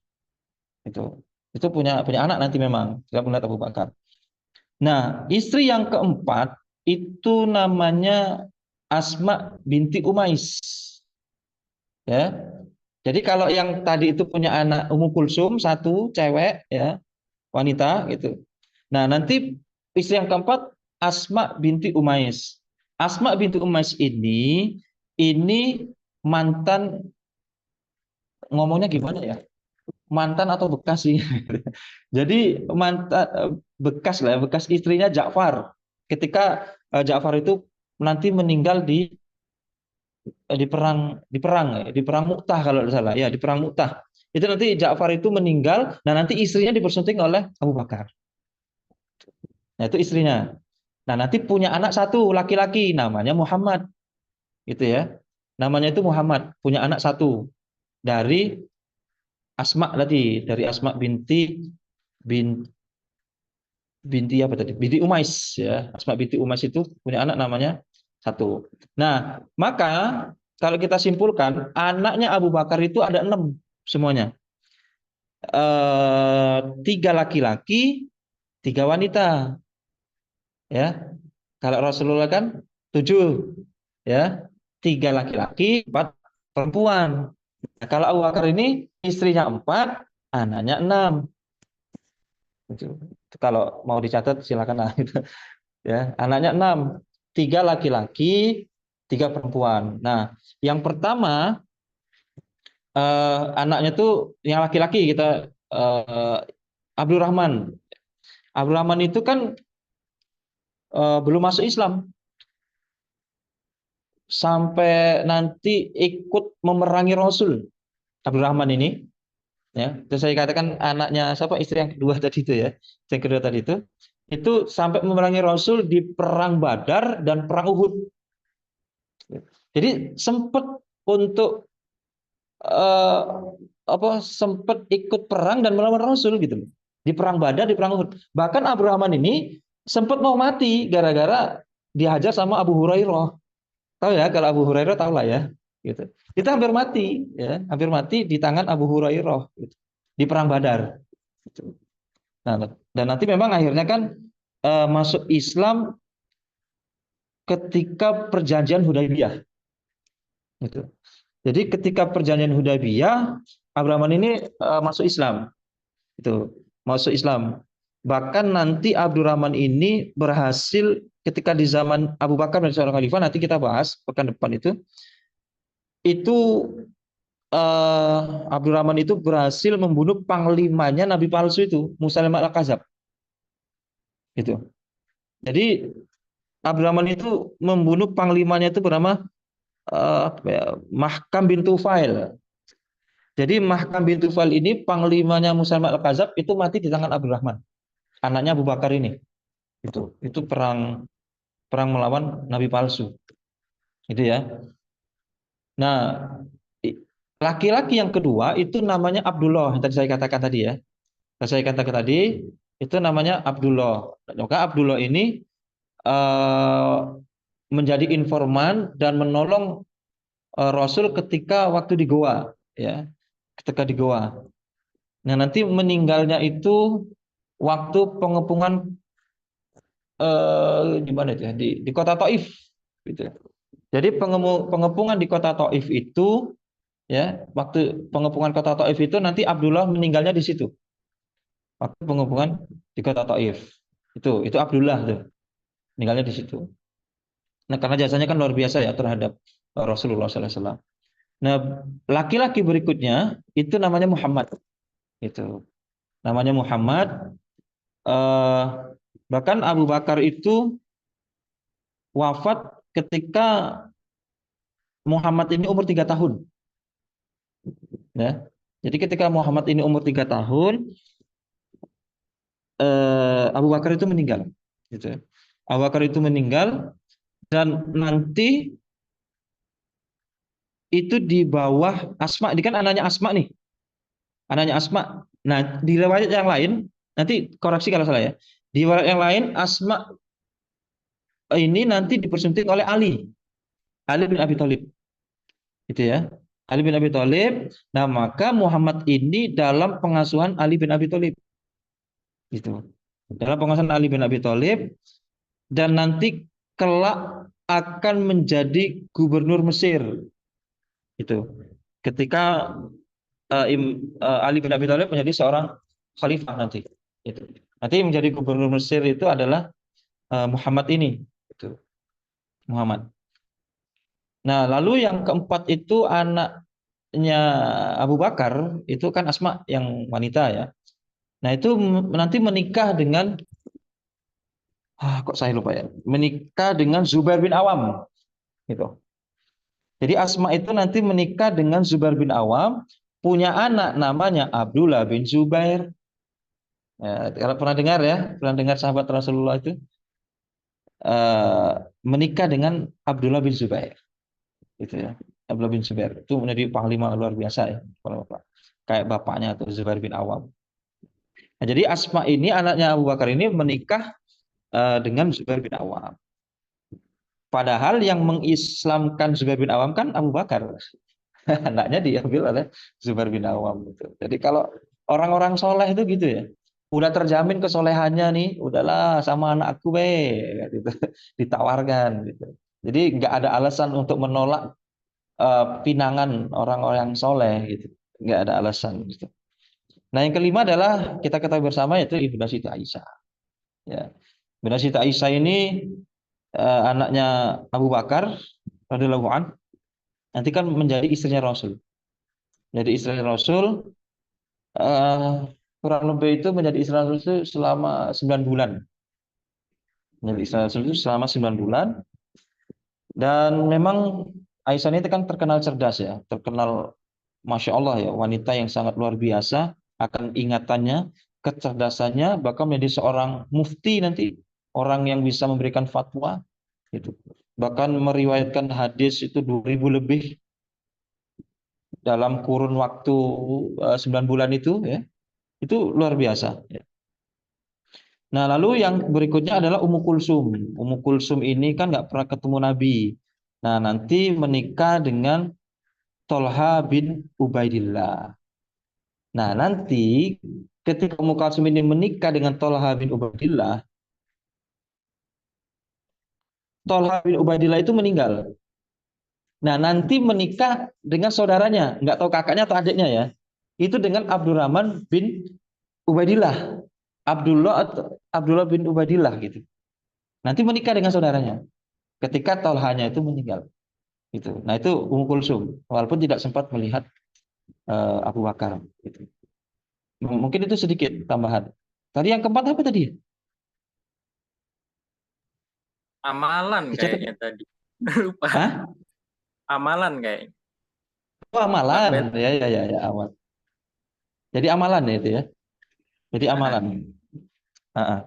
Speaker 2: Itu punya anak nanti memang tidak melihat Abu Bakar. Nah, istri yang keempat itu namanya Asma binti Umais. Ya. Jadi kalau yang tadi itu punya anak Ummu Kulsum satu cewek, ya, wanita, gitu. Nah, nanti istri yang keempat Asma binti Umais. Asma binti Umais ini mantan, ngomongnya gimana ya? Mantan atau bekas sih. Jadi mantan bekas lah, bekas istrinya Ja'far. Ketika Ja'far itu nanti meninggal di perang Mu'tah kalau tidak salah, ya, di perang Mu'tah. Itu nanti Ja'far itu meninggal, nah nanti istrinya dipersunting oleh Abu Bakar. Nah, itu istrinya. Nah, nanti punya anak satu laki-laki namanya Muhammad. Gitu ya. Namanya itu Muhammad, punya anak satu dari Asma tadi, dari Asma binti apa tadi? Binti Umais, ya. Asma binti Umais itu punya anak namanya satu. Nah, maka kalau kita simpulkan anaknya Abu Bakar itu ada 6 semuanya. 3 laki-laki, 3 wanita. Ya. Kalau Rasulullah kan 7, ya. 3 laki-laki, 4 perempuan. Nah, kalau Abu Bakar ini istrinya 4, anaknya 6. Itu kalau mau dicatat silakan lah itu. Ya, anaknya 6, 3 laki-laki, 3 perempuan. Nah, yang pertama anaknya tuh yang laki-laki kita Abdurrahman. Abdurrahman itu kan belum masuk Islam sampai nanti ikut memerangi Rasul. Abdurrahman ini, ya, terus saya katakan anaknya siapa, istri yang kedua tadi itu ya, yang kedua tadi itu sampai memerangi Rasul di perang Badar dan perang Uhud. Jadi sempat untuk eh, sempat ikut perang dan melawan Rasul gitu, di perang Badar, di perang Uhud. Bahkan Abdurrahman ini sempat mau mati gara-gara dihajar sama Abu Hurairah. Tahu ya, kalau Abu Hurairah tahu lah ya, gitu. Kita hampir mati, ya, hampir mati di tangan Abu Hurairah, gitu, di perang Badar. Gitu. Nah, dan nanti memang akhirnya kan masuk Islam ketika perjanjian Hudaybiyah. Gitu. Jadi ketika perjanjian Hudaybiyah, Abdurrahman ini masuk Islam, itu masuk Islam. Bahkan nanti Abdurrahman ini berhasil ketika di zaman Abu Bakar dan seorang khalifah, nanti kita bahas pekan depan itu Abdurrahman itu berhasil membunuh panglimanya Nabi palsu itu, Musailamah al-Kadzab. Gitu. Jadi Abdurrahman itu membunuh panglimanya itu bernama Mahkam bin Tufail. Jadi Mahkam bin Tufail ini panglimanya Musailamah al-Kadzab itu mati di tangan Abdurrahman, anaknya Abu Bakar ini. Itu perang melawan Nabi palsu. Itu ya. Nah, laki-laki yang kedua itu namanya Abdullah, yang tadi saya katakan tadi ya. Saya katakan tadi itu namanya Abdullah. Maka Abdullah ini menjadi informan dan menolong Rasul ketika waktu di Goa, ya, ketika di Goa. Nah, nanti meninggalnya itu waktu pengepungan di mana itu ya? Di kota Taif, gitu. Jadi pengepungan di kota Taif itu, ya, waktu pengepungan kota Taif itu nanti Abdullah meninggalnya di situ. Waktu pengepungan di kota Taif. Itu Abdullah tuh. Meninggalnya di situ. Nah, karena jasanya kan luar biasa ya terhadap Rasulullah SAW. Nah, laki-laki berikutnya itu namanya Muhammad. Itu namanya Muhammad. Bahkan Abu Bakar itu wafat ketika Muhammad ini umur 3 tahun. Ya. Jadi ketika Muhammad ini umur 3 tahun, Abu Bakar itu meninggal. Gitu. Abu Bakar itu meninggal dan nanti itu di bawah Asma. Ini kan anaknya Asma nih. Anaknya Asma. Nah, di riwayat yang lain, nanti koreksi kalau salah ya. Di riwayat yang lain, Asma ini nanti dipersunting oleh Ali bin Abi Thalib. Gitu ya. Ali bin Abi Thalib. Nah, maka Muhammad ini dalam pengasuhan Ali bin Abi Thalib. Gitu. Dalam pengasuhan Ali bin Abi Thalib dan nanti kelak akan menjadi gubernur Mesir. Itu. Ketika Ali bin Abi Thalib menjadi seorang khalifah nanti. Itu. Nanti menjadi gubernur Mesir itu adalah Muhammad ini. Itu. Muhammad. Nah, lalu yang keempat itu anaknya Abu Bakar, itu kan Asma yang wanita ya. Nah, itu nanti menikah dengan kok saya lupa ya. Menikah dengan Zubair bin Awam. Gitu. Jadi Asma itu nanti menikah dengan Zubair bin Awam, punya anak namanya Abdullah bin Zubair. Ya, kalau pernah dengar ya, pernah dengar sahabat Rasulullah itu menikah dengan Abdullah bin Zubair. Gitu ya. Abdullah bin Zubair itu menjadi panglima luar biasa ya, kayak bapaknya atau Zubair bin Awam. Nah, jadi Asma ini anaknya Abu Bakar ini menikah dengan Zubair bin Awam. Padahal yang mengislamkan Zubair bin Awam kan Abu Bakar. Anaknya diambil oleh Zubair bin Awam. Gitu. Jadi kalau orang-orang soleh itu gitu ya, udah terjamin kesolehannya nih, udahlah sama anak aku be, gitu. Ditawarkan gitu. Jadi nggak ada alasan untuk menolak pinangan orang-orang soleh gitu. Nggak ada alasan gitu. Nah, yang kelima adalah kita ketahui bersama yaitu Ibnu Siti Aisyah. Ya. Ibnu Siti Aisyah ini anaknya Abu Bakar radhiyallahu an, nanti kan menjadi istrinya Rasul. Jadi istrinya Rasul eh, kurang lebih itu menjadi istri Rasul itu selama 9 bulan. Menjadi istri Rasul itu selama 9 bulan. Dan memang Aisyah ini kan terkenal cerdas ya, terkenal Masya Allah ya, wanita yang sangat luar biasa akan ingatannya, kecerdasannya, bahkan menjadi seorang mufti nanti, orang yang bisa memberikan fatwa itu. Bahkan meriwayatkan hadis itu 2000 lebih dalam kurun waktu 9 bulan itu ya. Itu luar biasa ya. Nah, lalu yang berikutnya adalah Ummu Kulsum. Ummu Kulsum ini kan nggak pernah ketemu Nabi. Nah, nanti menikah dengan Tolha bin Ubaidillah. Nah, nanti ketika Ummu Kulsum ini menikah dengan Tolha bin Ubaidillah, Tolha bin Ubaidillah itu meninggal. Nah, nanti menikah dengan saudaranya, nggak tahu kakaknya atau adiknya ya. Itu dengan Abdurrahman bin Ubaidillah. Abdullah bin Ubaidillah gitu. Nanti menikah dengan saudaranya ketika Tolhanya itu meninggal. Gitu. Nah, itu Ummu Kulsum, walaupun tidak sempat melihat Abu Bakar. Gitu. Mungkin itu sedikit tambahan. Tadi yang keempat apa tadi?
Speaker 1: Amalan
Speaker 2: Dicatat.
Speaker 1: kayaknya tadi. Lupa.
Speaker 2: Hah?
Speaker 1: Amalan kayaknya.
Speaker 2: Oh, amalan.
Speaker 1: Takbir.
Speaker 2: Ya, amal. Jadi amalan ya itu ya. Jadi amalan.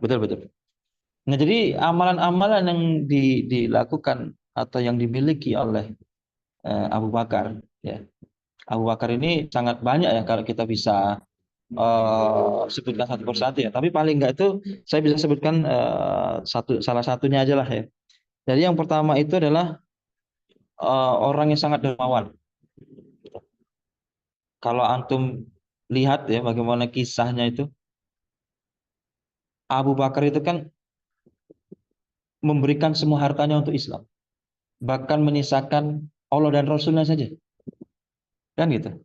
Speaker 2: Betul betul. Nah, jadi amalan-amalan yang dilakukan atau yang dimiliki oleh Abu Bakar ya. Abu Bakar ini sangat banyak ya kalau kita bisa sebutkan satu persatu ya. Tapi paling enggak itu saya bisa sebutkan salah satunya aja lah ya. Jadi yang pertama itu adalah orang yang sangat dermawan. Kalau antum lihat ya bagaimana kisahnya itu, Abu Bakar itu kan memberikan semua hartanya untuk Islam, bahkan menyisakan Allah dan Rasulnya saja, kan gitu.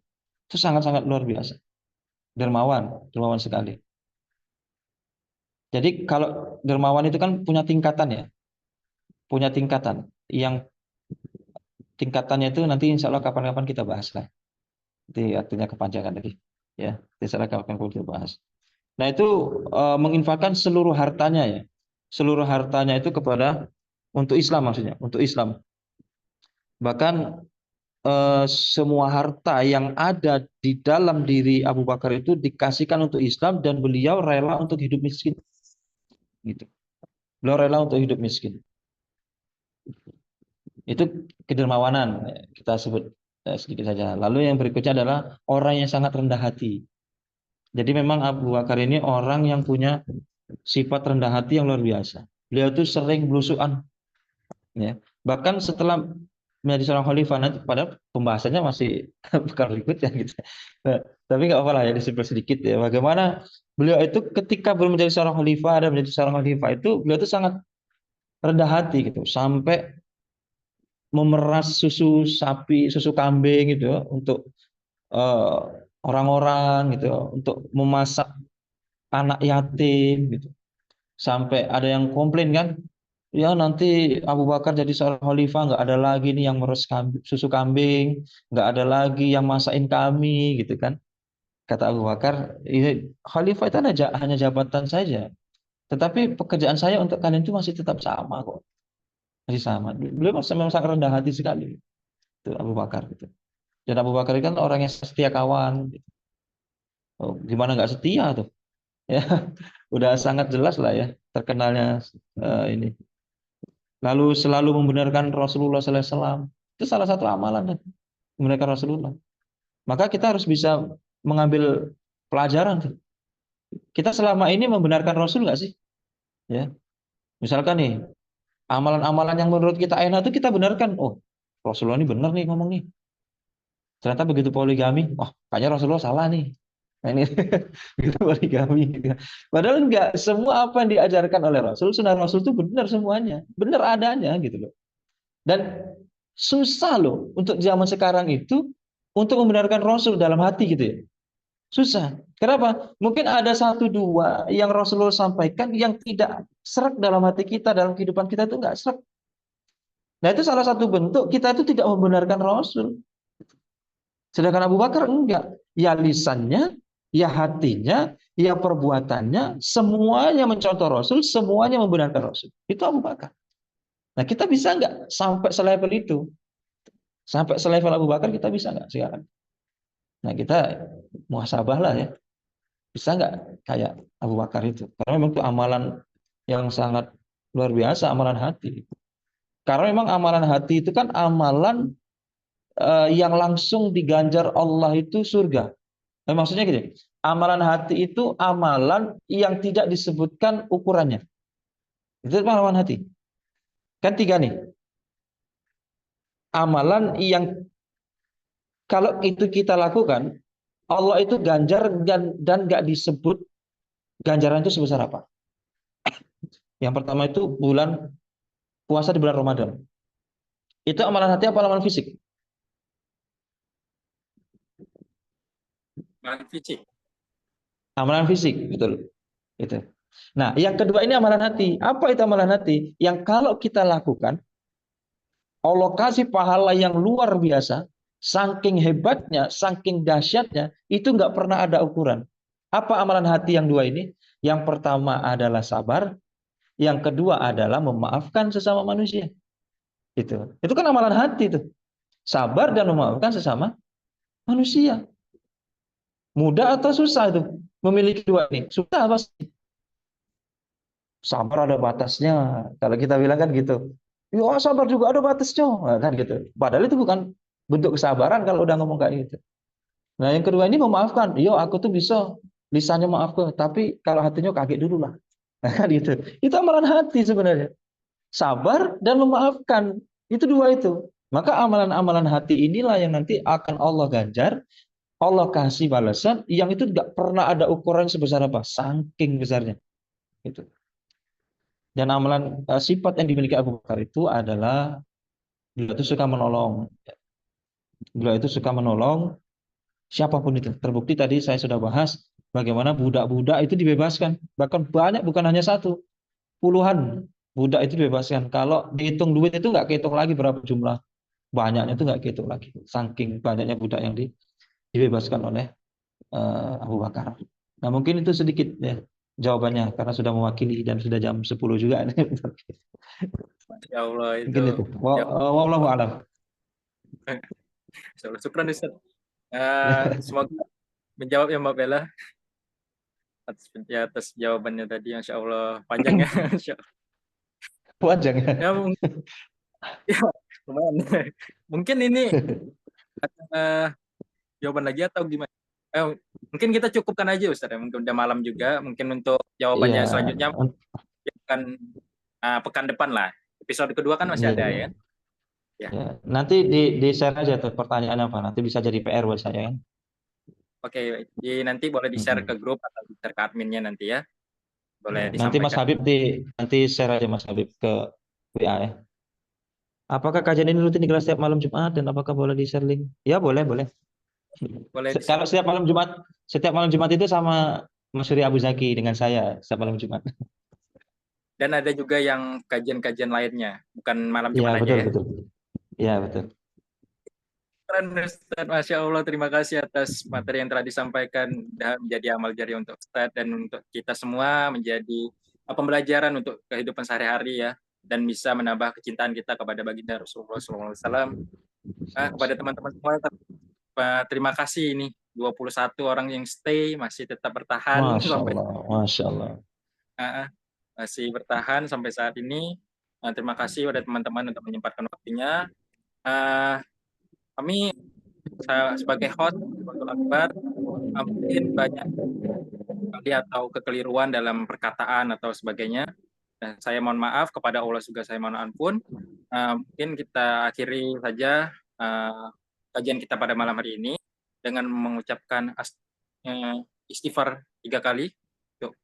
Speaker 2: Itu sangat-sangat luar biasa, dermawan sekali. Jadi kalau dermawan itu kan punya tingkatan ya, punya tingkatan. Yang tingkatannya itu nanti insya Allah kapan-kapan kita bahas lah. Itu artinya kepanjangan tadi, ya. Insya Allah kapan-kapan kita bahas. Nah, itu menginfakkan seluruh hartanya ya, seluruh hartanya itu kepada untuk Islam maksudnya, untuk Islam. Bahkan semua harta yang ada di dalam diri Abu Bakar itu dikasihkan untuk Islam dan beliau rela untuk hidup miskin. Gitu. Beliau rela untuk hidup miskin. Itu kedermawanan kita sebut sedikit saja. Lalu yang berikutnya adalah orang yang sangat rendah hati. Jadi memang Abu Bakar ini orang yang punya sifat rendah hati yang luar biasa. Beliau itu sering belusukan. Ya. Bahkan setelah menjadi seorang khalifah nanti, pada pembahasannya masih bukan ribut ya gitu. Nah, tapi nggak apa-apa lah ya disebut sedikit ya. Bagaimana beliau itu ketika belum menjadi seorang khalifah dan menjadi seorang khalifah itu beliau itu sangat rendah hati gitu, sampai memeras susu sapi, susu kambing gitu untuk eh, orang-orang gitu, untuk memasak anak yatim gitu. Sampai ada yang komplain kan, ya nanti Abu Bakar jadi seorang khalifah nggak ada lagi nih yang meres susu kambing, nggak ada lagi yang masakin kami gitu kan. Kata Abu Bakar, ini khalifah itu hanya jabatan saja. Tetapi pekerjaan saya untuk kalian itu masih tetap sama kok. Masih sama. Beliau memang sangat rendah hati sekali. Itu Abu Bakar gitu. Dan Abu Bakar itu kan orang yang setia kawan. Gitu. Oh, gimana nggak setia tuh? Ya, udah sangat jelas lah ya terkenalnya ini. Lalu selalu membenarkan Rasulullah SAW. Itu salah satu amalan kan, membenarkan Rasulullah. Maka kita harus bisa mengambil pelajaran tuh. Kita selama ini membenarkan Rasul nggak sih? Ya, misalkan nih amalan-amalan yang menurut kita enak itu kita benarkan. Oh, Rasulullah ini benar nih ngomong nih. Ternyata begitu poligami, wah kayaknya Rasulullah salah nih. Nah, ini begitu poligami. Gitu. Padahal enggak semua apa yang diajarkan oleh Rasul, sunnah Rasul itu benar semuanya, benar adanya gitu loh. Dan susah loh untuk zaman sekarang itu untuk membenarkan Rasul dalam hati gitu ya. Susah. Kenapa? Mungkin ada satu dua yang Rasulullah sampaikan yang tidak serak dalam hati kita, dalam kehidupan kita itu nggak serak. Nah itu salah satu bentuk kita itu tidak membenarkan Rasul. Sedangkan Abu Bakar enggak. Ya lisannya, ya hatinya, ya perbuatannya, semuanya mencontoh Rasul, semuanya membenarkan Rasul. Itu Abu Bakar. Nah kita bisa nggak sampai selevel itu? Sampai selevel Abu Bakar kita bisa nggak sekarang? Nah kita muhasabah lah ya. Bisa nggak kayak Abu Bakar itu? Karena memang itu amalan yang sangat luar biasa, amalan hati. Karena memang amalan hati itu kan amalan yang langsung diganjar Allah itu surga. Maksudnya gini, amalan hati itu amalan yang tidak disebutkan ukurannya. Itu amalan hati. Kan tiga nih. Amalan yang kalau itu kita lakukan, Allah itu ganjar dan nggak disebut ganjaran itu sebesar apa. Yang pertama itu puasa di bulan Ramadan. Itu amalan hati apa amalan fisik?
Speaker 1: Amalan fisik.
Speaker 2: Amalan fisik, betul. Itu. Nah, yang kedua ini amalan hati. Apa itu amalan hati? Yang kalau kita lakukan, Allah kasih pahala yang luar biasa, saking hebatnya, saking dahsyatnya, itu nggak pernah ada ukuran. Apa amalan hati yang dua ini? Yang pertama adalah sabar, yang kedua adalah memaafkan sesama manusia. Itu kan amalan hati itu. Sabar dan memaafkan sesama manusia. Mudah atau susah itu memiliki dua ini? Susah pasti. Sabar ada batasnya. Kalau kita bilang kan gitu. Ya sabar juga ada batasnya. Nah, kan gitu. Padahal itu bukan bentuk kesabaran kalau udah ngomong kayak gitu. Nah yang kedua ini memaafkan. Yo aku tuh bisa lisannya maaf kok. Tapi kalau hatinya kaget dulu lah. Nah, kan gitu. Itu amalan hati sebenarnya. Sabar dan memaafkan. Itu dua itu. Maka amalan-amalan hati inilah yang nanti akan Allah ganjar. Allah kasih balasan yang itu nggak pernah ada ukuran sebesar apa. Saking besarnya. Itu. Dan amalan sifat yang dimiliki Abu Bakar itu adalah beliau itu suka menolong. Beliau itu suka menolong siapapun itu. Terbukti tadi saya sudah bahas bagaimana budak-budak itu dibebaskan. Bahkan banyak, bukan hanya satu, puluhan budak itu dibebaskan. Kalau dihitung duit itu nggak kehitung lagi berapa jumlah. Banyaknya itu nggak kehitung lagi. Saking banyaknya budak yang dibebaskan oleh Abu Bakar. Nah mungkin itu sedikit ya jawabannya karena sudah mewakili dan sudah jam 10 juga.
Speaker 1: Ya Allah itu.
Speaker 2: Mungkin itu.
Speaker 1: Ya,
Speaker 2: Wallahu a'lam.
Speaker 1: syukran Ustaz. Semoga menjawab ya Mbak Bella atas jawabannya tadi, Masya Allah panjang ya.
Speaker 2: Panjang ya.
Speaker 1: Ya, ya lumayan. Mungkin ini jawaban lagi atau gimana? Mungkin kita cukupkan aja Ustaz ya. Mungkin udah malam juga. Mungkin untuk jawabannya
Speaker 2: Iya.
Speaker 1: selanjutnya akan pekan depan lah. Episode kedua kan masih ada ya. Ya.
Speaker 2: Nanti di share aja tuh pertanyaannya apa. Nanti bisa jadi PR buat saya kan.
Speaker 1: Oke, nanti boleh di-share ke grup atau di-share ke adminnya nanti ya. Boleh
Speaker 2: Nanti Mas
Speaker 1: disampaikan.
Speaker 2: Habib nanti share aja Mas Habib ke WA ya. Apakah kajian ini rutin digelar setiap malam Jumat dan apakah boleh di-share link? Ya boleh.
Speaker 1: Boleh
Speaker 2: Kalau setiap malam Jumat itu sama Mas Surya Abu Zaki dengan saya setiap malam Jumat.
Speaker 1: Dan ada juga yang kajian-kajian lainnya, bukan malam
Speaker 2: Iya,
Speaker 1: Jumat aja ya.
Speaker 2: betul. Iya, betul.
Speaker 1: Keren Ustaz, Masya Allah, terima kasih atas materi yang telah disampaikan dan menjadi amal jariah untuk Ustaz dan untuk kita semua menjadi pembelajaran untuk kehidupan sehari-hari ya, dan bisa menambah kecintaan kita kepada baginda Rasulullah SAW. Kepada teman-teman semua, terima kasih ini 21 orang yang stay masih tetap bertahan
Speaker 2: Masya Allah.
Speaker 1: Masih bertahan sampai saat ini. Terima kasih kepada teman-teman untuk menyempatkan waktunya. Kami sebagai host Akbar mungkin banyak kali atau kekeliruan dalam perkataan atau sebagainya. Dan saya mohon maaf, kepada Allah juga saya mohon ampun. Mungkin kita akhiri saja kajian kita pada malam hari ini dengan mengucapkan istighfar 3 kali. Untuk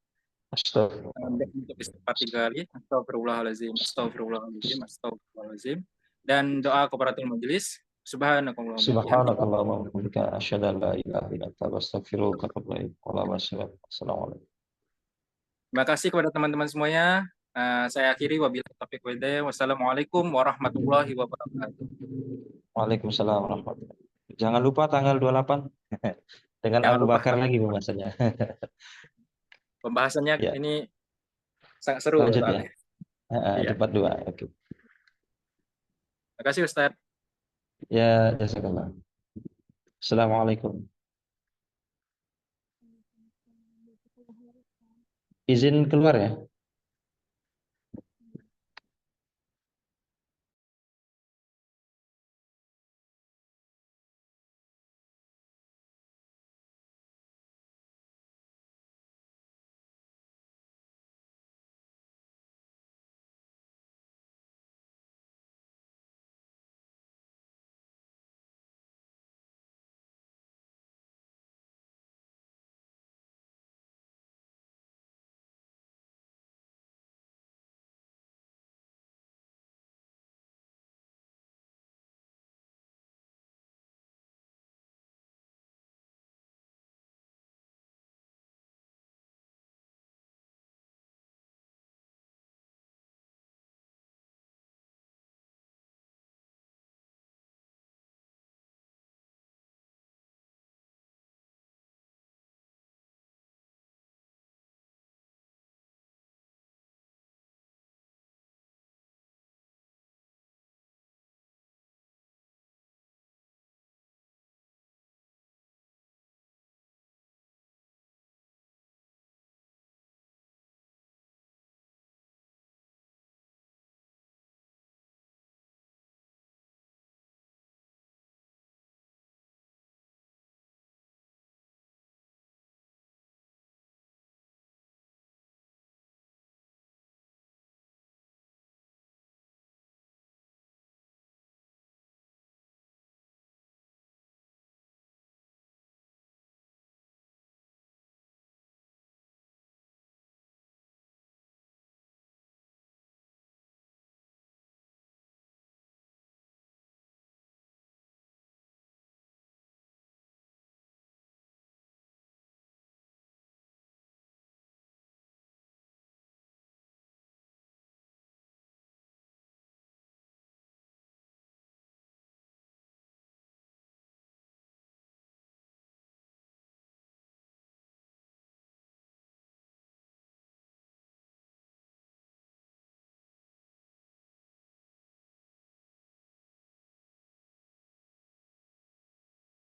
Speaker 1: istighfar 3 kali. Astagfirullahaladzim, astagfirullahaladzim, astagfirullahaladzim. dan doa kafaratul majelis. Subhanakallahumma wa bihamdika.
Speaker 2: Subhanakallahumma wa bihamdika asyhadu an la ilaha illa anta astaghfiruka wa atubu ilaik. Wassalamualaikum.
Speaker 1: Terima kasih kepada teman-teman semuanya. Saya akhiri wabillahi taufiq wal hidayah. Wassalamualaikum warahmatullahi wabarakatuh.
Speaker 2: Waalaikumsalam warahmatullahi wabarakatuh. Jangan lupa tanggal 28 dengan
Speaker 1: Jangan
Speaker 2: Abu
Speaker 1: lupa
Speaker 2: Bakar lagi pembahasannya.
Speaker 1: pembahasannya
Speaker 2: Ya,
Speaker 1: ini sangat seru
Speaker 2: lanjut ya.
Speaker 1: soalnya. Iya.
Speaker 2: Debat 2. Oke.
Speaker 1: Terima kasih Ustaz.
Speaker 2: Ya, jazakallah. Assalamualaikum. Izin keluar ya.